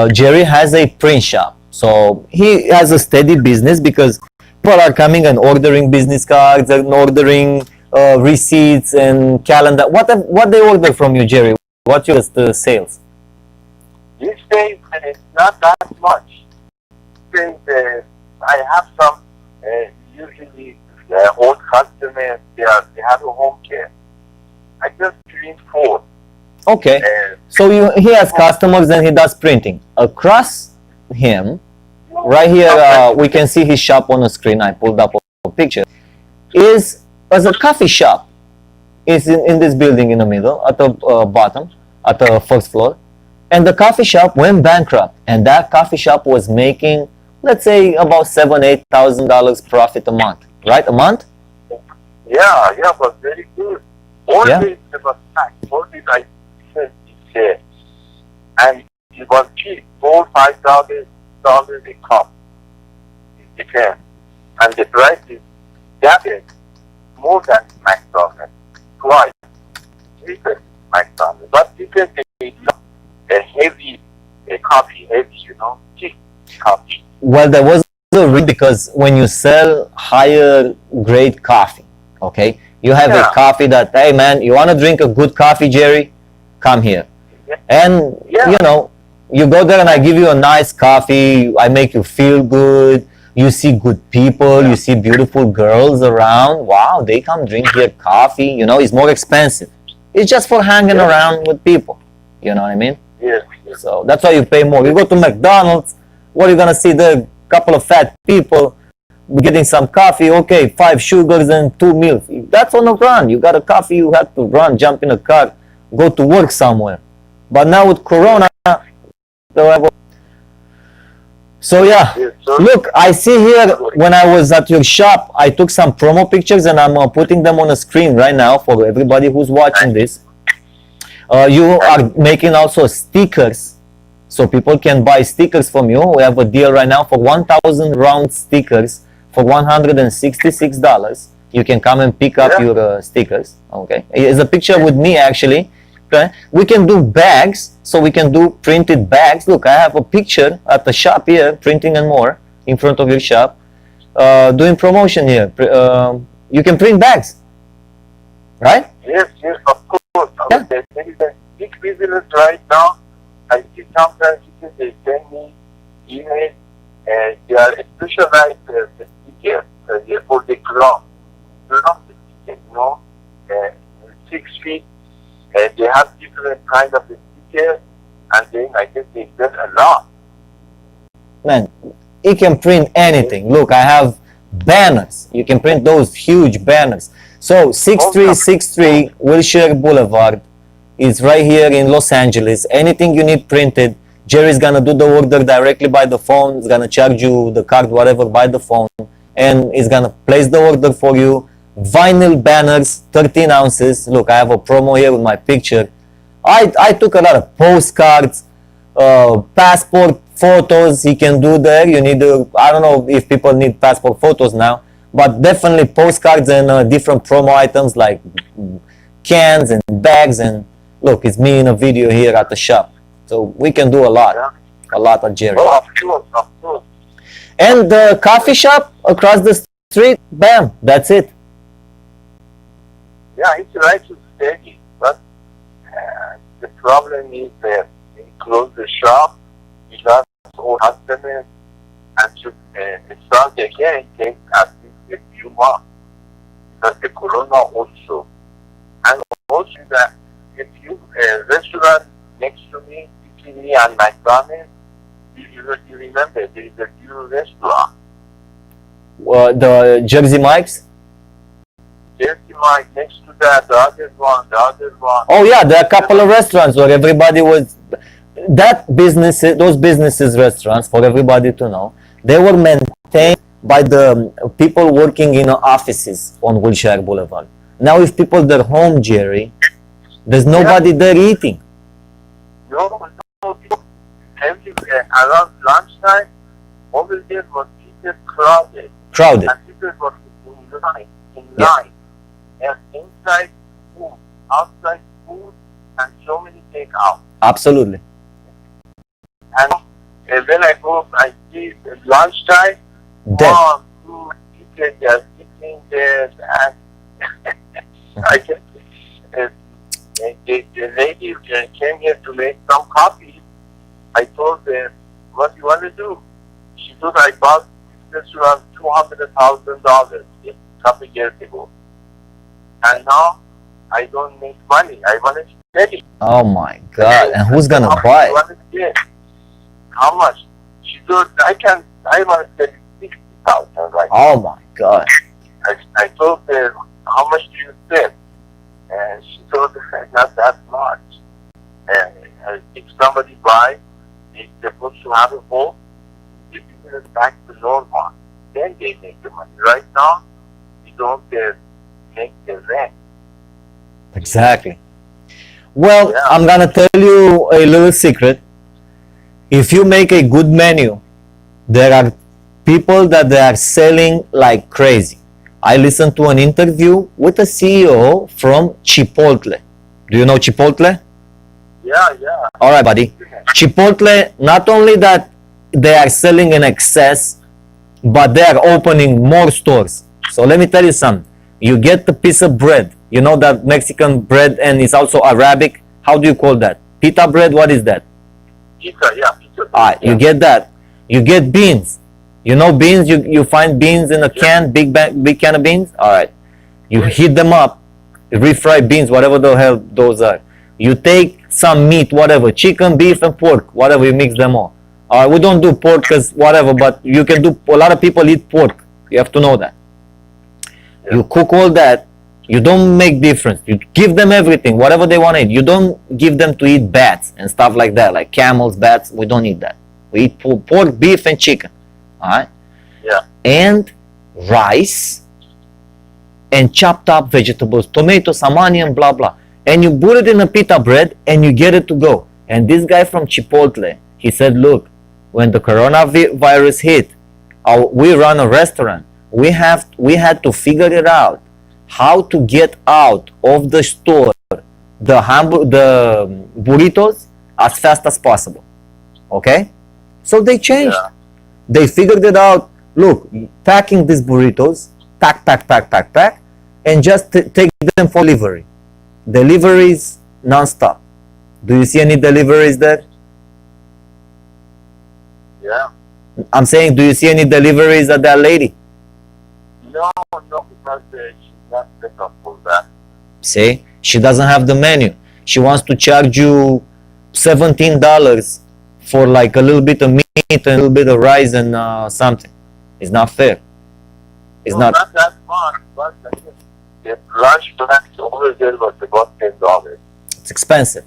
Jerry has a print shop. So he has a steady business because people are coming and ordering business cards and ordering receipts and calendar. What they order from you, Jerry? What's your sales? These days, it's not that much. These days, I have some usually old customers. They have a home care. I just print 4. Okay. So he has customers and he does printing. Across him, right here, we can see his shop on the screen. I pulled up a picture. Is as a coffee shop. It's in this building in the middle, at the bottom, at the first floor. And the coffee shop went bankrupt. And that coffee shop was making, let's say, about $7,000-8,000 profit a month. Right? A month? Yeah, but very good. Always about tax. Always I said it's there. And it was cheap. $4,000-5,000 a cup. It depends. And the price is double, more than McDonald's. Twice. Cheaper McDonald's. But because they love a heavy coffee, thick coffee. Well, there was a reason, because when you sell higher grade coffee, okay, you have a coffee that, hey man, you want to drink a good coffee, Jerry? Come here. And you know, you go there and I give you a nice coffee, I make you feel good, you see good people, you see beautiful girls around. Wow, they come drink here coffee, you know, it's more expensive. It's just for hanging around with people. You know what I mean? Yes. So that's why you pay more. You go to McDonald's, what are you gonna see there? Couple of fat people getting some coffee, okay, 5 sugars and 2 milk. That's on a run. You got a coffee, you have to run, jump in a car, go to work somewhere. But now with Corona, so yeah, look, I see here when I was at your shop, I took some promo pictures and I'm putting them on the screen right now for everybody who's watching this. You are making also stickers, so people can buy stickers from you. We have a deal right now for 1,000 round stickers for $166. You can come and pick up your stickers. Okay, it's a picture with me actually. Okay, we can do bags, so we can do printed bags. Look, I have a picture at the shop here, printing and more, in front of your shop, doing promotion here. You can print bags, right? Yes, of course. Yeah. There is a big business right now. I see sometimes they send me emails and they are specialized stickers for the ground. You know, 6 feet. They have different kind of stickers, and then I guess they sell a lot. Man, you can print anything. Look, I have banners. You can print those huge banners. So 6363 Wilshire Boulevard is right here in Los Angeles. Anything you need printed, Jerry's gonna do the order directly by the phone. He's gonna charge you the card, whatever, by the phone, and he's gonna place the order for you. Vinyl banners, 13 ounces. Look, I have a promo here with my picture. I took a lot of postcards, passport photos. He can do there. You need I don't know if people need passport photos now, but definitely postcards and different promo items like cans and bags. And look, it's me in a video here at the shop. So we can do a lot at Jerry. Oh, of course. And the coffee shop across the street, bam, that's it. Yeah, it's right to steady, but the problem is that they close the shop, we lost all customers, and to start again takes at least a few months. Because the corona also. And also that if you restaurant next to me, between me and McDonald's, you remember there is a new restaurant. The Jersey Mike's? Jersey Mike, next to that, the other one. Oh yeah, there are a couple of restaurants where everybody was, those businesses, restaurants, for everybody to know, they were maintained by the people working in offices on Wilshire Boulevard. Now if people they're home, Jerry, there's nobody there eating. No. Around lunchtime, over there was people crowded. And people were in line. And inside food, outside food, and so many takeout. Absolutely. And when I go, I see lunchtime, two people they are sitting there, and I guess the lady came here to make some coffee. I told her, what do you want to do? She said, I bought this restaurant $200,000 a couple years ago. And now I don't make money. I want to sell it. Oh my God! And who's gonna buy it? How much? She said, I want to sell it $60,000 right now. Oh my God! I told her, how much do you sell? And she told her, not that much. And if somebody buys, they're supposed to have a vote, the business back to normal. Then they make the money. Right now, we don't make the rent. Exactly. Well, I'm gonna tell you a little secret. If you make a good menu, there are people that they are selling like crazy. I listened to an interview with a CEO from Chipotle. Do you know Chipotle? Yeah. All right, buddy. Chipotle, not only that they are selling in excess, but they are opening more stores. So let me tell you something. You get the piece of bread. You know that Mexican bread, and it's also Arabic. How do you call that? Pita bread, what is that? Pizza, yeah, pizza. Alright, you get that. You get beans. You know beans? You find beans in a can, big can of beans? Alright. You heat them up, refried beans, whatever the hell those are. You take some meat, whatever, chicken, beef, and pork, whatever, you mix them all. Alright, we don't do pork because whatever, but you can do, a lot of people eat pork. You have to know that. You cook all that. You don't make difference. You give them everything, whatever they want to eat. You don't give them to eat bats and stuff like that, like camels, bats. We don't eat that. We eat pork, beef, and chicken. Alright? Yeah. And rice and chopped up vegetables, tomatoes, some onion, blah, blah. And you put it in a pita bread and you get it to go. And this guy from Chipotle, he said, look, when the coronavirus hit, we run a restaurant. We had to figure it out how to get out of the store the burritos as fast as possible. Okay? So they changed. Yeah. They figured it out. Look, packing these burritos, pack, and just take them for delivery. Deliveries non-stop. Do you see any deliveries there? Yeah. I'm saying, do you see any deliveries at that lady? No, because she's not set up for that. See, she doesn't have the menu. She wants to charge you $17 for like a little bit of meat and a little bit of rice and something. It's not fair. It's not that much, but the lunch price over there was about $10. It's expensive.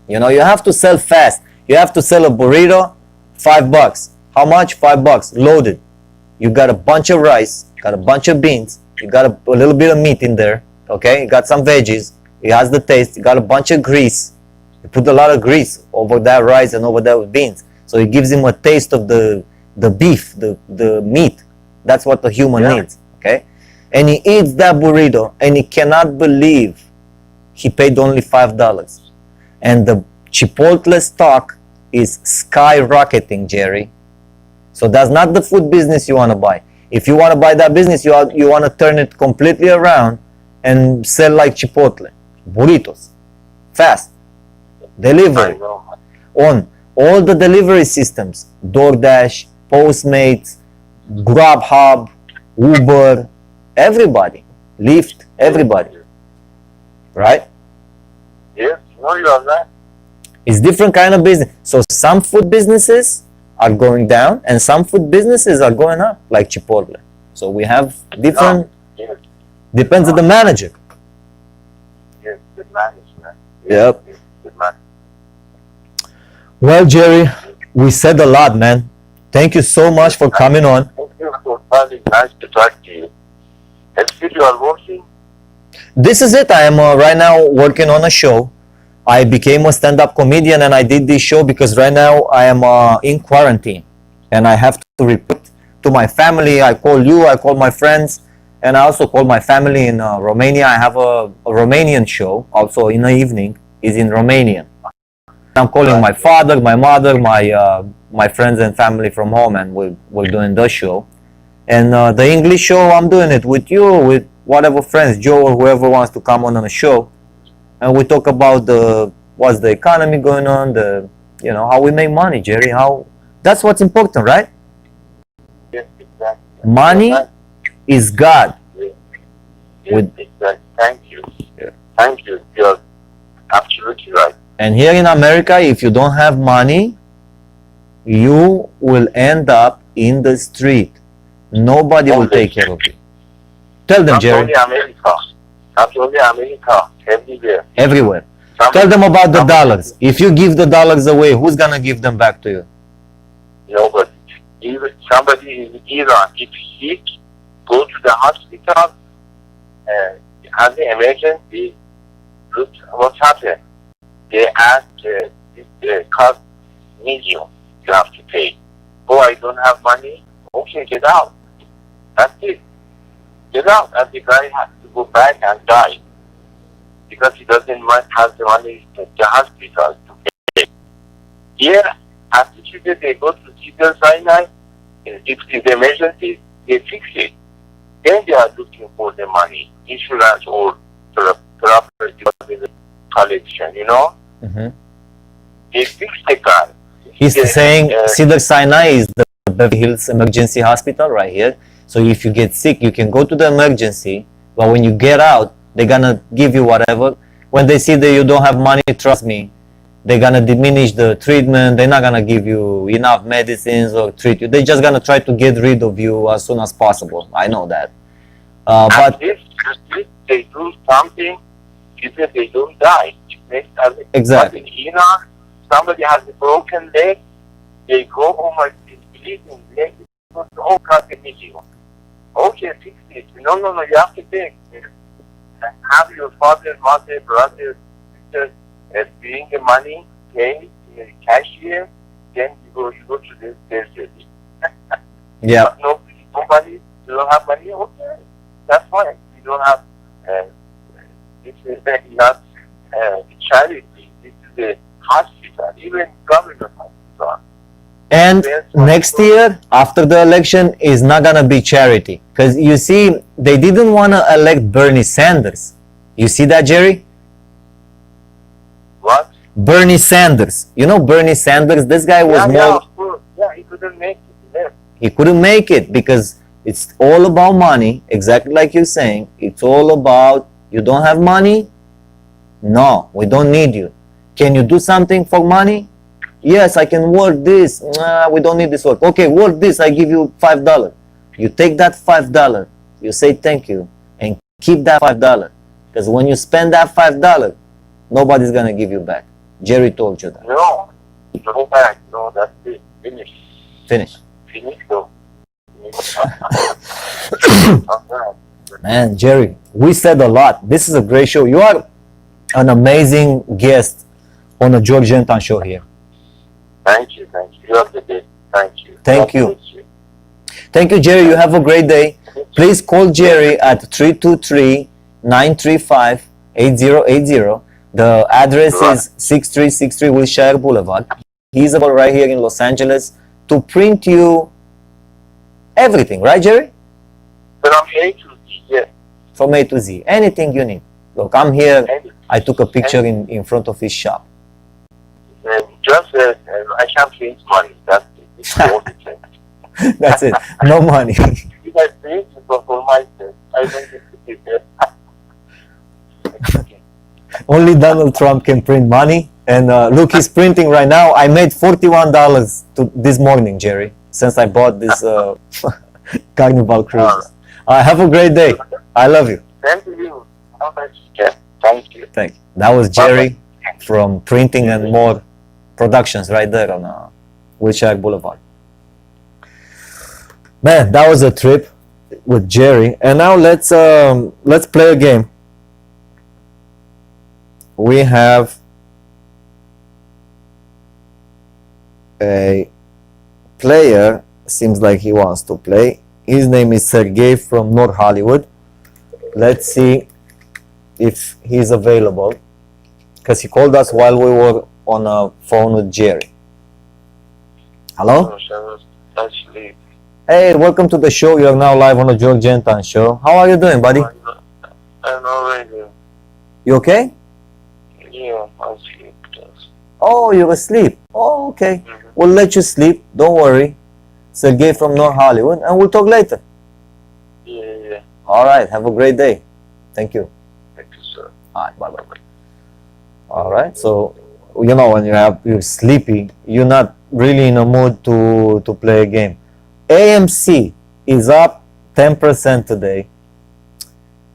You know, you have to sell fast. You have to sell a burrito, $5. How much? $5. Loaded. You got a bunch of rice, got a bunch of beans, you got a little bit of meat in there, okay? You got some veggies, it has the taste, you got a bunch of grease. You put a lot of grease over that rice and over that beans. So it gives him a taste of the beef, the meat. That's what the human needs, okay? And he eats that burrito and he cannot believe he paid only $5. And the Chipotle stock is skyrocketing, Jerry. So that's not the food business you want to buy. If you want to buy that business, you want to turn it completely around and sell like Chipotle. Burritos. Fast. Delivery. On all the delivery systems. DoorDash, Postmates, Grubhub, Uber, everybody. Lyft, everybody. Right? Yes, no, you are right. It's different kind of business. So some food businesses are going down and some food businesses are going up, like Chipotle. So we have different, depends on the manager. Yes, good management. Yep. Good management. Well, Jerry, we said a lot, man. Thank you so much for coming on. Thank you for calling. Nice to talk to you. And still you are working? This is it. I am right now working on a show. I became a stand-up comedian and I did this show because right now I am in quarantine and I have to report to my family. I call you, I call my friends, and I also call my family in Romania. I have a Romanian show also in the evening, is in Romanian. I'm calling my father, my mother, my friends and family from home, and we're doing the show. And the English show, I'm doing it with you, with whatever friends, Joe or whoever wants to come on a show. And we talk about what's the economy going on, how we make money, Jerry. That's what's important, right? Yes, exactly. Money is God. Yes, exactly. Thank you. Yeah. Thank you. You're absolutely right. And here in America, if you don't have money, you will end up in the street. Nobody will take care of you. Tell them, Jerry. Not only America. Not only America. Everywhere. Everywhere. Tell them about the dollars. If you give the dollars away, who's gonna give them back to you? Nobody. Even somebody in Iran, if sick, go to the hospital, has an emergency, look what happened. They ask this cost medium you have to pay. Oh, I don't have money? Okay, get out. That's it. Get out. And the guy has to go back and die. Because he doesn't have the money to the hospital to pay. Here, after Tuesday, they go to CCL Sinai. If it's emergency, they fix it. Then they are looking for the money, insurance or property collection, Mm-hmm. they fix the car. He's They, saying Cedar Sinai is the Beverly Hills Emergency Hospital right here. So if you get sick, you can go to the emergency. But when you get out, they're gonna give you whatever. When they see that you don't have money, trust me, they're gonna diminish the treatment. They're not gonna give you enough medicines or treat you. They're just gonna try to get rid of you as soon as possible. I know that. But at least they do something, even they don't die. exactly. But in Iraq, somebody has a broken leg, they go home and bleeding leg, oh God, they need you. Okay, fix it. No, you have to take. Have your father, mother, brother, sister, bring the money, pay cashier, then you go to the surgery. Yeah. But nobody, you don't have money, okay, that's fine. You don't have, this is not charity, this is a hospital, even government hospital. And next year, after the election, is not gonna be charity. Because you see, they didn't want to elect Bernie Sanders. You see that, Jerry? What? Bernie Sanders. You know Bernie Sanders? This guy was Yeah, of course. Yeah, he couldn't make it. Yeah. He couldn't make it because it's all about money, exactly like you're saying. It's all about, you don't have money? No, we don't need you. Can you do something for money? Yes, I can work this. Nah, we don't need this work. Okay, work this, I give you $5. You take that $5, you say thank you, and keep that $5. Because when you spend that $5, nobody's going to give you back. Jerry told you that. No, go back. No, that's it. Finish. Finish. Go. Man, Jerry, we said a lot. This is a great show. You are an amazing guest on the George Anton show here. Thank you. You have the day. Thank you. Thank you. Thank you, Jerry. You have a great day. Please call Jerry at 323-935-8080. The address is 6363 Wilshire Boulevard. He's about right here in Los Angeles to print you everything, right, Jerry? From A to Z, yes. From A to Z. Anything you need. Look, I'm here. I took a picture in front of his shop. Just, I can't print money. That's it. It's the only thing. That's it. No money. If I print it for myself, I don't get to keep it. Only Donald Trump can print money. And look, he's printing right now. I made $41 this morning, Jerry, since I bought this Carnival cruise. Have a great day. I love you. Thank you. Thank you. Thank you. That was Jerry from Printing and More Productions right there on Wilshire Boulevard. Man, that was a trip with Jerry. And now let's play a game. We have a player, seems like he wants to play. His name is Sergey from North Hollywood. Let's see if he's available, because he called us while we were on a phone with Jerry. Hello? Hey, welcome to the show. You are now live on the George Anton show. How are you doing, buddy? I'm already. You okay? Yeah, I'm asleep. Oh, you're asleep. Oh, okay. We'll let you sleep. Don't worry. Sergey from North Hollywood, and we'll talk later. Yeah. All right. Have a great day. Thank you. Thank you, sir. All right. Bye. All right. So, you know, when you're sleepy, you're not really in a mood to play a game. AMC is up 10% today.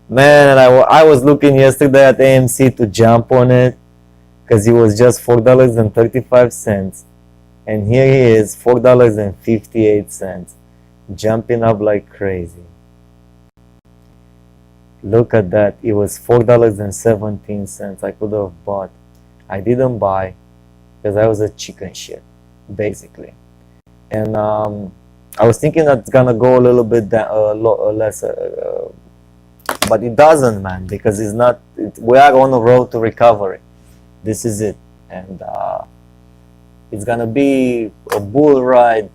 Man, and I was looking yesterday at AMC to jump on it because it was just $4.35. And here he is, $4.58, jumping up like crazy. Look at that. It was $4.17. I could have bought. I didn't buy because I was a chicken shit, basically. And I was thinking that it's gonna go a little bit less, but it doesn't, man, because it's not. We are on the road to recovery. This is it, and it's gonna be a bull ride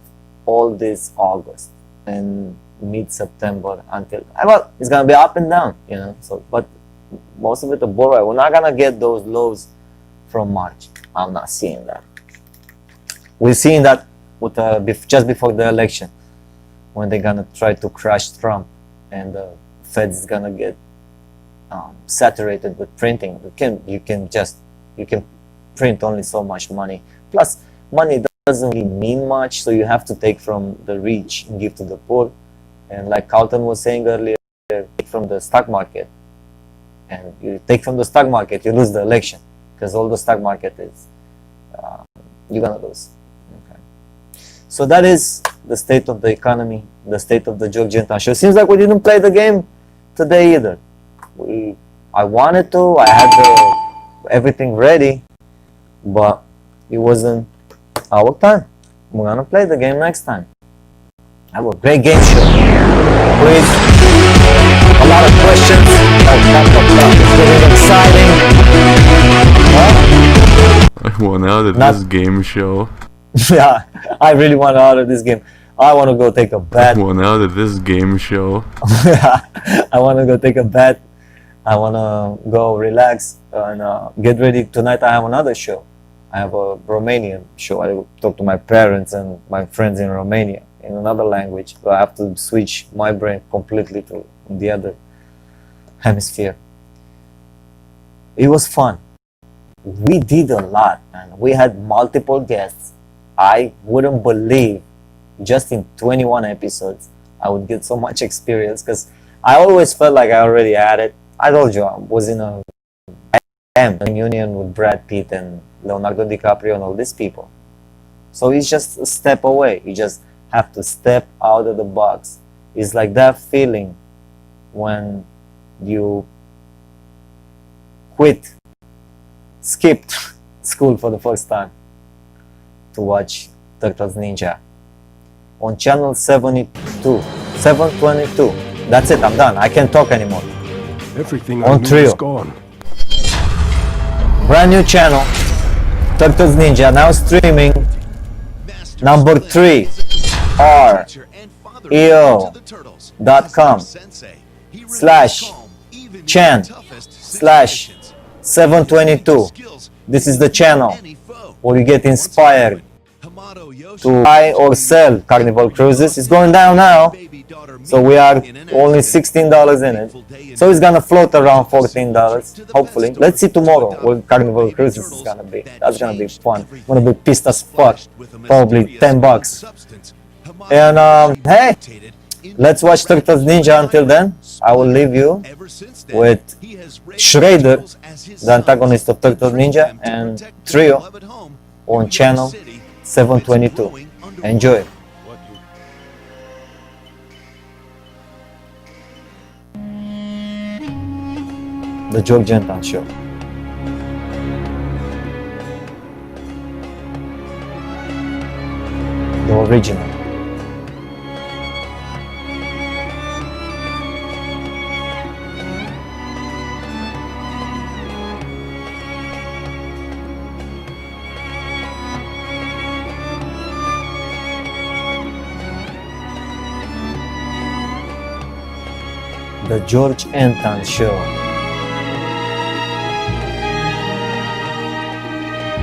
all this August and mid-September until. Well, it's gonna be up and down, you know. So, but most of it a bull ride. We're not gonna get those lows from March. I'm not seeing that. We're seeing that with just before the election, when they're gonna try to crush Trump, and the Fed is gonna get saturated with printing. You can print only so much money. Plus, money doesn't really mean much, so you have to take from the rich and give to the poor. And like Carlton was saying earlier, take from the stock market. And you take from the stock market, you lose the election, because all the stock market is you're gonna lose. Okay. So that is the state of the economy, the state of the Georgian show. Seems like we didn't play the game today either. I wanted to, I had everything ready, but it wasn't our time. We're gonna play the game next time. Have a great game show. Please, a lot of questions. It's getting exciting. I want out of this game show. Yeah, I really want out of this game. I want to go take a bath. I want out of this game show. I want to go take a bath. I want to go relax and get ready. Tonight I have another show. I have a Romanian show. I will talk to my parents and my friends in Romania in another language. So I have to switch my brain completely to the other hemisphere. It was fun. We did a lot, and we had multiple guests. I wouldn't believe just in 21 episodes I would get so much experience, because I always felt like I already had it. I told you I was in a union with Brad Pitt and Leonardo DiCaprio and all these people. So it's just a step away. You just have to step out of the box. It's like that feeling when you skipped school for the first time to watch Turtles Ninja on channel 722. That's it, I'm done. I can't talk anymore. Everything on Trio. is gone. Brand new channel, Turtles Ninja, now streaming. Number 3, reo.com/chan/722. This is the channel where you get inspired to buy or sell Carnival Cruises. It's going down now, so we are only $16 in it. So it's gonna float around $14, hopefully. Let's see tomorrow what Carnival Cruises is gonna be. That's gonna be fun. I'm gonna be pissed as fuck. Probably $10. And hey, let's watch Turtles Ninja. Until then, I will leave you with Shredder, the antagonist of Turtles Ninja, and Trio on channel 722. Enjoy. The George Anton Show. The original. The George Anton Show.